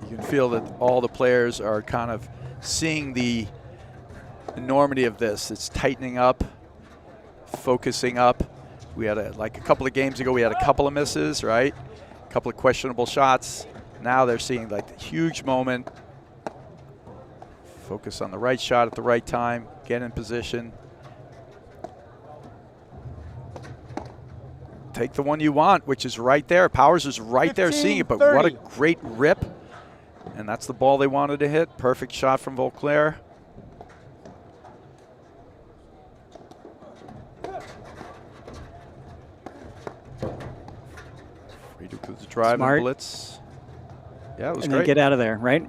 You can feel that all the players are kind of seeing the enormity of this. It's tightening up, focusing up. We had like a couple of games ago, we had a couple of misses, right? A couple of questionable shots. Now they're seeing like the huge moment. Focus on the right shot at the right time, get in position. Take the one you want, which is right there. Powers is right there seeing it, but what a great rip. And that's the ball they wanted to hit. Perfect shot from Volclair. Friedrich with the drive and blitz. Yeah, it was
and
great.
Then get out of there, right?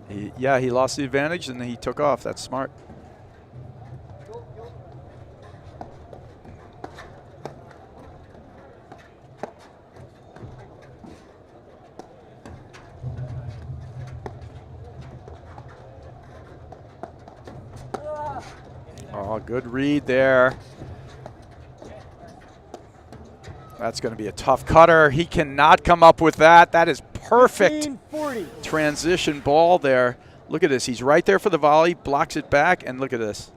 He lost the advantage and then he took off. That's smart. Oh, good read there. That's going to be a tough cutter. He cannot come up with that. That is perfect transition ball there. Look at this. He's right there for the volley, blocks it back, and look at this.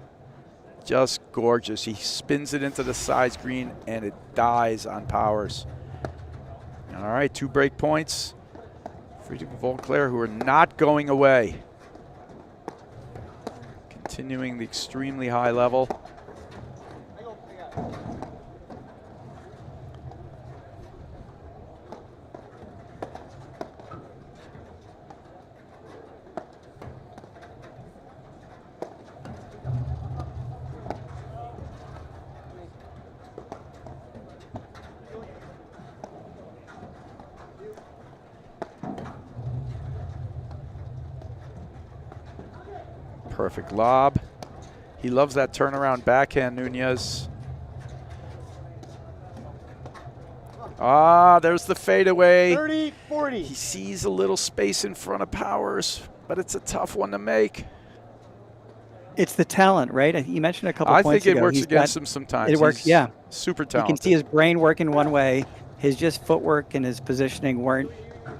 Just gorgeous. He spins it into the sides green, and it dies on Powers. All right, 2 break points. Friedrich and Volclair, who are not going away. Continuing the extremely high level. Perfect lob. He loves that turnaround backhand, Nunez. Ah, there's the fadeaway.
30-40.
He sees a little space in front of Powers, but it's a tough one to make.
It's the talent, right? You mentioned a couple
I
points
think it
ago.
works against him sometimes.
It works, yeah.
Super
You
talented.
can see his brain working one way. His just footwork and his positioning weren't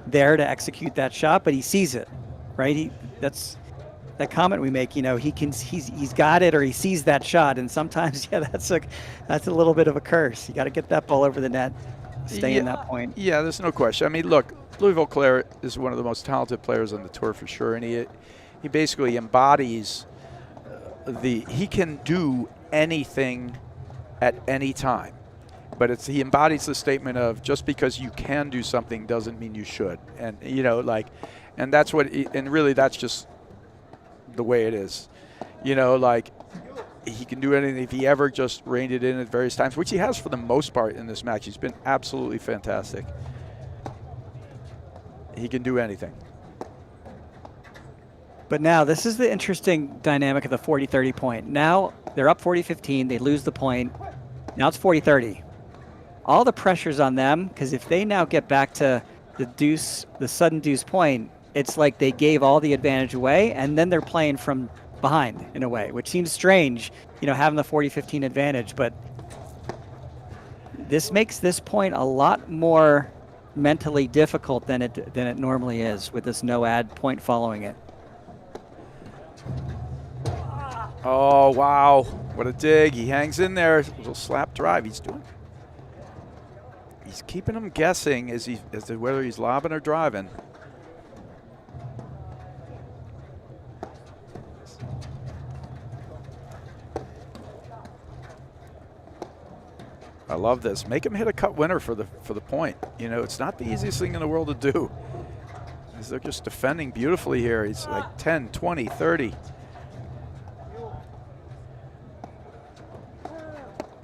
there to execute that shot, but he sees it, right? That's that comment we make. You know, he's got it, or he sees that shot, and sometimes, yeah, that's a little bit of a curse. You got to get that ball over the net, stay in that point.
Yeah, there's no question. I mean, look, Louis Volclair is one of the most talented players on the tour for sure, and he basically embodies he can do anything at any time. But he embodies the statement of just because you can do something doesn't mean you should. And, you know, like, and that's what, and really that's just the way it is. You know, like, he can do anything if he ever just reined it in at various times, which he has for the most part in this match. He's been absolutely fantastic. He can do anything.
But now this is the interesting dynamic of the 40-30 point. Now they're up 40-15. They lose the point. Now it's 40-30. All the pressure's on them, because if they now get back to the deuce, the sudden deuce point, it's like they gave all the advantage away, and then they're playing from behind in a way, which seems strange, having the 40-15 advantage, but this makes this point a lot more mentally difficult than it normally is with this no ad point following it.
Oh, wow. What a dig. He hangs in there. A little slap drive. He's keeping him guessing as to whether he's lobbing or driving. I love this. Make him hit a cut winner for the point. It's not the easiest thing in the world to do. They're just defending beautifully here. He's like 10, 20, 30.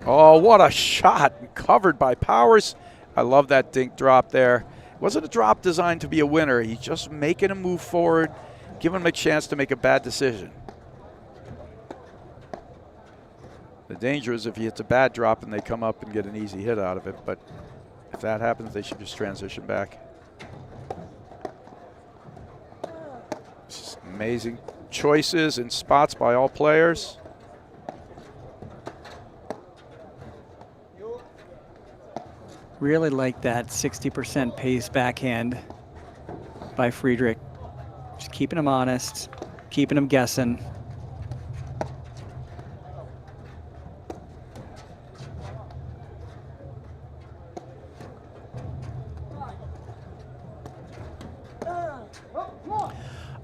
Oh, what a shot. Covered by Powers. I love that dink drop there. It wasn't a drop designed to be a winner. He's just making him move forward, giving him a chance to make a bad decision. The danger is if he hits a bad drop and they come up and get an easy hit out of it. But if that happens, they should just transition back. Just amazing choices and spots by all players.
Really like that 60% pace backhand by Friedrich. Just keeping him honest, keeping him guessing.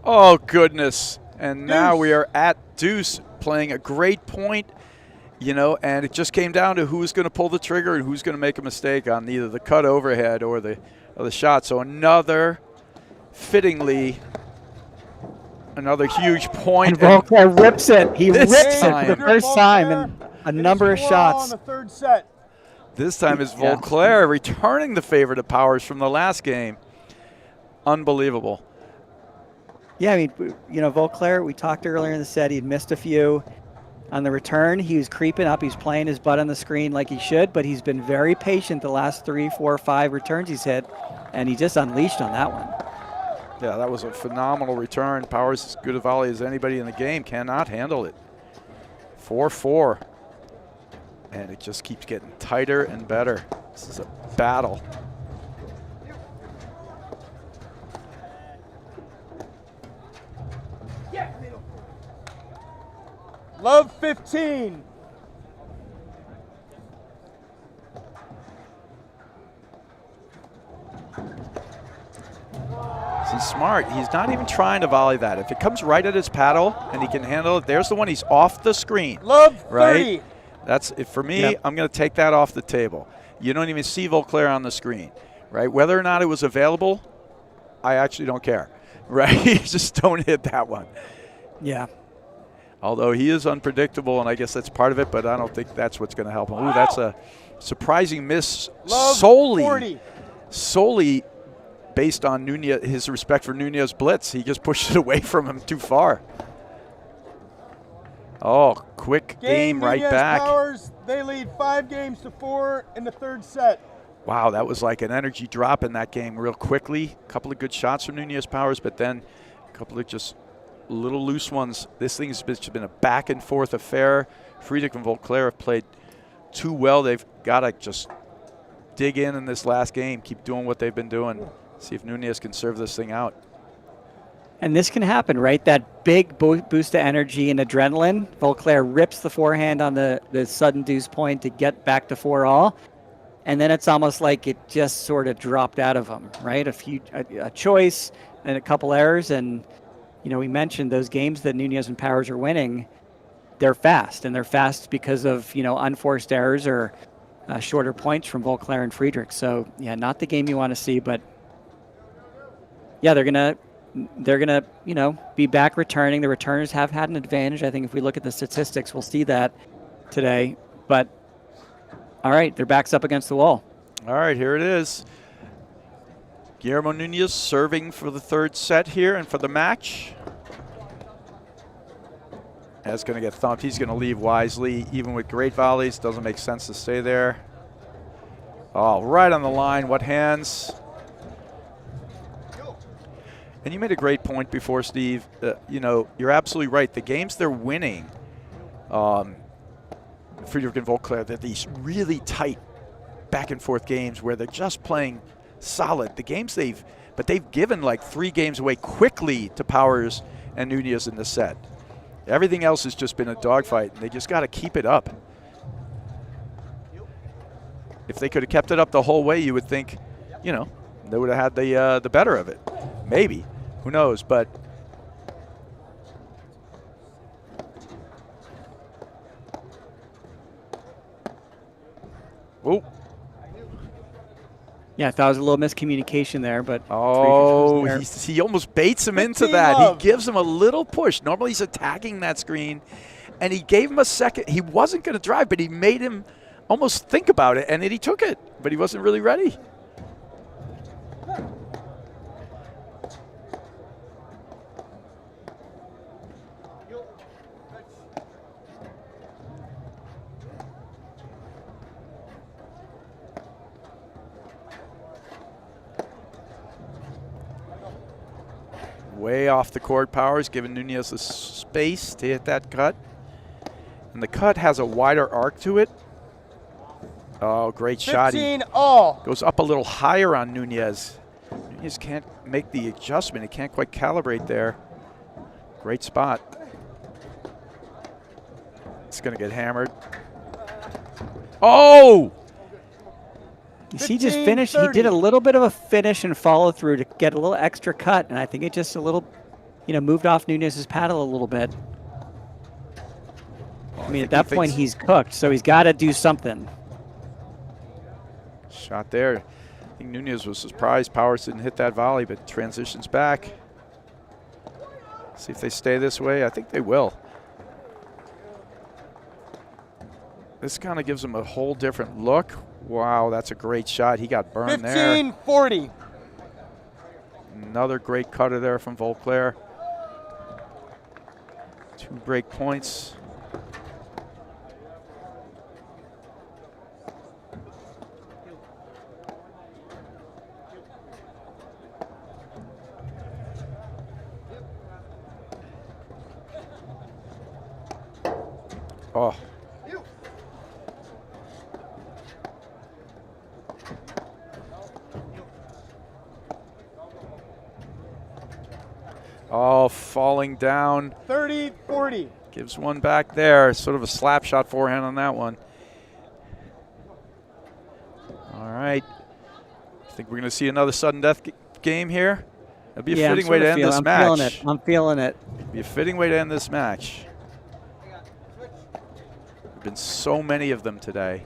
Oh, goodness. And now we are at deuce, playing a great point, and it just came down to who's going to pull the trigger and who's going to make a mistake on either the cut overhead or the shot. So fittingly, another huge point.
And Volclair rips it. He rips it
time.
for the first time in a number of shots.
On the third set.
This time is Volclair returning the favor to Powers from the last game. Unbelievable.
Yeah, Volclair, we talked earlier in the set, he'd missed a few. On the return, he was creeping up. He's playing his butt on the screen like he should, but he's been very patient the last 3, 4, 5 returns he's hit, and he just unleashed on that one.
Yeah, that was a phenomenal return. Powers, as good a volley as anybody in the game, cannot handle it. 4-4. And it just keeps getting tighter and better. This is a battle.
Love 15.
He's smart. He's not even trying to volley that. If it comes right at his paddle and he can handle it, there's the one. He's off the screen.
Love 30.
Right? That's it for me. Yep. I'm going to take that off the table. You don't even see Volclair on the screen, right? Whether or not it was available, I actually don't care, right? You just don't hit that one.
Yeah.
Although he is unpredictable, and I guess that's part of it, but I don't think that's what's going to help him. Ooh, that's a surprising miss.
Love
solely
40.
Based on Nunez, his respect for Nunez blitz. He just pushed it away from him too far. Oh, quick game right
Nunez
back.
Powers, they lead 5-4 in the third set.
Wow, that was like an energy drop in that game real quickly. A couple of good shots from Nunez Powers, but then a couple of just little loose ones. This thing's been a back and forth affair. Friedrich and Volclair have played too well. They've got to just dig in this last game, keep doing what they've been doing. See if Nunez can serve this thing out.
And this can happen, right? That big boost of energy and adrenaline. Volclair rips the forehand on the sudden deuce point to get back to 4-all. And then it's almost like it just sort of dropped out of him, right? A choice and a couple errors. And, we mentioned those games that Nunez and Powers are winning. They're fast, and they're fast because of, unforced errors or shorter points from Volclair and Friedrich. So, yeah, not the game you want to see, but yeah, they're gonna, be back returning. The returners have had an advantage. I think if we look at the statistics, we'll see that today. But all right, their back's up against the wall.
All right, here it is. Guillermo Nunez serving for the third set here and for the match. That's going to get thumped. He's going to leave wisely. Even with great volleys, doesn't make sense to stay there. Oh, right on the line. What hands? And you made a great point before, Steve. You know, you're absolutely right. The games they're winning, Friedrich and Volclair, they're these really tight back and forth games where they're just playing solid. The games they've given like 3 games away quickly to Powers and Nunez in the set. Everything else has just been a dogfight, and they just got to keep it up. If they could have kept it up the whole way, you would think, you know, they would have had the better of it. Maybe. Who knows? But oh.
Yeah, I thought it was a little miscommunication there, but
oh, he almost baits him into that.
Love.
He gives him a little push. Normally he's attacking that screen, and he gave him a second. He wasn't going to drive, but he made him almost think about it, and then he took it, but he wasn't really ready. Way off the court, Powers, giving Nunez the space to hit that cut. And the cut has a wider arc to it. Oh, great shot.
15 all.
Goes up a little higher on Nunez. Nunez can't make the adjustment. He can't quite calibrate there. Great spot. It's going to get hammered. Oh!
You see, just
15,
finished. He
30.
did a little bit of a finish and follow through to get a little extra cut, and I think it just a little, you know, moved off Nunez's paddle a little bit. I mean, at that point, he's cooked, so he's got to do something.
Shot there. I think Nunez was surprised Powers didn't hit that volley, but transitions back. See if they stay this way. I think they will. This kind of gives him a whole different look. Wow, that's a great shot. He got burned
15,
there.
40.
Another great cutter there from Volclair. 2 break points. Oh. Oh, falling down.
30, 40.
Gives one back there. Sort of a slap shot forehand on that one. All right. I think we're going to see another sudden death game here. That'd be a fitting way to end this match.
I'm feeling it. I'm feeling it.
Be a fitting way to end this match. There've been so many of them today.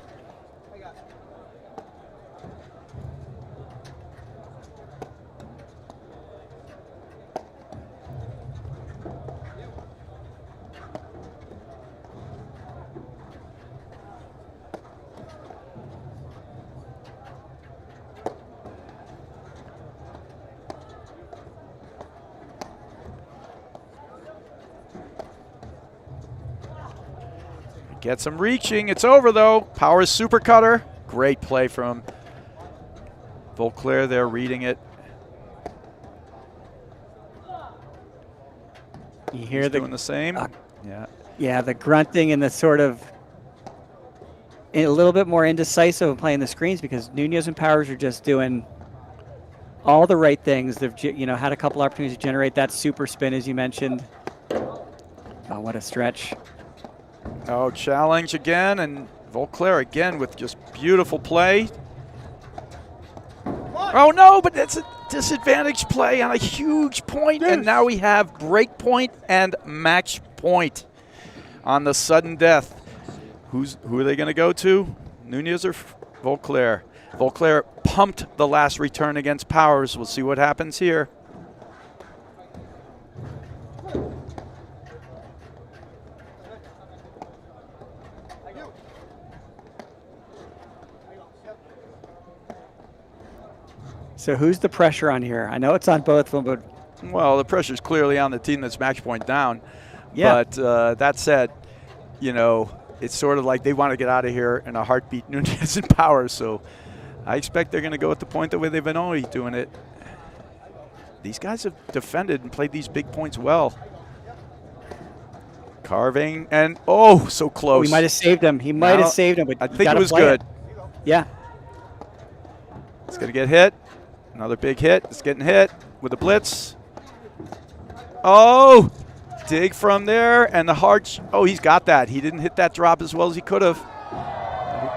Gets him reaching. It's over, though. Powers super cutter. Great play from Volclair there, reading it.
You hear
He's doing the same. Yeah.
Yeah, the grunting and the sort of a little bit more indecisive of playing the screens because Nunez and Powers are just doing all the right things. They've had a couple opportunities to generate that super spin, as you mentioned. Oh, what a stretch.
Oh, challenge again, and Volclair again with just beautiful play. Oh, no, but that's a disadvantage play on a huge point, and now we have break point and match point on the sudden death. Who are they going to go to? Nunez or Volclair? Volclair pumped the last return against Powers. We'll see what happens here.
So who's the pressure on here? I know it's on both of them, but
well, the pressure's clearly on the team that's match point down.
Yeah.
But that said, it's sort of like they want to get out of here in a heartbeat, Nunez and Powers. So I expect they're going to go at the point the way they've been always doing it. these guys have defended and played these big points well. Carving, and oh, so close.
He might have saved him. He might have saved him, but
I
you
think
gotta
it was
play
good.
Yeah.
It's going to get hit. Another big hit. It's getting hit with a blitz. Oh, dig from there, and the hard. Oh, he's got that. He didn't hit that drop as well as he could have.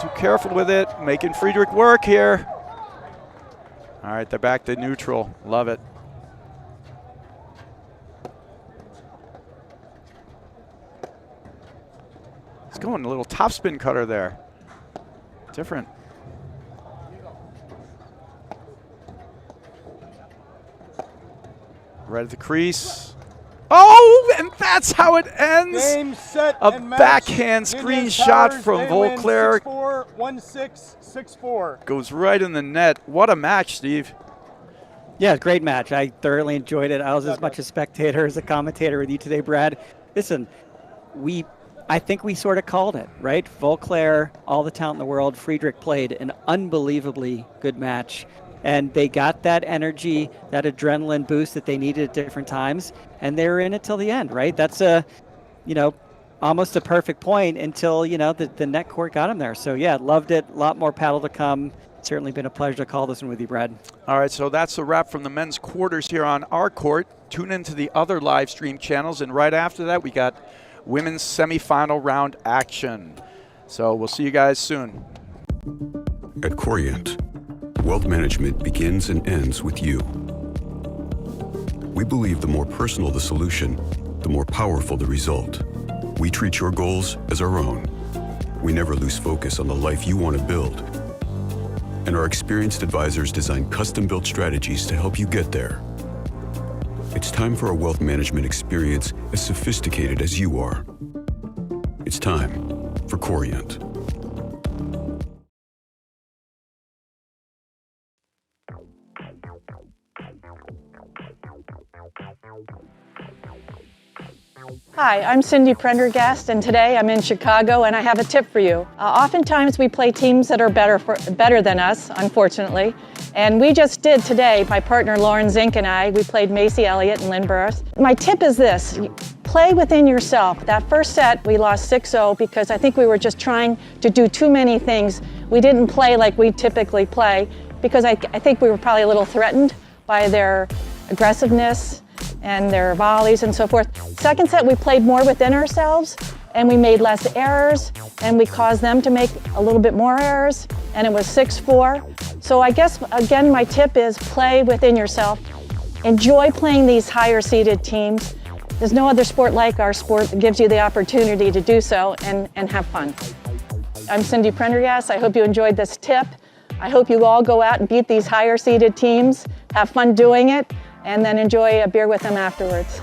Too careful with it, making Friedrich work here. All right, they're back to neutral. Love it. He's going a little topspin cutter there. Different. Right at the crease. Oh, and that's how it ends.
Game, set,
A
and match.
backhand
Nunez
screenshot
Towers,
from
they win
Volclair.
6-4, 1-6, 6-4.
Goes right in the net. What a match, Steve.
Yeah, great match. I thoroughly enjoyed it. I was as much a spectator as a commentator with you today, Brad. Listen, I think we sort of called it, right? Volclair, all the talent in the world. Friedrich played an unbelievably good match. And they got that energy, that adrenaline boost that they needed at different times. And they were in it till the end, right? That's almost a perfect point until, the net court got him there. So, yeah, loved it. A lot more paddle to come. Certainly been a pleasure to call this one with you, Brad.
All right, so that's a wrap from the men's quarters here on our court. Tune into the other live stream channels. And right after that, we got women's semifinal round action. So we'll see you guys soon.
At Corient, wealth management begins and ends with you. We believe the more personal the solution, the more powerful the result. We treat your goals as our own. We never lose focus on the life you want to build. And our experienced advisors design custom-built strategies to help you get there. It's time for a wealth management experience as sophisticated as you are. It's time for Corient.
Hi, I'm Cindy Prendergast, and today I'm in Chicago, and I have a tip for you. Oftentimes we play teams that are better than us, unfortunately, and we just did today. My partner Lauren Zink and I, we played Macy Elliott and Lynn Burris. My tip is this: play within yourself. That first set we lost 6-0 because I think we were just trying to do too many things. We didn't play like we typically play because I think we were probably a little threatened by their aggressiveness and their volleys and so forth. Second set, we played more within ourselves and we made less errors and we caused them to make a little bit more errors, and it was 6-4. So I guess, again, my tip is play within yourself. Enjoy playing these higher seeded teams. There's no other sport like our sport that gives you the opportunity to do so and have fun. I'm Cindy Prendergast. I hope you enjoyed this tip. I hope you all go out and beat these higher seeded teams, have fun doing it, and then enjoy a beer with them afterwards.